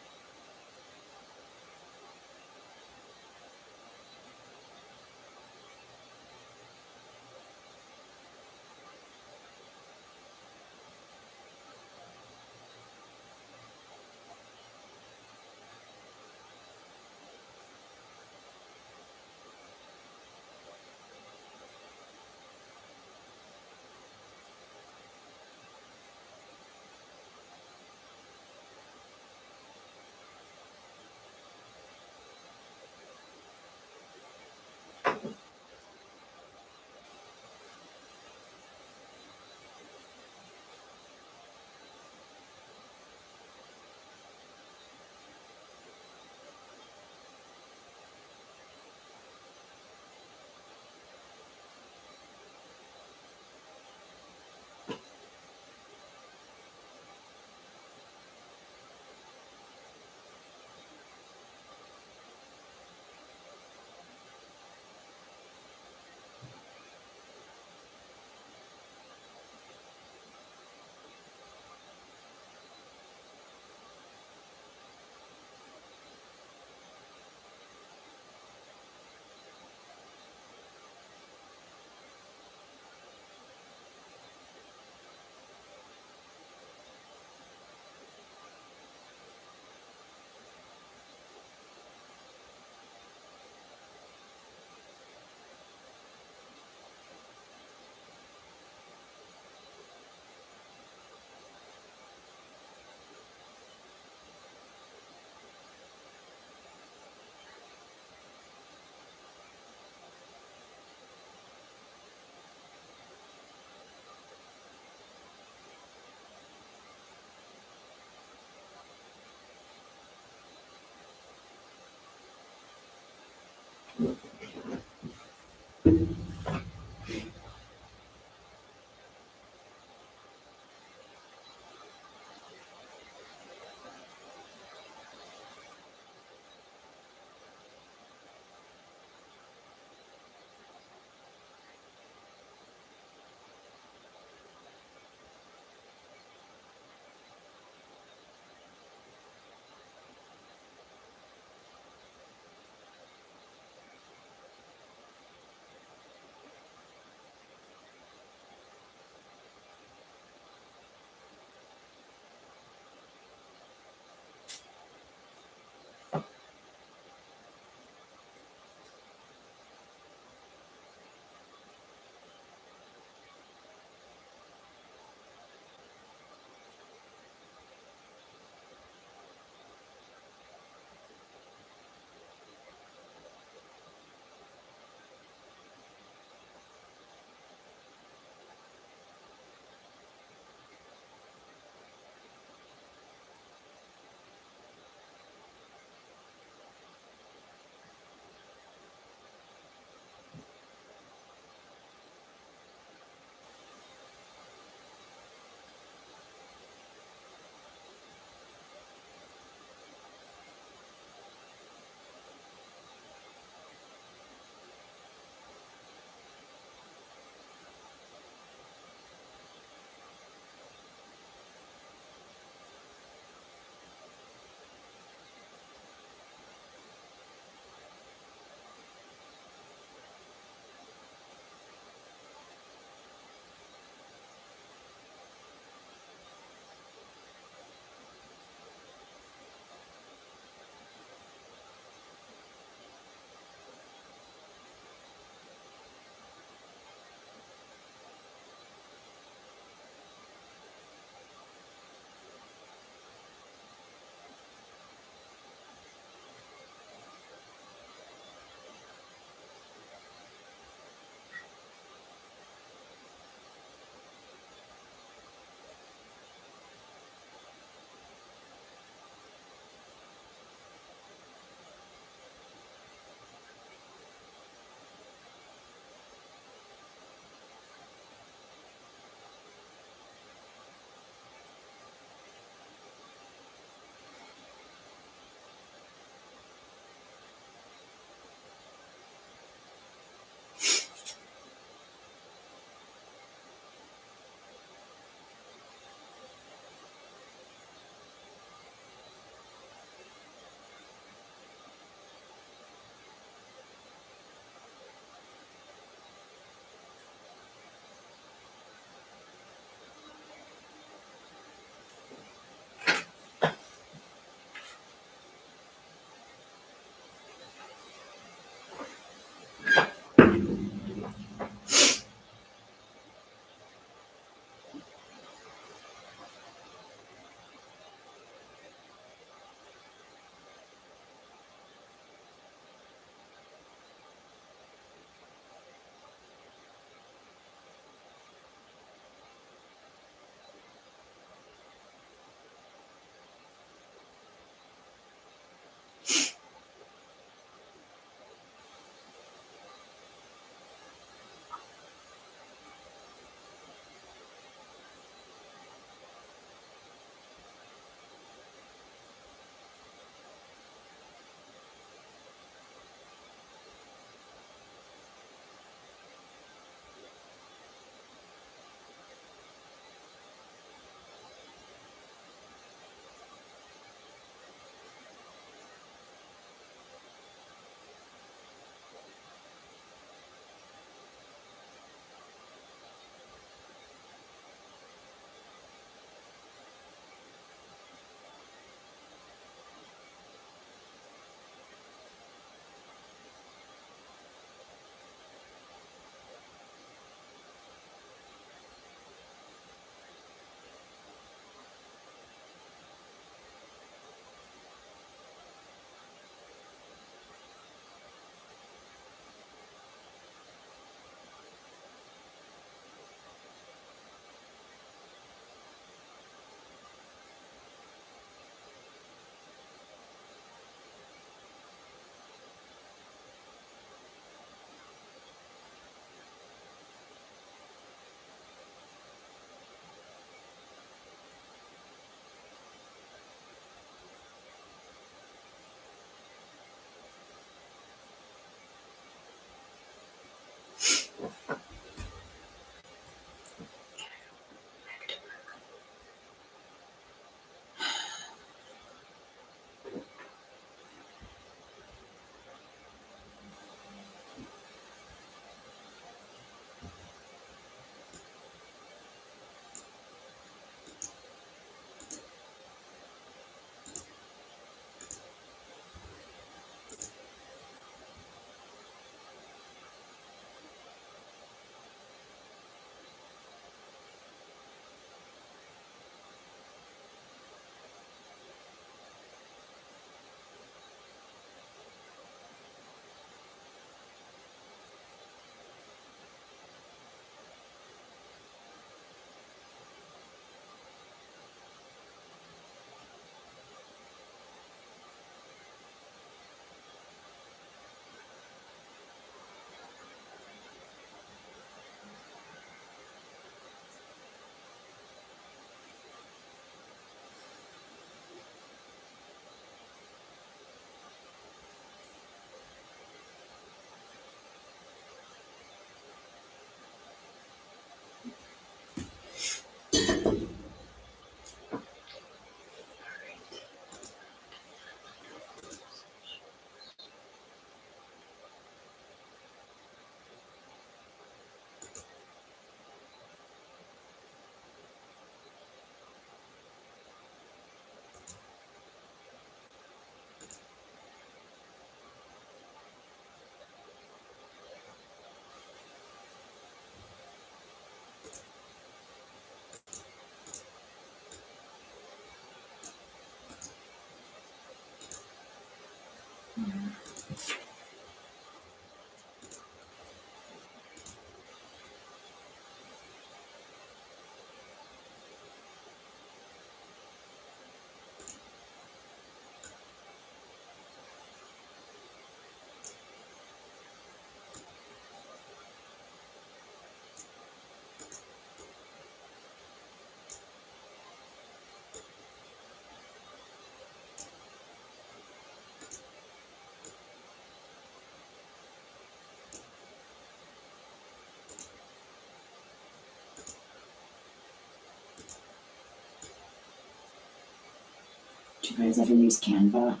Do you guys ever use Canva?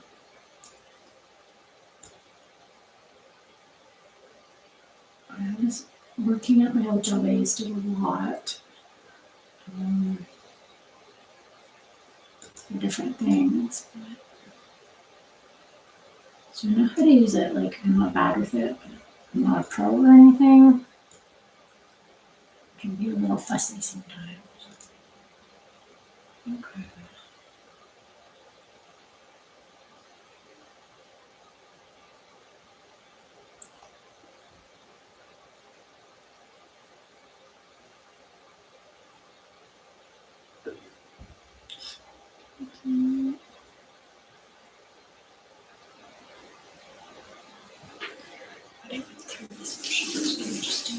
I was working at my old job. I used it a lot for different things. So I know how to use it. Like, I'm not bad with it, but I'm not a pro or anything. It can be a little fussy sometimes. Okay. I went through this workshop. It's been interesting.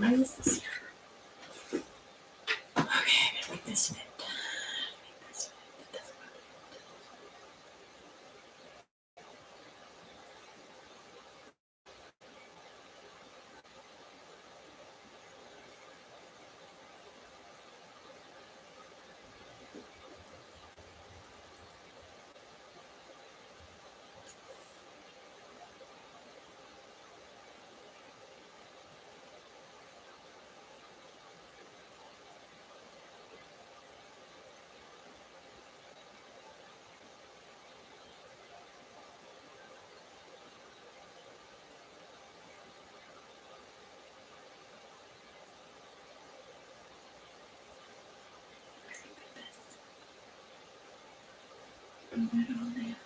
Why is this here? Okay, I'm gonna make this fit. Make this fit. It doesn't matter. Put that on there.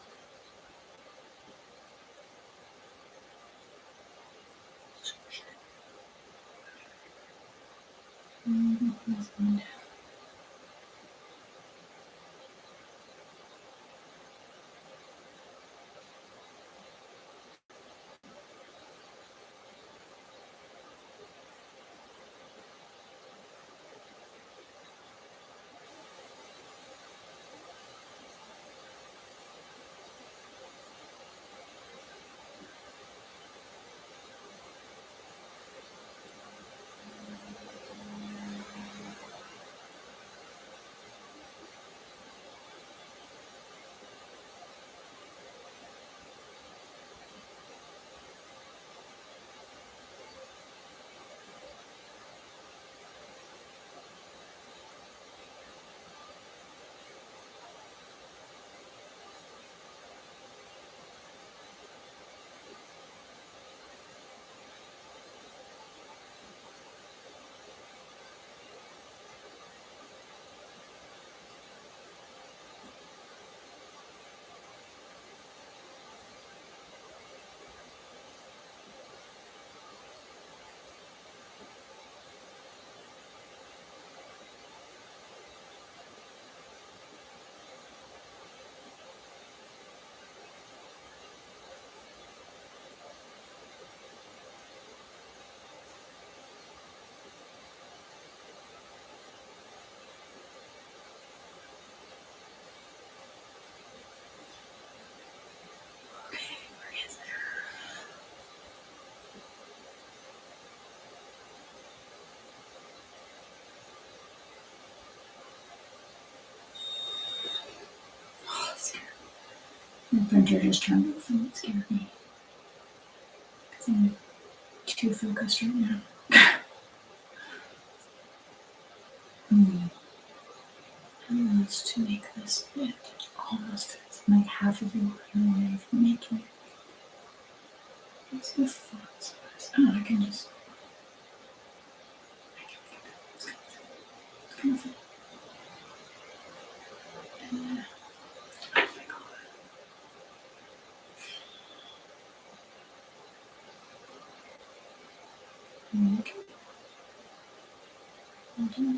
Mm-hmm. My printer just turned off and it scared me. Because I'm too focused right now. Almost to make this fit. Almost fits. I'm like half of the way from making it. What's the font size? Oh, I can just. I can fit that. It's gonna fit. It's gonna fit. Oh my god. Okay. Mm-hmm.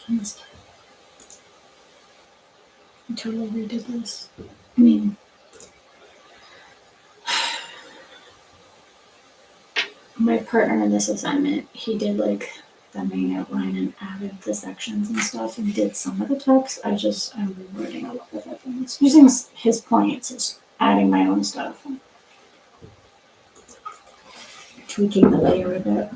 I totally redid this. I mean, my partner in this assignment, he did like the main outline and added the sections and stuff and did some of the text. I'm rewriting a lot of the things. Using his points, is adding my own stuff, and tweaking the layer a bit.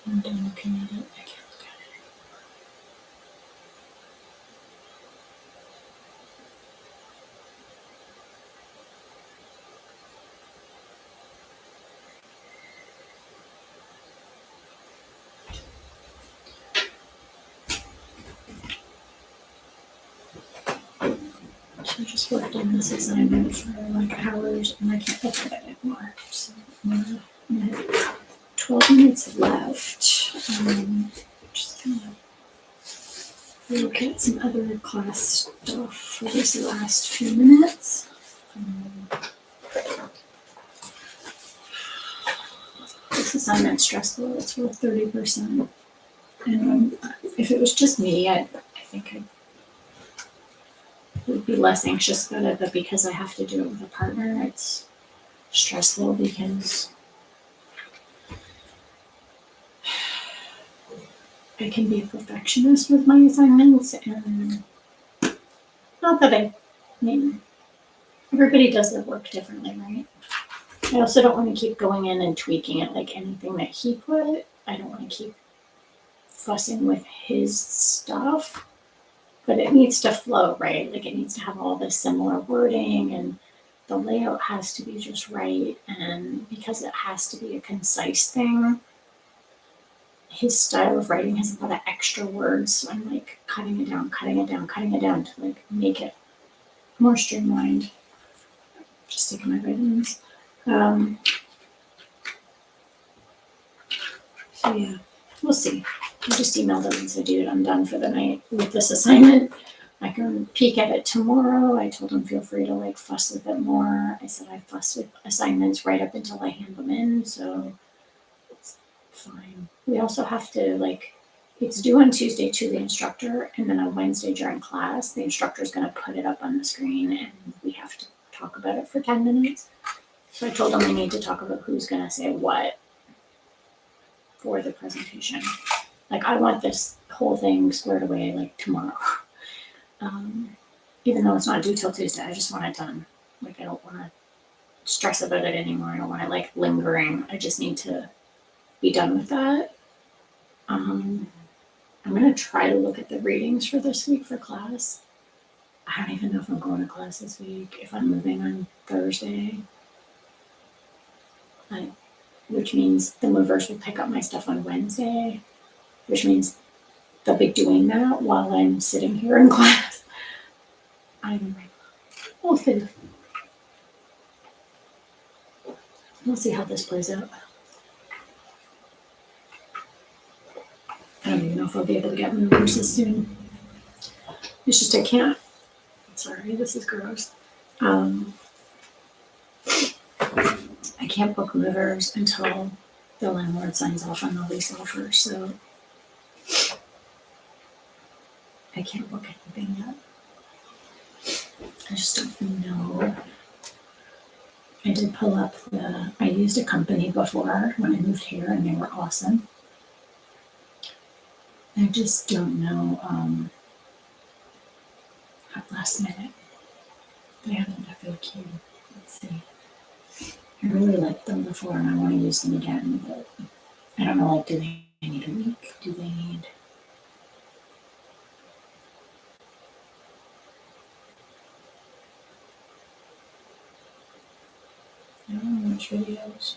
I'm done looking at it. I can't look at it. So I just worked on this assignment for like hours and I can't look at it anymore. So I have 12 minutes left. Just gonna look at some other class stuff for these last few minutes. This assignment's stressful. It's worth 30%. And if it was just me, I think I would be less anxious about it. But because I have to do it with a partner, it's stressful because I can be a perfectionist with my assignments. And not that I mean, everybody does their work differently, right? I also don't want to keep going in and tweaking it like anything that he put. I don't want to keep fussing with his stuff, but it needs to flow, right? Like it needs to have all this similar wording and the layout has to be just right. And because it has to be a concise thing, his style of writing has a lot of extra words. So I'm like cutting it down to like make it more streamlined. Just taking my vitamins. So yeah, we'll see. I just emailed him and said, dude, I'm done for the night with this assignment. I can peek at it tomorrow. I told him feel free to like fuss with it more. I said I fuss with assignments right up until I hand them in, so it's fine. We also have to like, it's due on Tuesday to the instructor, and then on Wednesday during class, the instructor is going to put it up on the screen, and we have to talk about it for 10 minutes. So I told him we need to talk about who's going to say what for the presentation. Like I want this whole thing squared away like tomorrow. Even though it's not due till Tuesday, I just want it done. Like I don't want to stress about it anymore. I don't want it like lingering. I just need to be done with that. I'm gonna try to look at the readings for this week for class. I don't even know if I'm going to class this week. If I'm moving on Thursday, which means the movers will pick up my stuff on Wednesday, which means they'll be doing that while I'm sitting here in class. We'll see. We'll see how this plays out. I don't even know if I'll be able to get movers as soon. It's just I can't. Sorry, this is gross. I can't book movers until the landlord signs off on the lease offer, so I can't book anything yet. I just don't know. I did pull up I used a company before when I moved here and they were awesome. I just don't know, at last minute. They haven't FAQ. Let's see. I really liked them before and I want to use them again, but I don't know, like, do they need a week? Do they need... I don't know which videos.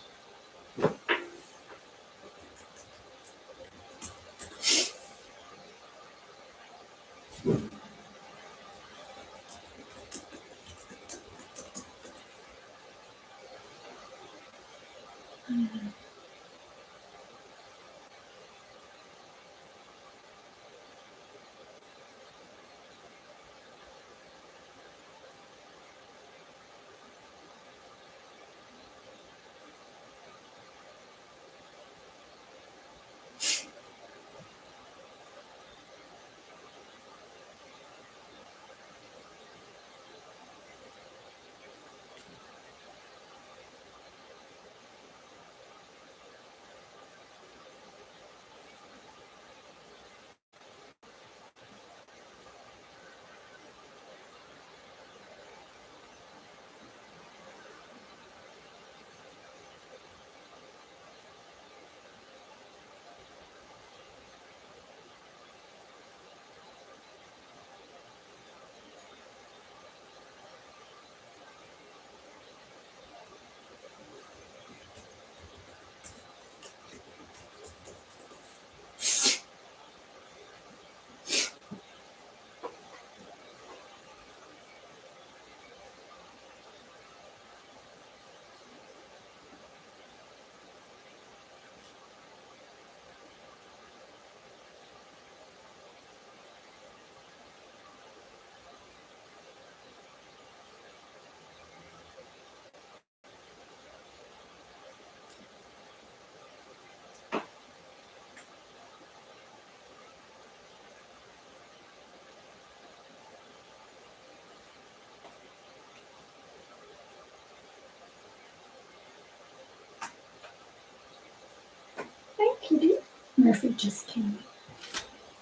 Kitty. Murphy just came.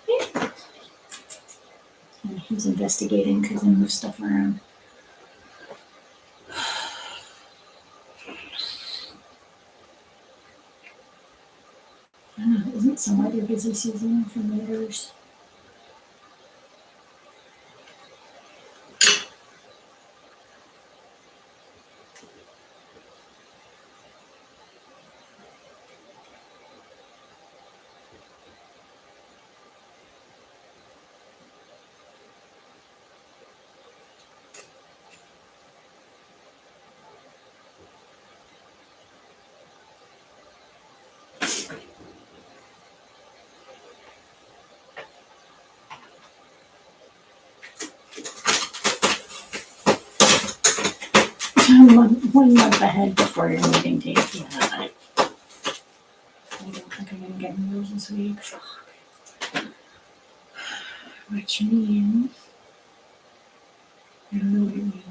Yeah. And he's investigating because I move stuff around. I don't know, isn't summer their busy season for movers? One month ahead before your meeting date. Yeah, I don't think I'm gonna get movers this week. Fuck. Which means I don't know what it means.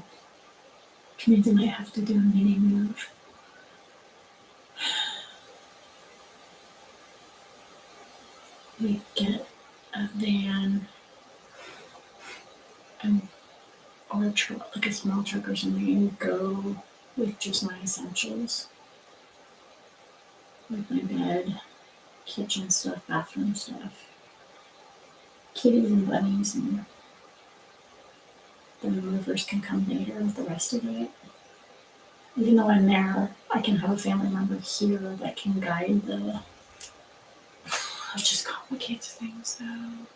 Which means I might have to do a mini move. We get a van and or a truck, like a small truck or something, and go with just my essentials, like my bed, kitchen stuff, bathroom stuff, kitties and bunnies, and the movers can come later with the rest of it. Even though I'm there, I can have a family member here that can guide the. It just complicates things though.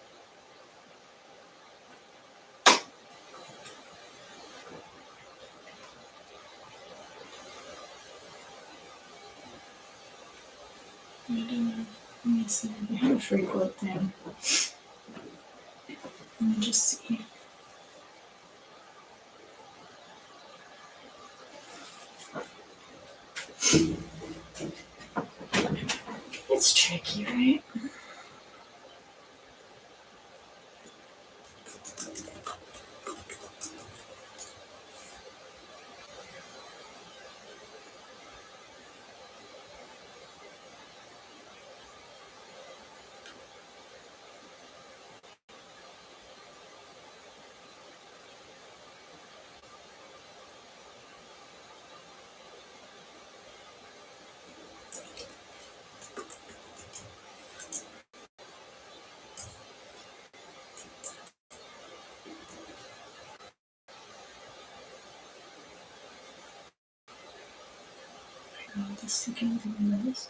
I don't know. Let me see. I have a free quote thing. Let me just see. It's tricky, right? Just looking through this.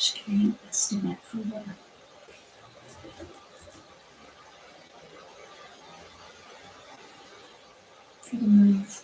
Just getting an estimate for the move.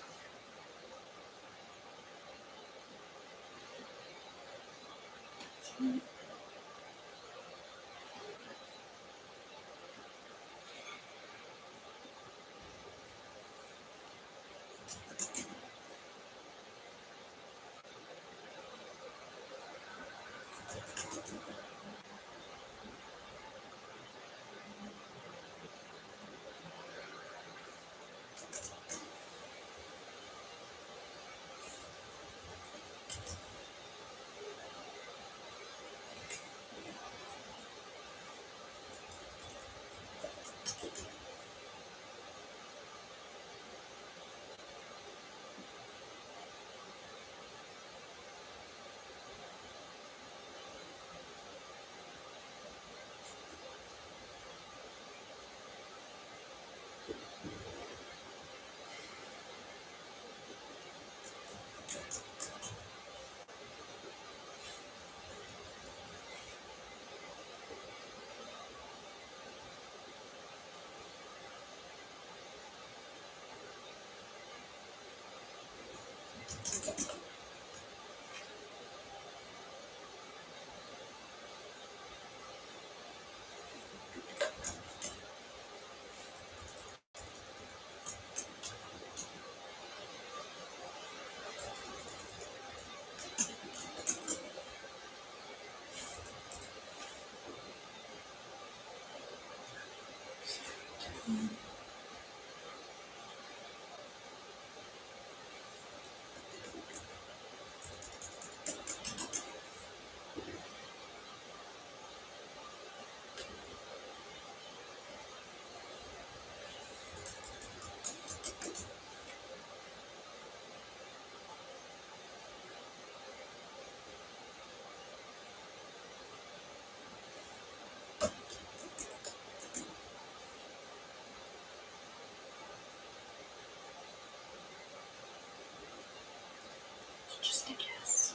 Just a guess.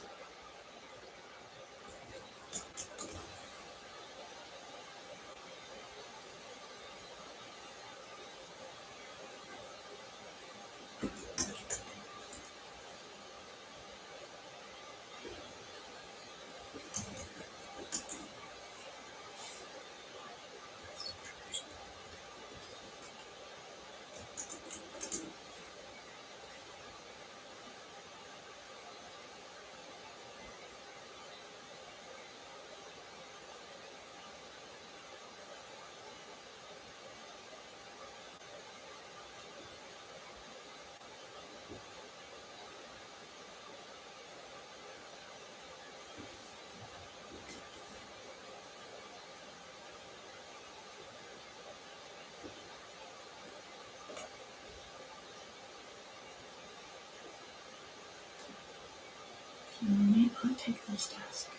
So we may not take this task.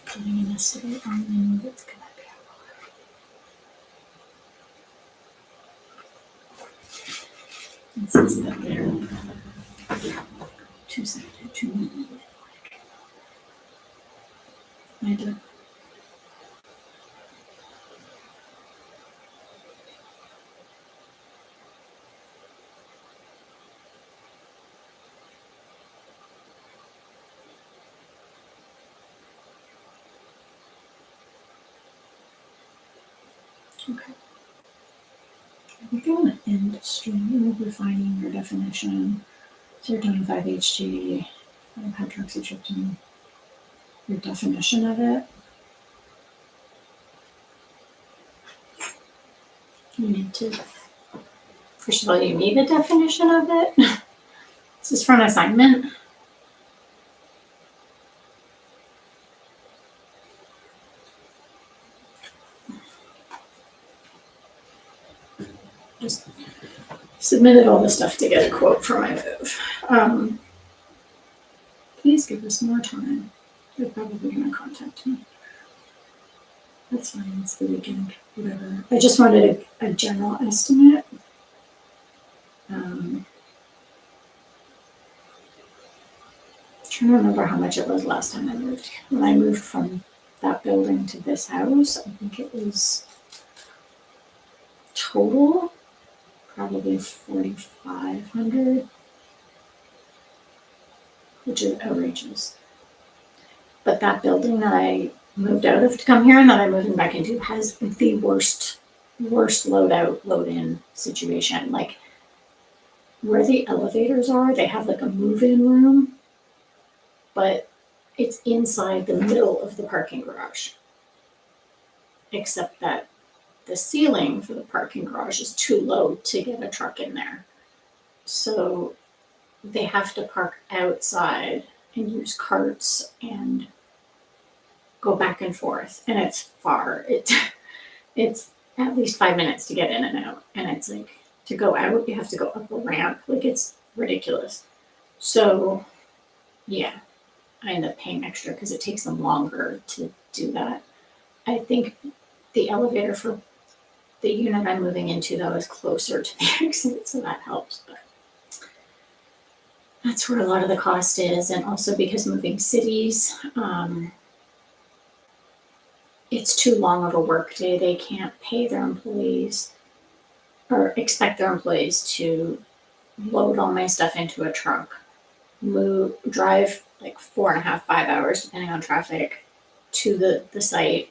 Coming in yesterday on the move, it's gonna be a It says that they're two-sided, two-minded. I do. Okay. I think I want to end stream refining your definition. Serotonin 5-HT, hydroxytryptamine, your definition of it. You need to, first of all, you need a definition of it. This is for an assignment. Just submitted all the stuff to get a quote for my move. Please give us more time. They're probably going to contact me. That's fine, it's the weekend, whatever. I just wanted a general estimate. Trying to remember how much it was last time I moved. When I moved from that building to this house, I think it was total probably $4,500, which is outrageous. But that building that I moved out of to come here and that I'm moving back into has the worst load out, load in situation. Like where the elevators are, they have like a move-in room, but it's inside the middle of the parking garage. Except that the ceiling for the parking garage is too low to get a truck in there. So they have to park outside and use carts and go back and forth. And it's far. It's at least 5 minutes to get in and out. And it's like to go out, you have to go up a ramp. Like it's ridiculous. So yeah, I end up paying extra because it takes them longer to do that. I think the elevator for the unit I'm moving into, though, is closer to the exit, so that helps. But that's where a lot of the cost is. And also because moving cities, it's too long of a work day. They can't pay their employees or expect their employees to load all my stuff into a truck, drive like 4.5, 5 hours, depending on traffic, to the site,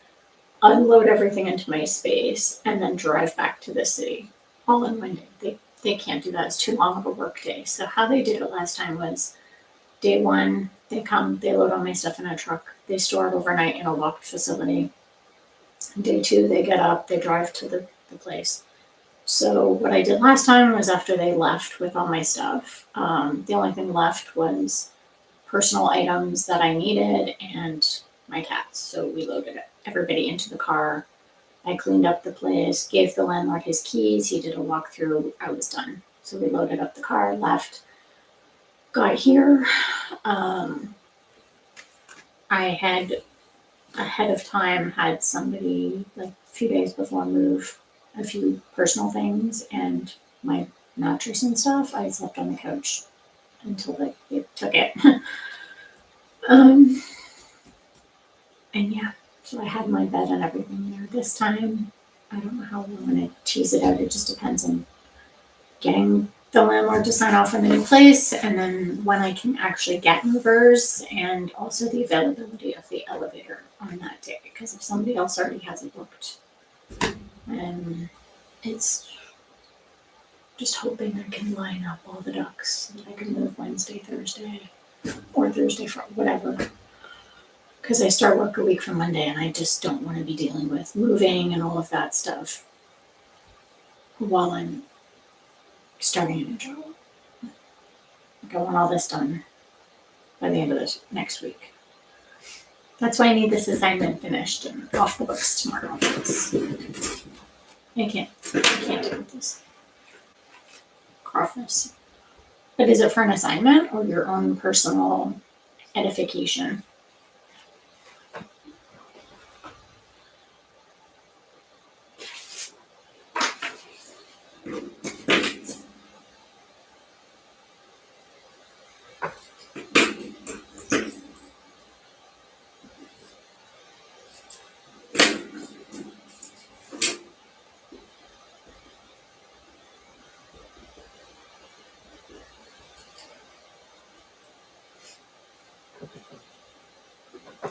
unload everything into my space, and then drive back to the city all in one day. They can't do that. It's too long of a work day. So how they did it last time was day one, they come, they load all my stuff in a truck, they store it overnight in a locked facility. Day 2, they get up, they drive to the place. So what I did last time was after they left with all my stuff, the only thing left was personal items that I needed and my cats. So we loaded everybody into the car. I cleaned up the place, gave the landlord his keys. He did a walkthrough. I was done. So we loaded up the car, left, got here. I had ahead of time had somebody like a few days before move a few personal things and my mattress and stuff. I slept on the couch until they took it. um, and yeah, so I had my bed and everything there. This time, I don't know how we're gonna tease it out. It just depends on getting the landlord to sign off on the new place and then when I can actually get movers and also the availability of the elevator on that day. Because if somebody else already has it booked, and it's just hoping I can line up all the ducks so that I can move Wednesday, Thursday, or Thursday for whatever. Because I start work a week from Monday and I just don't want to be dealing with moving and all of that stuff while I'm starting a new job. Like I want all this done by the end of this next week. That's why I need this assignment finished and off the books tomorrow. I can't deal with this crawfus. But is it for an assignment or your own personal edification?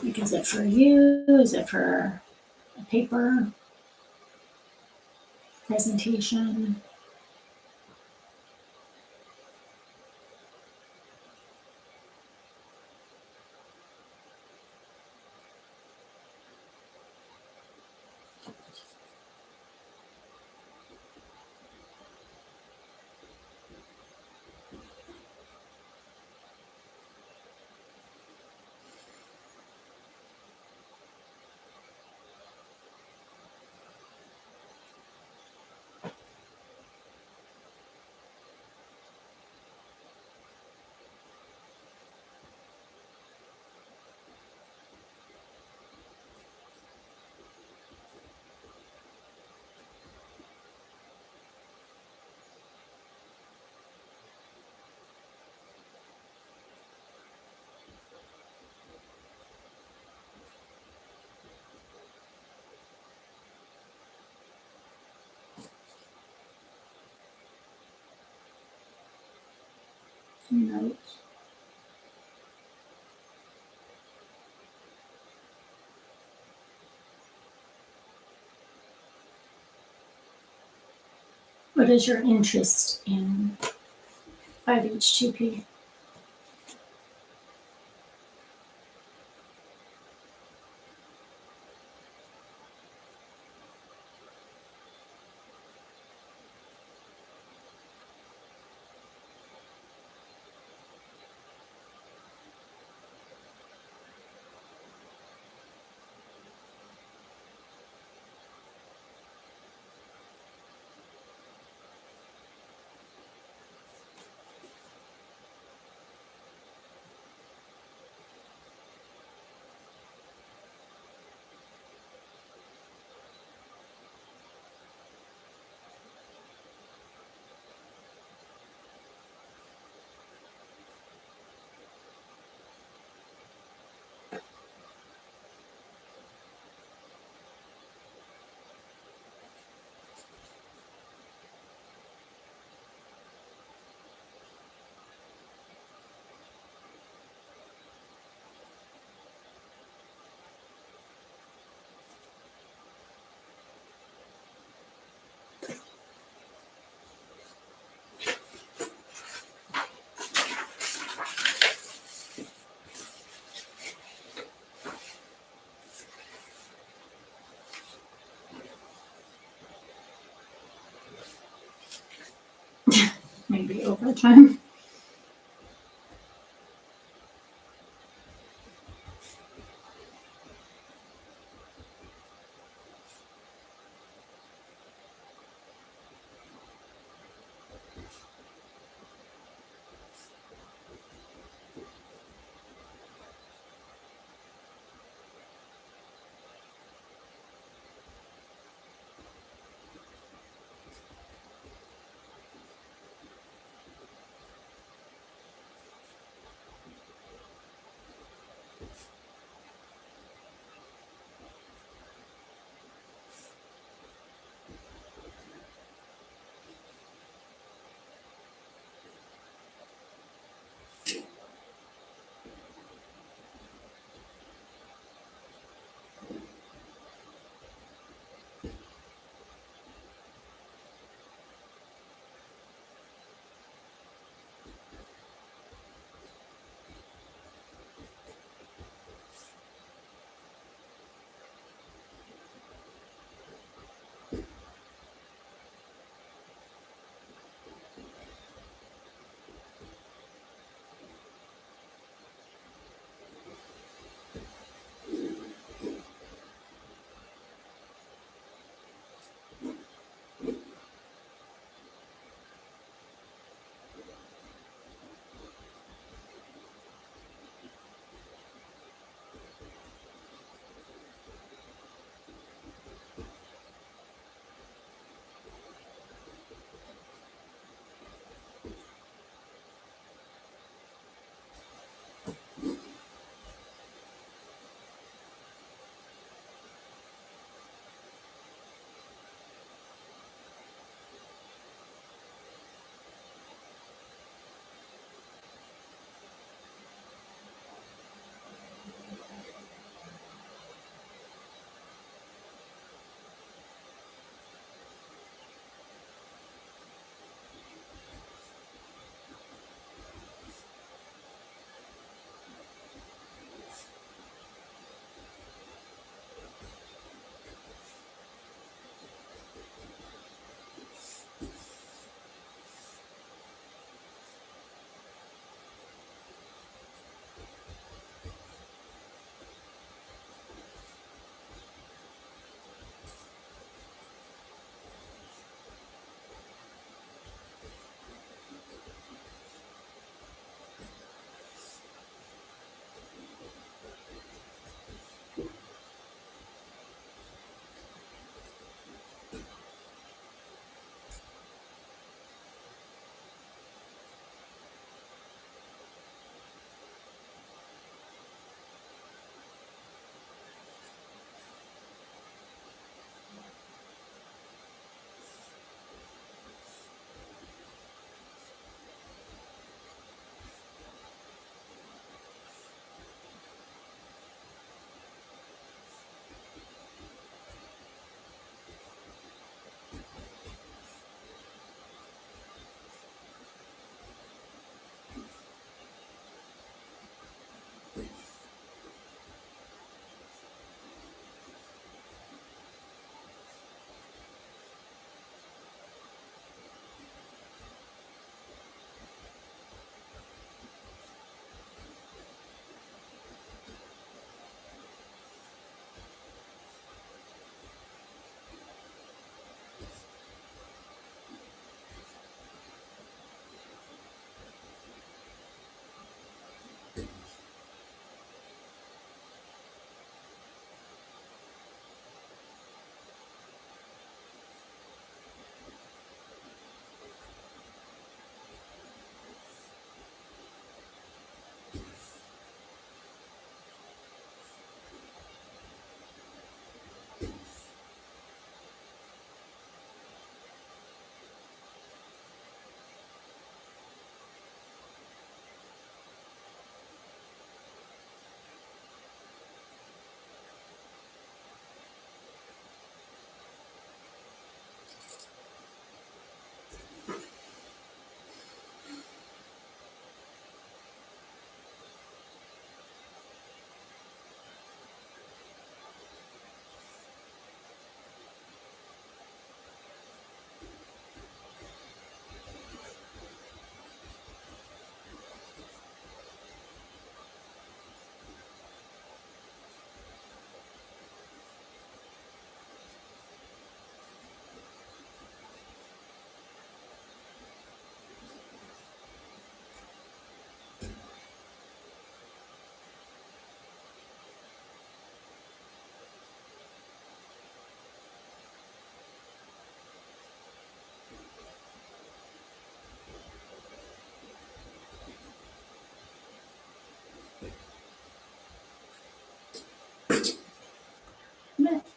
Like, is it for you? Is it for a paper presentation? Notes. What is your interest in 5-HTP? be overtime.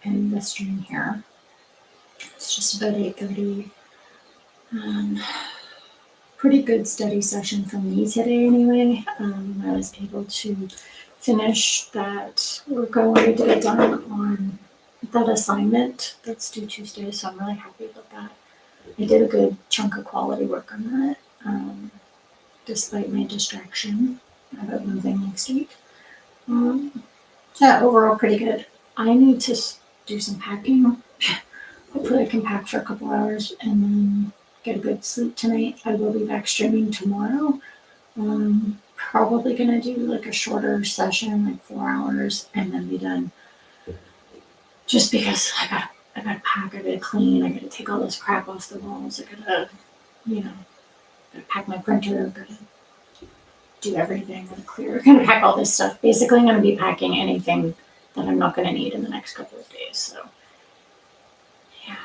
in the stream here. It's just about 8:30. Pretty good study session for me today anyway. I was able to finish that work I wanted to get done on that assignment that's due Tuesday, so I'm really happy about that. I did a good chunk of quality work on that, despite my distraction about moving next week. So yeah, overall pretty good. I need to do some packing. Hopefully I can pack for a couple hours and then get a good sleep tonight. I will be back streaming tomorrow. Probably gonna do like a shorter session, like 4 hours, and then be done. Just because I gotta pack, I gotta clean, I gotta take all this crap off the walls, I gotta, gotta pack my printer, gotta do everything, gotta clear, gotta pack all this stuff. Basically, I'm gonna be packing anything that I'm not gonna need in the next couple of days. So, yeah,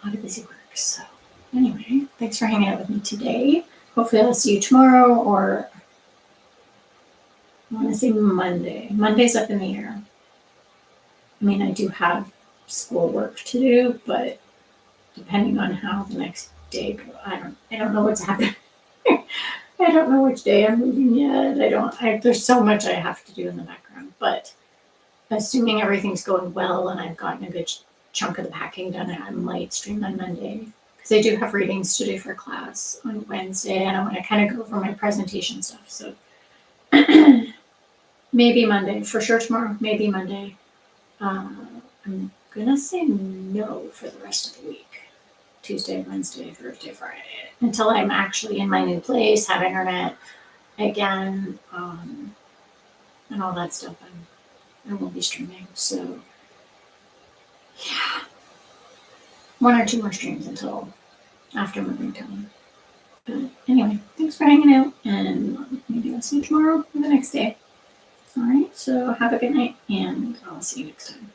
a lot of busy work. So, anyway, thanks for hanging out with me today. Hopefully, I'll see you tomorrow, or I want to say Monday. Monday's up in the air. I mean, I do have school work to do, but depending on how the next day goes, I don't know what's happening. I don't know which day I'm moving yet. There's so much I have to do in the background, but assuming everything's going well and I've gotten a good chunk of the packing done, I might stream on Monday because I do have readings to do for class on Wednesday, and I want to kind of go over my presentation stuff. So maybe Monday, for sure tomorrow, maybe Monday. I'm gonna say no for the rest of the week. Tuesday, Wednesday, Thursday, Friday, until I'm actually in my new place, have internet again, and all that stuff. I won't be streaming. So, yeah, 1 or 2 more streams until after moving time. But anyway, thanks for hanging out, and maybe I'll see you tomorrow or the next day. All right, so have a good night, and I'll see you next time.